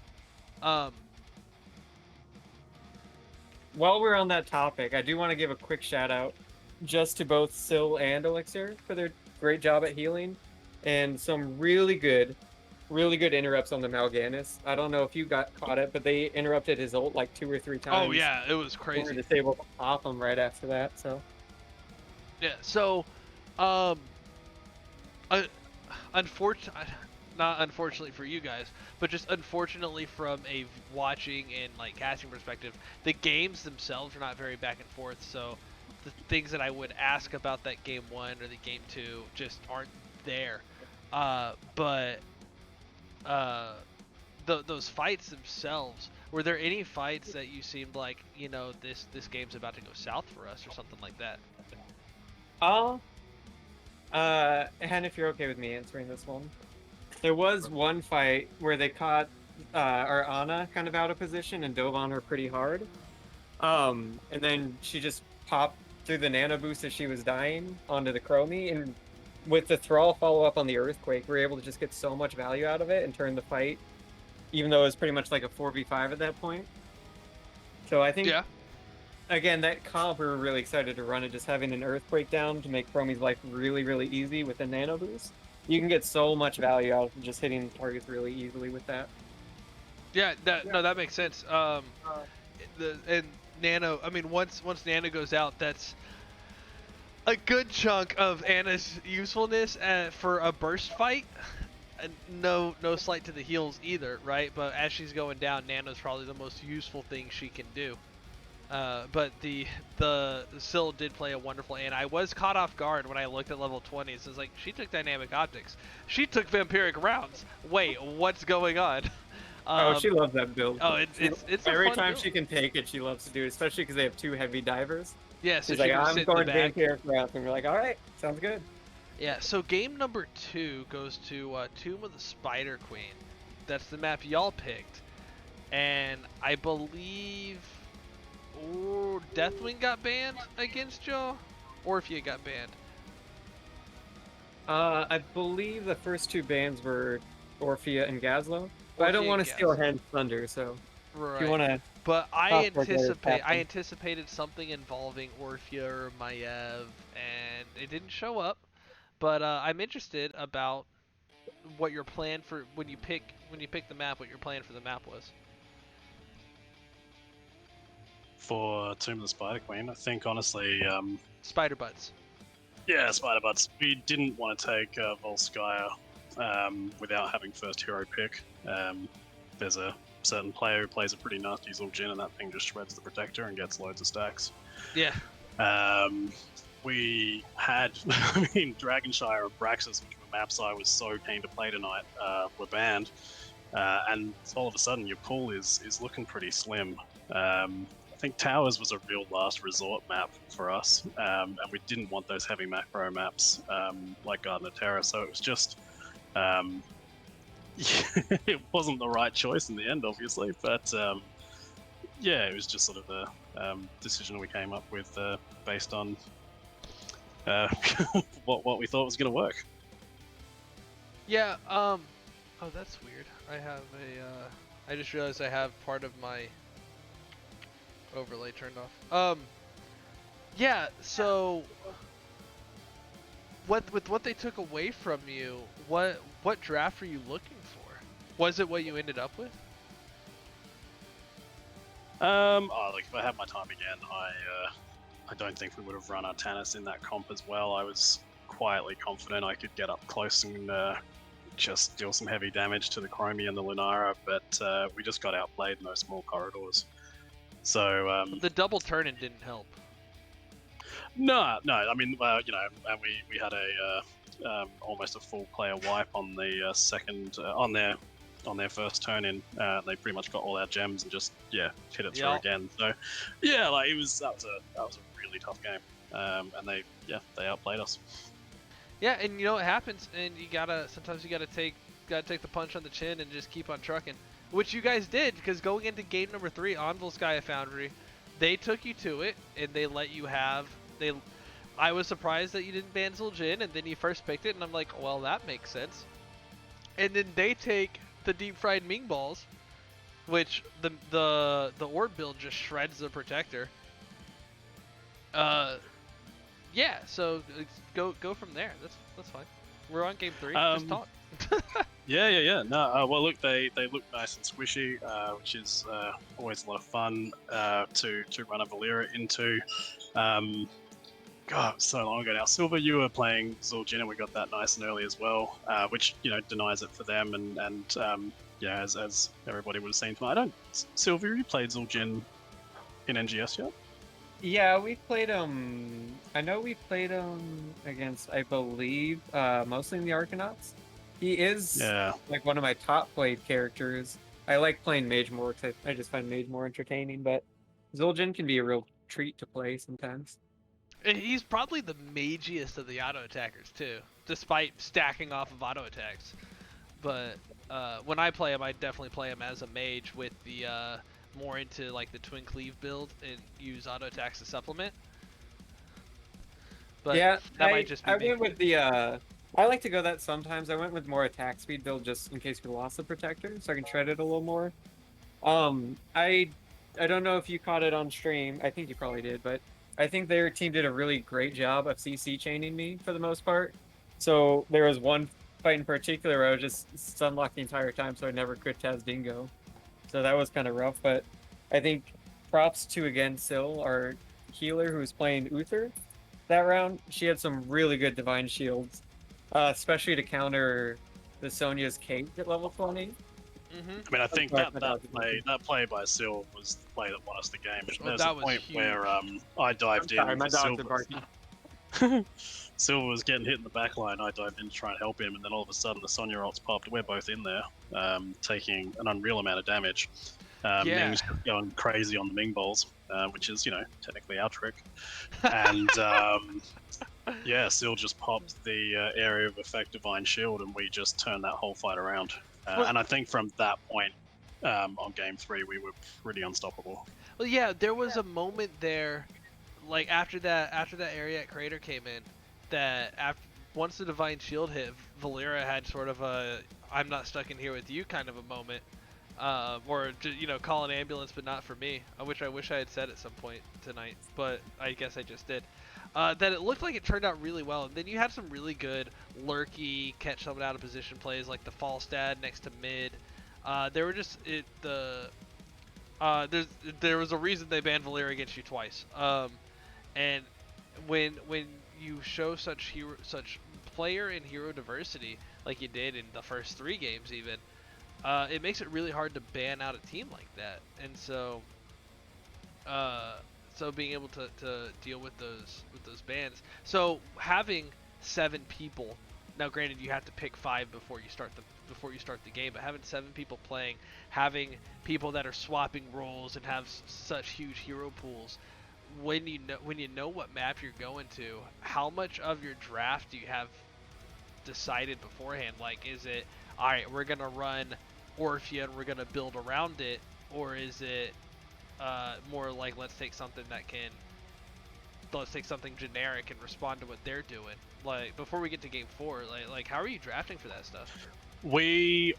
While we're on that topic, I do want to give a quick shout out just to both Sil and Elixir for their great job at healing, and some really good interrupts on the Mal'Ganis. I don't know if you caught it, but they interrupted his ult like 2 or 3 times. Oh yeah, it was crazy. We were just able to pop him right after that. So yeah, so not unfortunately for you guys, but just unfortunately from a watching and like casting perspective, the games themselves are not very back and forth. So the things that I would ask about that game 1 or the game 2 just aren't there. But those fights themselves, were there any fights that you seemed like, you know, this game's about to go south for us or something like that? and if you're okay with me answering this one. There was one fight where they caught our Ana kind of out of position and dove on her pretty hard. And then she just popped through the nano boost as she was dying onto the Chromie, and with the Thrall follow-up on the Earthquake, we were able to just get so much value out of it and turn the fight, even though it was pretty much like a 4v5 at that point. So I think again, that comp we were really excited to run it, just having an Earthquake down to make Chromie's life really, really easy with a Nano Boost. You can get so much value out of just hitting targets really easily with that. Yeah, no, that makes sense. And Nano, I mean, once Nano goes out, that's a good chunk of Anna's usefulness for a burst fight. No slight to the heals either, right? But as she's going down, Nano's probably the most useful thing she can do. But the Syl did play a wonderful, and I was caught off guard when I looked at level 20s. So it's like, she took dynamic optics, she took vampiric rounds. Wait, what's going on? Oh, she loves that build. Oh, it's every a fun time build. she can take it, she loves to do it, especially because they have 2 heavy divers. Yeah, so she's she like, can I'm sit in going the back. vampiric rounds, and we're like, all right, sounds good. Yeah, so game number 2 goes to Tomb of the Spider Queen. That's the map y'all picked, and I believe Deathwing got banned against y'all, or if you got banned. I believe the first 2 bans were Orphea and Gazlo, but I don't Orphea want and to steal Gazlo. Hen's thunder, so Right. if you want to. But I Talk about it, anticipated something involving Orphea or Maiev, and it didn't show up. But I'm interested about what your plan for when you pick the map. What your plan for the map was. For Tomb of the Spider Queen, I think honestly, Spider butts. yeah, Spider Butts. We didn't want to take Volskaya without having first hero pick. There's a certain player who plays a pretty nasty Zul'jin, and that thing just shreds the protector and gets loads of stacks. Yeah. We had, I mean, Dragonshire and Braxis, which were maps I was so keen to play tonight, were banned. And all of a sudden, your pool is looking pretty slim. I think Towers was a real last resort map for us, and we didn't want those heavy macro maps like Garden of Terror, so it was just... it wasn't the right choice in the end, obviously, but yeah, it was just sort of the decision we came up with based on what we thought was going to work. Yeah. Oh, that's weird. I have I just realized I have part of my overlay turned off. Yeah. So, with what they took away from you, what draft were you looking for? Was it what you ended up with? Like if I had my time again, I don't think we would have run Artanis in that comp as well. I was quietly confident I could get up close and just deal some heavy damage to the Chromie and the Lunara, but we just got outplayed in those small corridors. So the double turn-in didn't help. No. I mean, you know, and we had a almost a full player wipe on the second on their first turn in. They pretty much got all our gems and just hit it through again. So yeah, like that was a really tough game, and they outplayed us. Yeah, and you know what happens, and sometimes you gotta take the punch on the chin and just keep on trucking, which you guys did, because going into game number 3 on Volskaya Foundry, they took you to it and they let you have I was surprised that you didn't ban Zul'jin, and then you first picked it, and I'm like, well, that makes sense. And then they take the DeepFriedMingBalls, which the orb build just shreds the protector. Yeah, so go from there. That's fine. We're on game 3. Just talk. Yeah. No, well, look, they look nice and squishy, which is always a lot of fun to run a Valera into. God, so long ago now. Silver, you were playing Zul'jin, and we got that nice and early as well, which denies it for them. And as everybody would have seen tonight, Silver, you played Zul'jin in NGS yet? Yeah, we played I know we played against, I believe, mostly in the Arcanauts. He is like one of my top played characters. I like playing Mage more because I just find Mage more entertaining, but Zul'jin can be a real treat to play sometimes. And he's probably the magiest of the auto attackers too, despite stacking off of auto attacks. But when I play him, I definitely play him as a mage with the more into like the twin cleave build and use auto attacks to supplement. But yeah, that might just be I me. went with the I like to go that sometimes. I went with more attack speed build just in case we lost the protector, so I can shred it a little more. I I don't know if you caught it on stream. I think you probably did, but I think their team did a really great job of CC chaining me for the most part. So there was one fight in particular where I was just stun locked the entire time, so I never could Taz Dingo. So that was kind of rough, but I think props to, again, Syl, our healer who was playing Uther that round. She had some really good Divine Shields, especially to counter the Sonya's Kate at level 20. Mm-hmm. I mean, I think that play by Syl was the play that won us the game. There was a point where I dived in. Sorry, my dogs are barking. Silver was getting hit in the back line. I dived in to try and help him, and then all of a sudden the Sonya ults popped. We're both in there, taking an unreal amount of damage. Ming's going crazy on the Ming balls, which is, technically our trick. And yeah, Syl just popped the area of effect Divine Shield, and we just turned that whole fight around. And I think from that point on game 3, we were pretty unstoppable. Well, yeah, there was a moment there, like after that area at Crater came in, that once the Divine Shield hit, Valera had sort of a "I'm not stuck in here with you" kind of a moment, or call an ambulance, but not for me. I wish I had said at some point tonight, but I guess I just did. That it looked like it turned out really well, and then you had some really good lurky catch someone out of position plays, like the Falstad next to mid. There were just there was a reason they banned Valera against you twice. And when you show such player and hero diversity like you did in the first 3 games even, it makes it really hard to ban out a team like that. And so being able to deal with those bans. So having 7 people, now granted you have to pick 5 before you start the game, but having 7 people playing, having people that are swapping roles and have such huge hero pools, when you know what map you're going to, how much of your draft do you have decided beforehand? Like, is it, all right, we're gonna run Orphea and we're gonna build around it, or is it more like let's take something generic and respond to what they're doing? Like, before we get to game 4, like how are you drafting for that stuff? We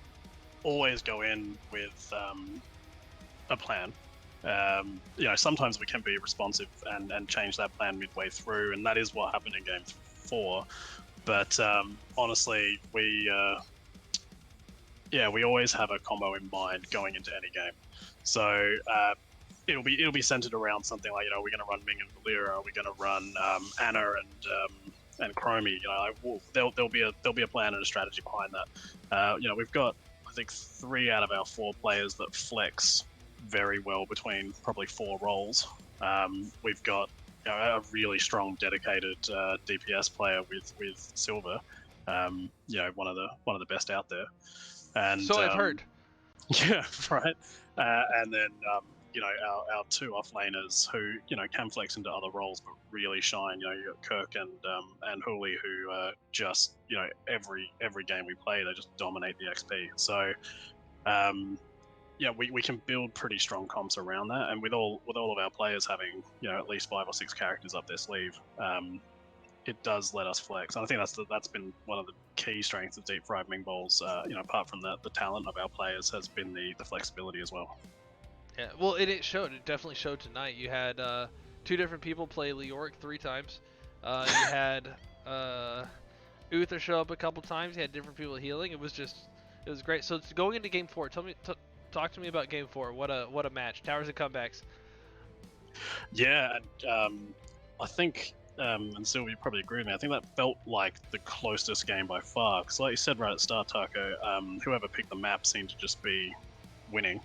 always go in with a plan. Sometimes we can be responsive and change that plan midway through, and that is what happened in game 4. But honestly, we always have a combo in mind going into any game. So it'll be centered around something like, we're going to run Ming and Valera, we're going to run Anna and Chromie. There'll be a plan and a strategy behind that. We've got, I think, 3 out of our 4 players that flex very well between probably 4 roles. We've got a really strong, dedicated DPS player with Silver. One of the best out there. And so I've heard. Yeah, right. And then our 2 offlaners who can flex into other roles but really shine. You got Kirk and Hooli, who just every game we play they just dominate the XP. So we can build pretty strong comps around that, and with all of our players having at least 5 or 6 characters up their sleeve, it does let us flex. And I think that's been one of the key strengths of DeepFriedMingBalls. Apart from the talent of our players, has been the flexibility as well. Yeah, well, it showed. It definitely showed tonight. You had 2 different people play Leoric 3 times. You had Uther show up a couple times. You had different people healing. It was great. So going into game 4, talk to me about game 4. What a match. Towers and comebacks. Yeah, and I think, and Sylvia, you probably agree with me, I think that felt like the closest game by far. Because like you said right at the start, Taco, whoever picked the map seemed to just be winning.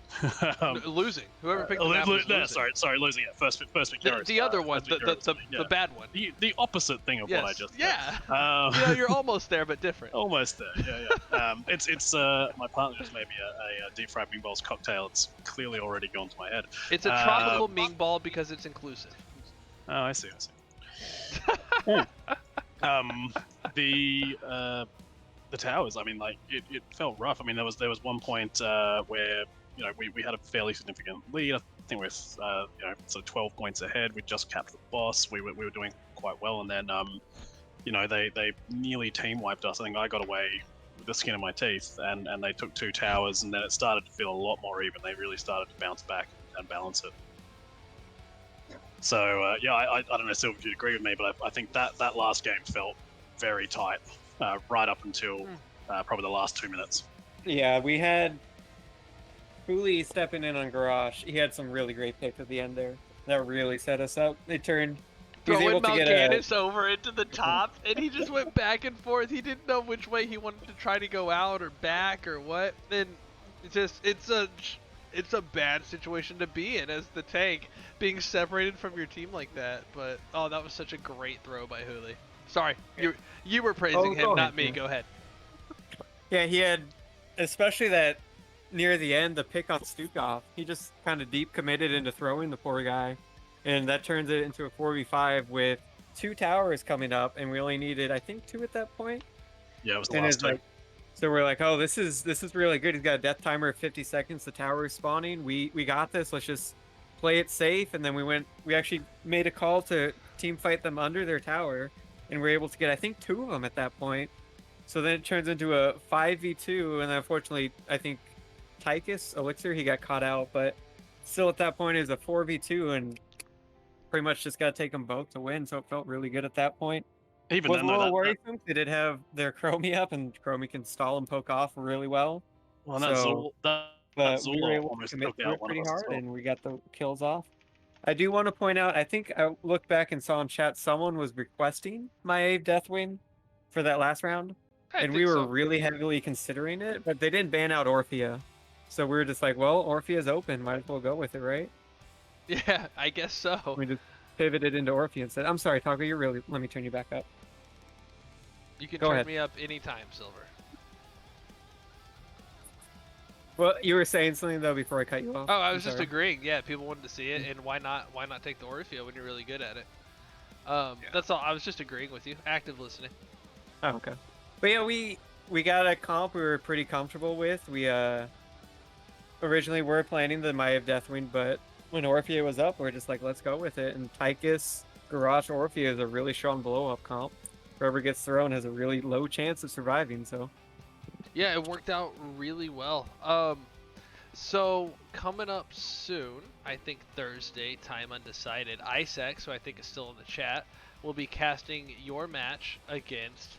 Losing. Whoever picked the map was losing. Sorry, losing it. First victorious. The other one, the bad one. The opposite thing of what I just said. Yeah. You're almost there, but different. Almost there. Yeah. It's my partner just made me a DeepFriedMingBalls cocktail. It's clearly already gone to my head. It's a tropical Ming ball because it's inclusive. Oh, I see. The towers, I mean, like it felt rough. I mean, there was one point where we had a fairly significant lead. I think we're so 12 points ahead. We just capped the boss. We were doing quite well, and then they nearly team wiped us. I think I got away with the skin of my teeth, and they took 2 towers, and then it started to feel a lot more even. They really started to bounce back. and balance it. So yeah, I don't know, Silver, if you'd agree with me, but I think that last game felt very tight, right up until probably the last 2 minutes. Yeah, we had Fuli stepping in on Garage. He had some really great picks at the end there. That really set us up. They turned. He was Throwing able to get a. Mal'Ganis over into the top, and he just went back and forth. He didn't know which way he wanted to try to go out or back or what. And it's a bad situation to be in as the tank, being separated from your team like that. But oh, that was such a great throw by Huli. Sorry, you were praising him, not me. Go ahead. Yeah, he had, especially that near the end, the pick on Stukov. He just kind of deep committed into throwing the poor guy, and that turns it into a 4v5 with 2 towers coming up, and we only needed, I think, 2 at that point. Yeah, it was the last 2. Like, so we're like, oh, this is really good. He's got a death timer of 50 seconds. The tower is spawning. We got this. Let's just play it safe. And then we actually made a call to team fight them under their tower, and we're able to get, I think, 2 of them at that point. So then it turns into a 5v2, and unfortunately, I think Tychus, Elixir, he got caught out, but still at that point it was a 4v2, and pretty much just got to take them both to win, so it felt really good at that point. Even was then, a little though, worrisome. They did have their Chromie up, and Chromie can stall and poke off really well. Well, that's so, all. But we were able to almost commit took to out it one pretty of us as hard, well. and we got the kills off. I do want to point out, I think I looked back and saw in chat someone was requesting my Ave Deathwing for that last round. And we were really heavily considering it, but they didn't ban out Orphea. So we were just like, well, Orphea's open. Might as well go with it, right? Yeah, I guess so. We just pivoted into Orphea and said, I'm sorry, Taco, you're really... Let me turn you back up. You can Go turn ahead. me up anytime, Silver. Well, you were saying something, though, before I cut you off. Oh, I was I'm just sorry. agreeing. Yeah, people wanted to see it, and why not take the Orphea when you're really good at it? That's all. I was just agreeing with you. Active listening. Oh, okay. But yeah, we got a comp we were pretty comfortable with. We originally were planning the Maiev Deathwing, but when Orphea was up, we're just like, let's go with it. And Tychus, Garage, Orphea is a really strong blow-up comp. Whoever gets thrown has a really low chance of surviving, so... Yeah, it worked out really well. So coming up soon, I think Thursday, time undecided, Isaac, who I think is still in the chat, will be casting your match against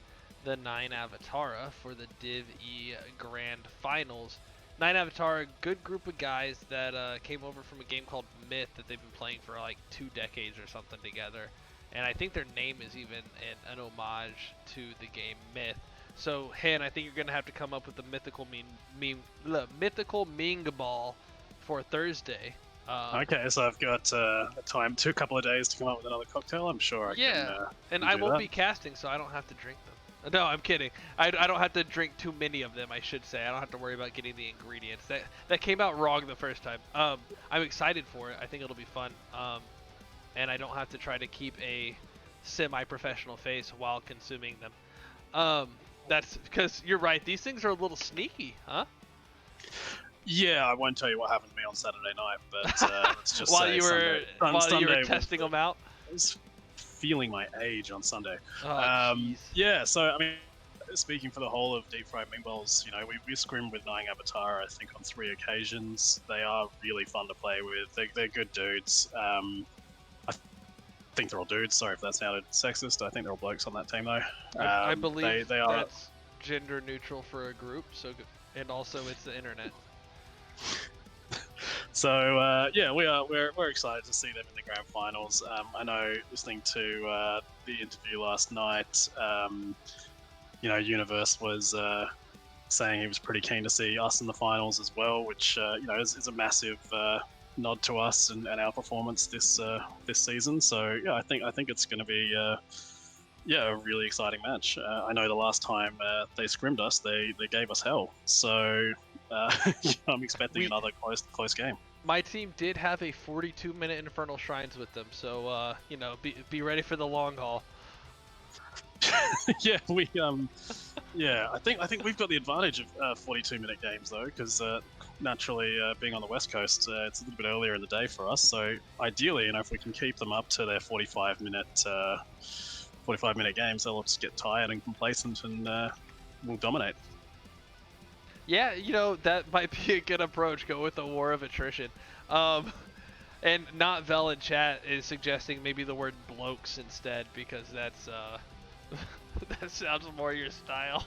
the 9 Avatara for the Div E Grand Finals. 9 Avatara, good group of guys that came over from a game called Myth that they've been playing for like 2 decades or something together. And I think their name is even an homage to the game Myth. So, Han, I think you're going to have to come up with the mythical Ming Ball for Thursday. Okay, so I've got time, a couple of days to come up with another cocktail. I'm sure I can. And I won't be casting, so I don't have to drink them. No, I'm kidding. I don't have to drink too many of them, I should say. I don't have to worry about getting the ingredients. That came out wrong the first time. I'm excited for it. I think it'll be fun. And I don't have to try to keep a semi-professional face while consuming them. That's because you're right. These things are a little sneaky, huh? Yeah, I won't tell you what happened to me on Saturday night, but let's just while say you were Sunday you were testing them out. I was feeling my age on Sunday. Oh, yeah, so I mean, speaking for the whole of DeepFriedMingBalls, you know, we scrimmed with 9 Avatar, I think, on 3 occasions. They are really fun to play with. They're good dudes. I think they're all dudes. Sorry if that sounded sexist. I think they're all blokes on that team, though. I believe they are... that's gender neutral for a group. So, and also it's the internet. So yeah, we're excited to see them in the grand finals. I know, listening to the interview last night, you know, Universe was saying he was pretty keen to see us in the finals as well, which you know is a massive nod to us and our performance this season. So yeah, I think it's going to be yeah, a really exciting match. I know the last time they scrimmed us, they gave us hell. So I'm expecting another close game. My team did have a 42-minute Infernal Shrines with them, so you know, be ready for the long haul. Yeah, yeah, I think we've got the advantage of 42-minute games though, because naturally being on the west coast, it's a little bit earlier in the day for us. So ideally, you know, if we can keep them up to their 45-minute games, they'll just get tired and complacent, and we'll dominate. Yeah, you know, that might be a good approach. Go with a war of attrition. And not Vel in chat is suggesting maybe the word blokes instead because that's that sounds more your style.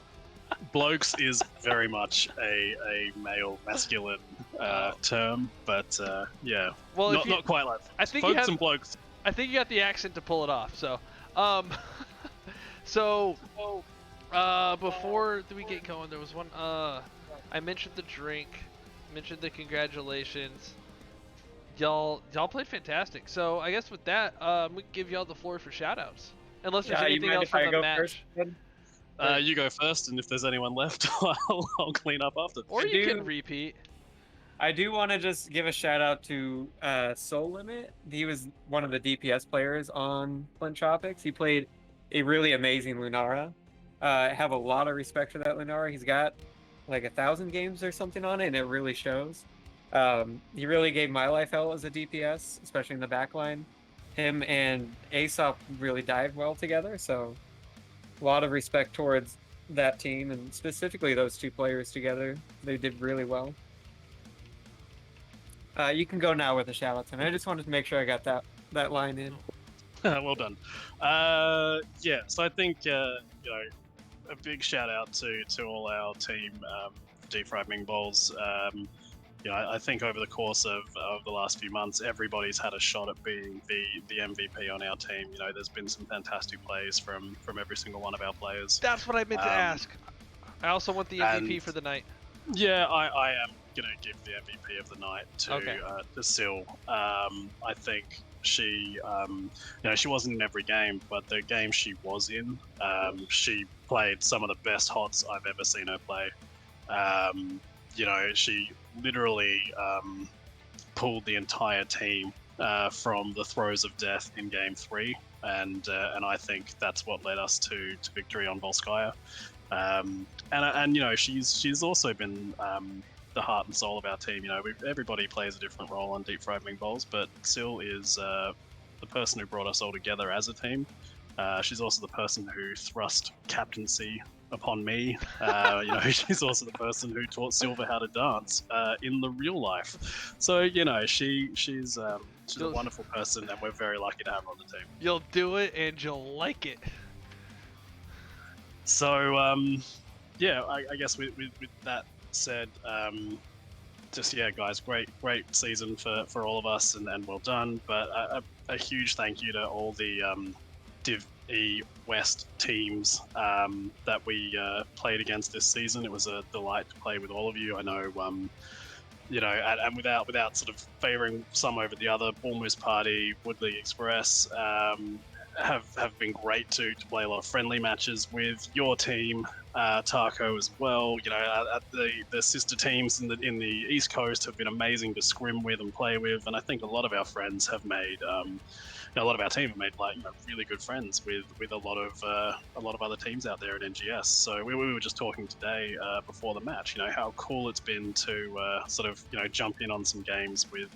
Blokes is very much a male masculine term, but yeah, Well, not quite like I think folks and blokes. I think you got the accent to pull it off. So, before we get going, there was one. I mentioned the drink, mentioned the congratulations. Y'all played fantastic. So I guess with that, we can give y'all the floor for shoutouts. Unless there's anything else from the match. You go first, and if there's anyone left, I'll clean up after. Or you can repeat. I do want to just give a shout out to Soul Limit. He was one of the DPS players on Flint Tropics. He played a really amazing Lunara. I have a lot of respect for that Lunara. He's got like 1,000 games or something on it, and it really shows. He really gave my life hell as a DPS, especially in the backline. Him and Aesop really dived well together, so a lot of respect towards that team, and specifically those two players together. They did really well. You can go now with a shout out to me. I just wanted to make sure I got that line in. Well done. Yeah, so I think a big shout out to all our team, DeepFriedMingBalls. I think over the course of the last few months, everybody's had a shot at being the MVP on our team. There's been some fantastic plays from every single one of our players. That's what I meant to ask. I also want the MVP for the night. Yeah, I am going to give the MVP of the night to Sil. I think she, she wasn't in every game, but the game she was in, she played some of the best HOTS I've ever seen her play. She literally pulled the entire team from the throes of death in Game 3, and I think that's what led us to victory on Volskaya. And she's also been the heart and soul of our team. Everybody plays a different role on DeepFriedMingBalls, but Sil is the person who brought us all together as a team. She's also the person who thrust captaincy upon me. She's also the person who taught Silver how to dance in the real life. So she's a wonderful person, and we're very lucky to have her on the team. You'll do it, and you'll like it. So I guess with that said, guys, great season for all of us, and well done. But a huge thank you to all the Div E West teams that we played against this season. It was a delight to play with all of you. I know, and without sort of favouring some over the other, Bullmoose Party, Woodley Express have been great to play a lot of friendly matches with your team, Taco as well. The sister teams in the East Coast have been amazing to scrim with and play with, and I think a lot of our friends have made. A lot of our team have made really good friends with a lot of other teams out there at NGS. So we were just talking today before the match. How cool it's been to sort of jump in on some games with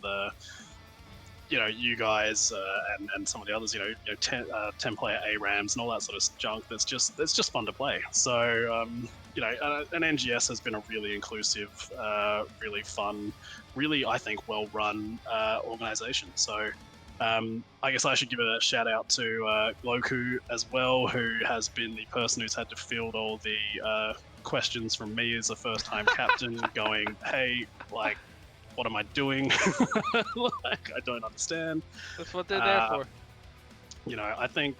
you guys and some of the others. 10-player ARAMs and all that sort of junk. That's just fun to play. So and NGS has been a really inclusive, really fun, really I think well-run organization. So. I guess I should give a shout out to Gloku as well, who has been the person who's had to field all the questions from me as a first-time captain, going, "Hey, what am I doing? I don't understand." That's what they're there for. I think,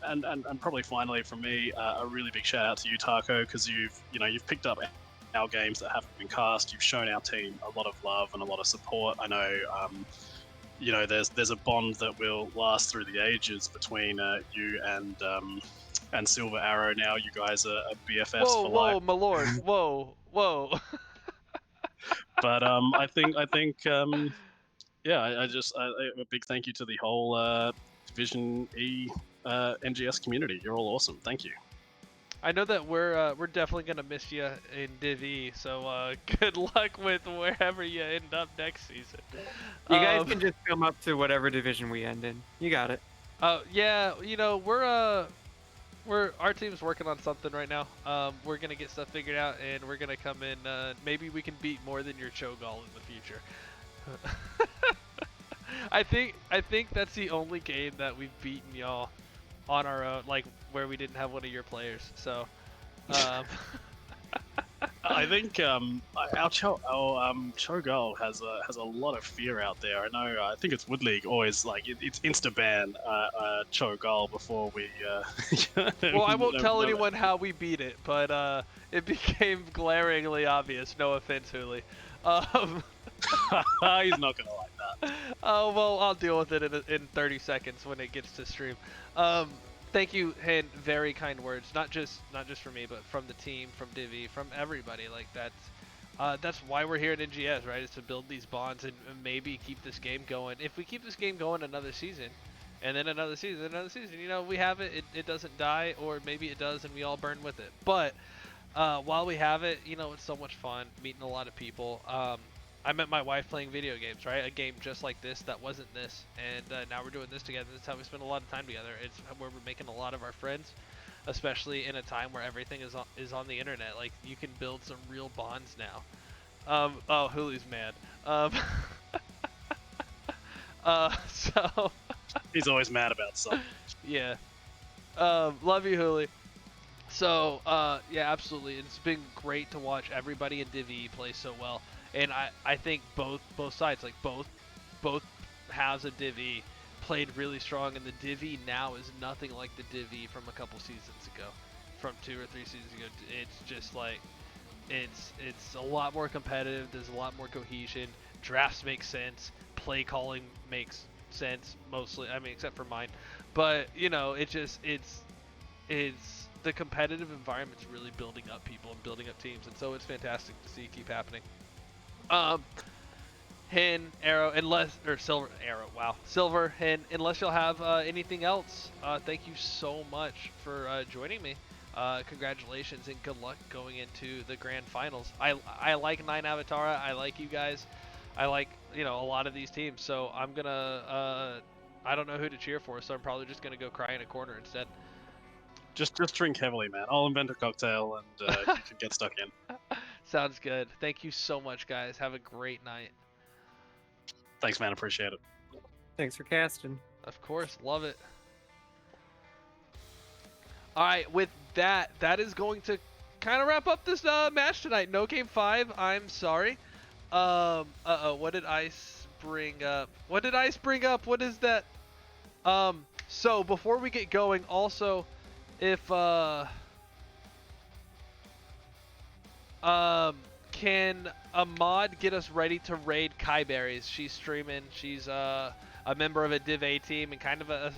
and probably finally from me, a really big shout out to you, Taco, because you've picked up our games that haven't been cast. You've shown our team a lot of love and a lot of support. I know. There's a bond that will last through the ages between you and Silver Arrow. Now you guys are BFFs for life. Whoa, my lord! Whoa. But I think a big thank you to the whole Division E NGS community. You're all awesome. Thank you. I know that we're definitely gonna miss you in Div E, so good luck with wherever you end up next season. You guys can just come up to whatever division we end in. You got it. Yeah, our team's working on something right now. We're gonna get stuff figured out, and we're gonna come in. Maybe we can beat more than your Cho'Gall in the future. I think that's the only game that we've beaten y'all on our own, like where we didn't have one of your players. So, I think Cho'Gall has a lot of fear out there. I know. I think it's Wood League always like it's insta ban Cho'Gall before we. Well, I won't tell anyone how we beat it, but it became glaringly obvious. No offense, Hooli. He's not gonna like that. Oh well, I'll deal with it in 30 seconds when it gets to stream. Thank you, and very kind words. Not just for me, but from the team, from Divi, from everybody. Like that's why we're here at NGS, right? Is to build these bonds and maybe keep this game going. If we keep this game going another season, and then another season, you know, we have it. It doesn't die, or maybe it does, and we all burn with it. But while we have it, you know, it's so much fun meeting a lot of people. I met my wife playing video games, right? A game just like this that wasn't this, and now we're doing this together. That's how we spend a lot of time together. It's where we're making a lot of our friends, especially in a time where everything is on the internet. Like, you can build some real bonds now. Oh, Hooli's mad. So he's always mad about something. Yeah. Love you, Hooli. So, yeah, absolutely. It's been great to watch everybody in Divi play so well. And I think both sides, like both halves of Divi played really strong, and the Divi now is nothing like the Divi from a couple seasons ago, from 2 or 3 seasons ago. It's just like, it's a lot more competitive. There's a lot more cohesion. Drafts make sense. Play calling makes sense mostly. I mean, except for mine. But you know, it's the competitive environment's really building up people and building up teams, and so it's fantastic to see keep happening. Hen, Arrow, Silver, Hen, unless you'll have anything else, thank you so much for joining me. Congratulations and good luck going into the grand finals. I like 9 Avatara. I like you guys. I like, you know, a lot of these teams. So I'm gonna, I don't know who to cheer for, so I'm probably just gonna go cry in a corner instead. Just drink heavily, man. I'll invent a cocktail and you can get stuck in. Sounds good. Thank you so much, guys. Have a great night. Thanks, man. Appreciate it. Thanks for casting. Of course. Love it. All right. With that, that is going to kind of wrap up this match tonight. No game 5. I'm sorry. What did Ice bring up? What is that? So before we get going, also, if can Ahmad get us ready to raid Kaiberries? She's streaming. She's a member of a Div A team and kind of a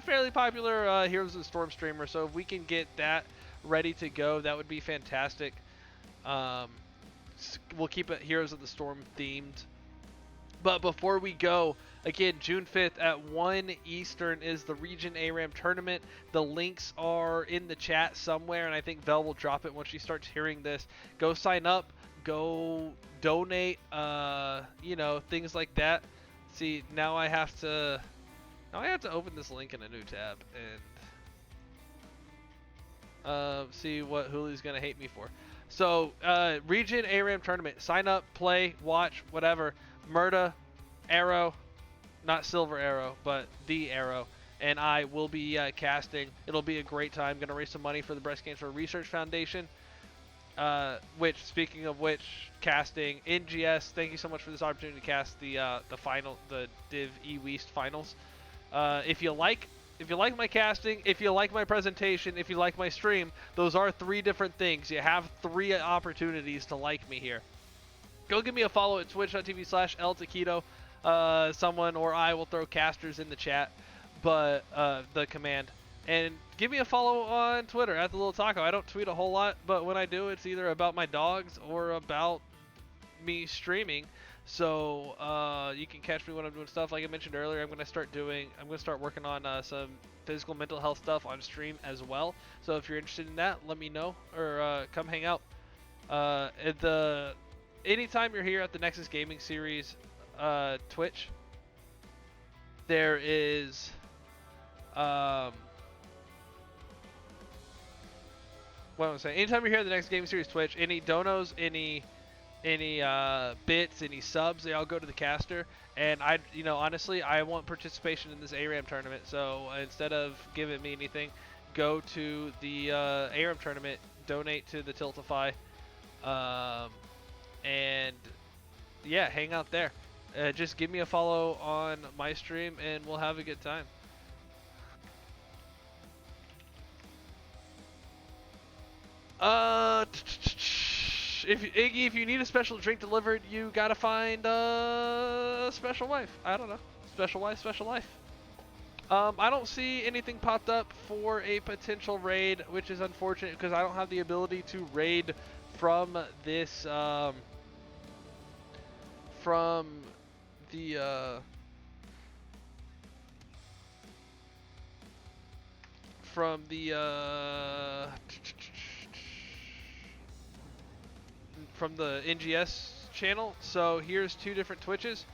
fairly popular Heroes of the Storm streamer. So if we can get that ready to go, that would be fantastic. We'll keep it Heroes of the Storm themed. But before we go, again, June 5th at 1 Eastern is the Region ARAM tournament. The links are in the chat somewhere, and I think Vel will drop it once she starts hearing this. Go sign up. Go donate. You know, things like that. See, now I have to open this link in a new tab and see what Hooli's gonna hate me for. So, Region ARAM tournament. Sign up, play, watch, whatever. Murda, Arrow, not Silver Arrow, but the Arrow, and I will be casting. It'll be a great time. Going to raise some money for the Breast Cancer Research Foundation. Which, speaking of which, casting NGS. Thank you so much for this opportunity to cast the Div E West finals. If you like my casting, if you like my presentation, if you like my stream, those are 3 different things. You have 3 opportunities to like me here. Go give me a follow at twitch.tv/LTaquito. Someone or I will throw casters in the chat, but the command. And give me a follow on Twitter at the Little Taco. I don't tweet a whole lot, but when I do, it's either about my dogs or about me streaming. So you can catch me when I'm doing stuff. Like I mentioned earlier, I'm gonna start working on some physical mental health stuff on stream as well. So if you're interested in that, let me know or come hang out. Anytime you're here at the Nexus Gaming Series Twitch, there is what am I saying? Anytime you're here at the Nexus Gaming Series Twitch, any donos, any bits, any subs, they all go to the caster. And honestly, I want participation in this ARAM tournament. So instead of giving me anything, go to the ARAM tournament, donate to the Tiltify, and yeah, hang out there. Just give me a follow on my stream, and we'll have a good time. Iggy, if you need a special drink delivered, you gotta find a special wife. I don't know. Special wife, special life. I don't see anything popped up for a potential raid, which is unfortunate because I don't have the ability to raid from this, from the NGS channel. So here's two different Twitches.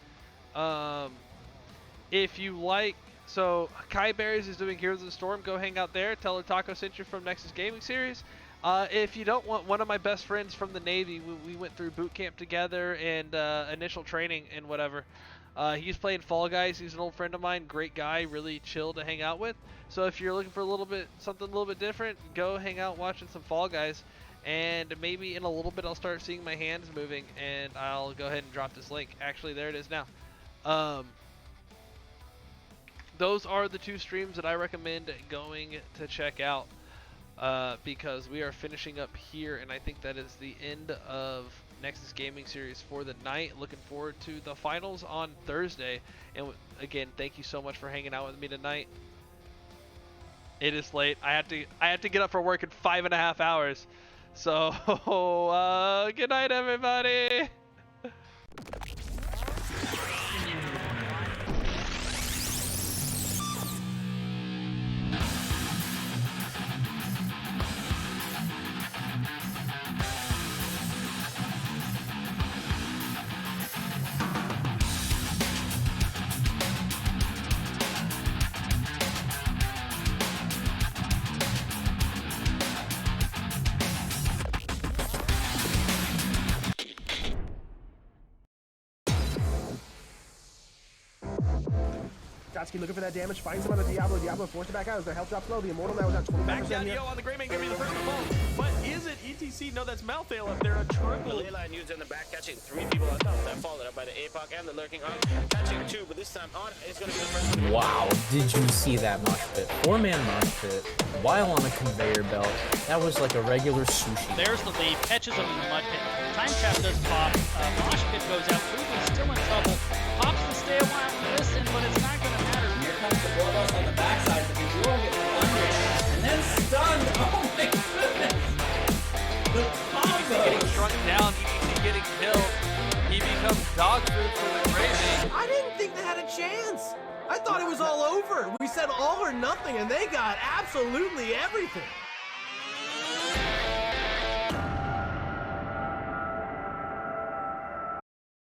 If you like, so Kai Berries is doing Heroes of the Storm. Go hang out there. Tell her Taco sent you from Nexus Gaming Series. If you don't want, one of my best friends from the Navy, we went through boot camp together and initial training and whatever. He's playing Fall Guys. He's an old friend of mine. Great guy, really chill to hang out with. So if you're looking for something a little bit different, go hang out watching some Fall Guys. And maybe in a little bit I'll start seeing my hands moving, and I'll go ahead and drop this link. Actually, there it is now. Those are the two streams that I recommend going to check out, because we are finishing up here, and I think that is the end of Nexus Gaming Series for the night. Looking forward to the finals on Thursday. And again, thank you so much for hanging out with me tonight. It is late. I had to get up for work in 5.5 hours. So, good night, everybody. Dotsky looking for that damage, finds him on the Diablo. Diablo forced it back out as their health drops low. The Immortal now is at 25% Back down here. Yo on the Greymane, give me the first ball. But is it ETC? No, that's Malthael up there. A triple. The Leyline used in the back, catching 3 people on top. That followed up by the APOC and the lurking on. Catching 2, but this time on is going to be the first one. Wow, did you see that mosh pit? 4-man mosh pit, while on a conveyor belt. That was like a regular sushi. There's the lead, catches him in the mud pit. Time trap does pop. Mosh pit goes out. Fubu's still in trouble. Pops to stay a while and listen, but it's not going to matter. And here comes the bloodlust on the backside. The Visual gets blundered and then stunned. Oh my goodness! The combo. Getting shrunk down, ETC getting killed. He becomes dog food for the Greymane. I didn't think they had a chance. I thought it was all over. We said all or nothing, and they got absolutely everything.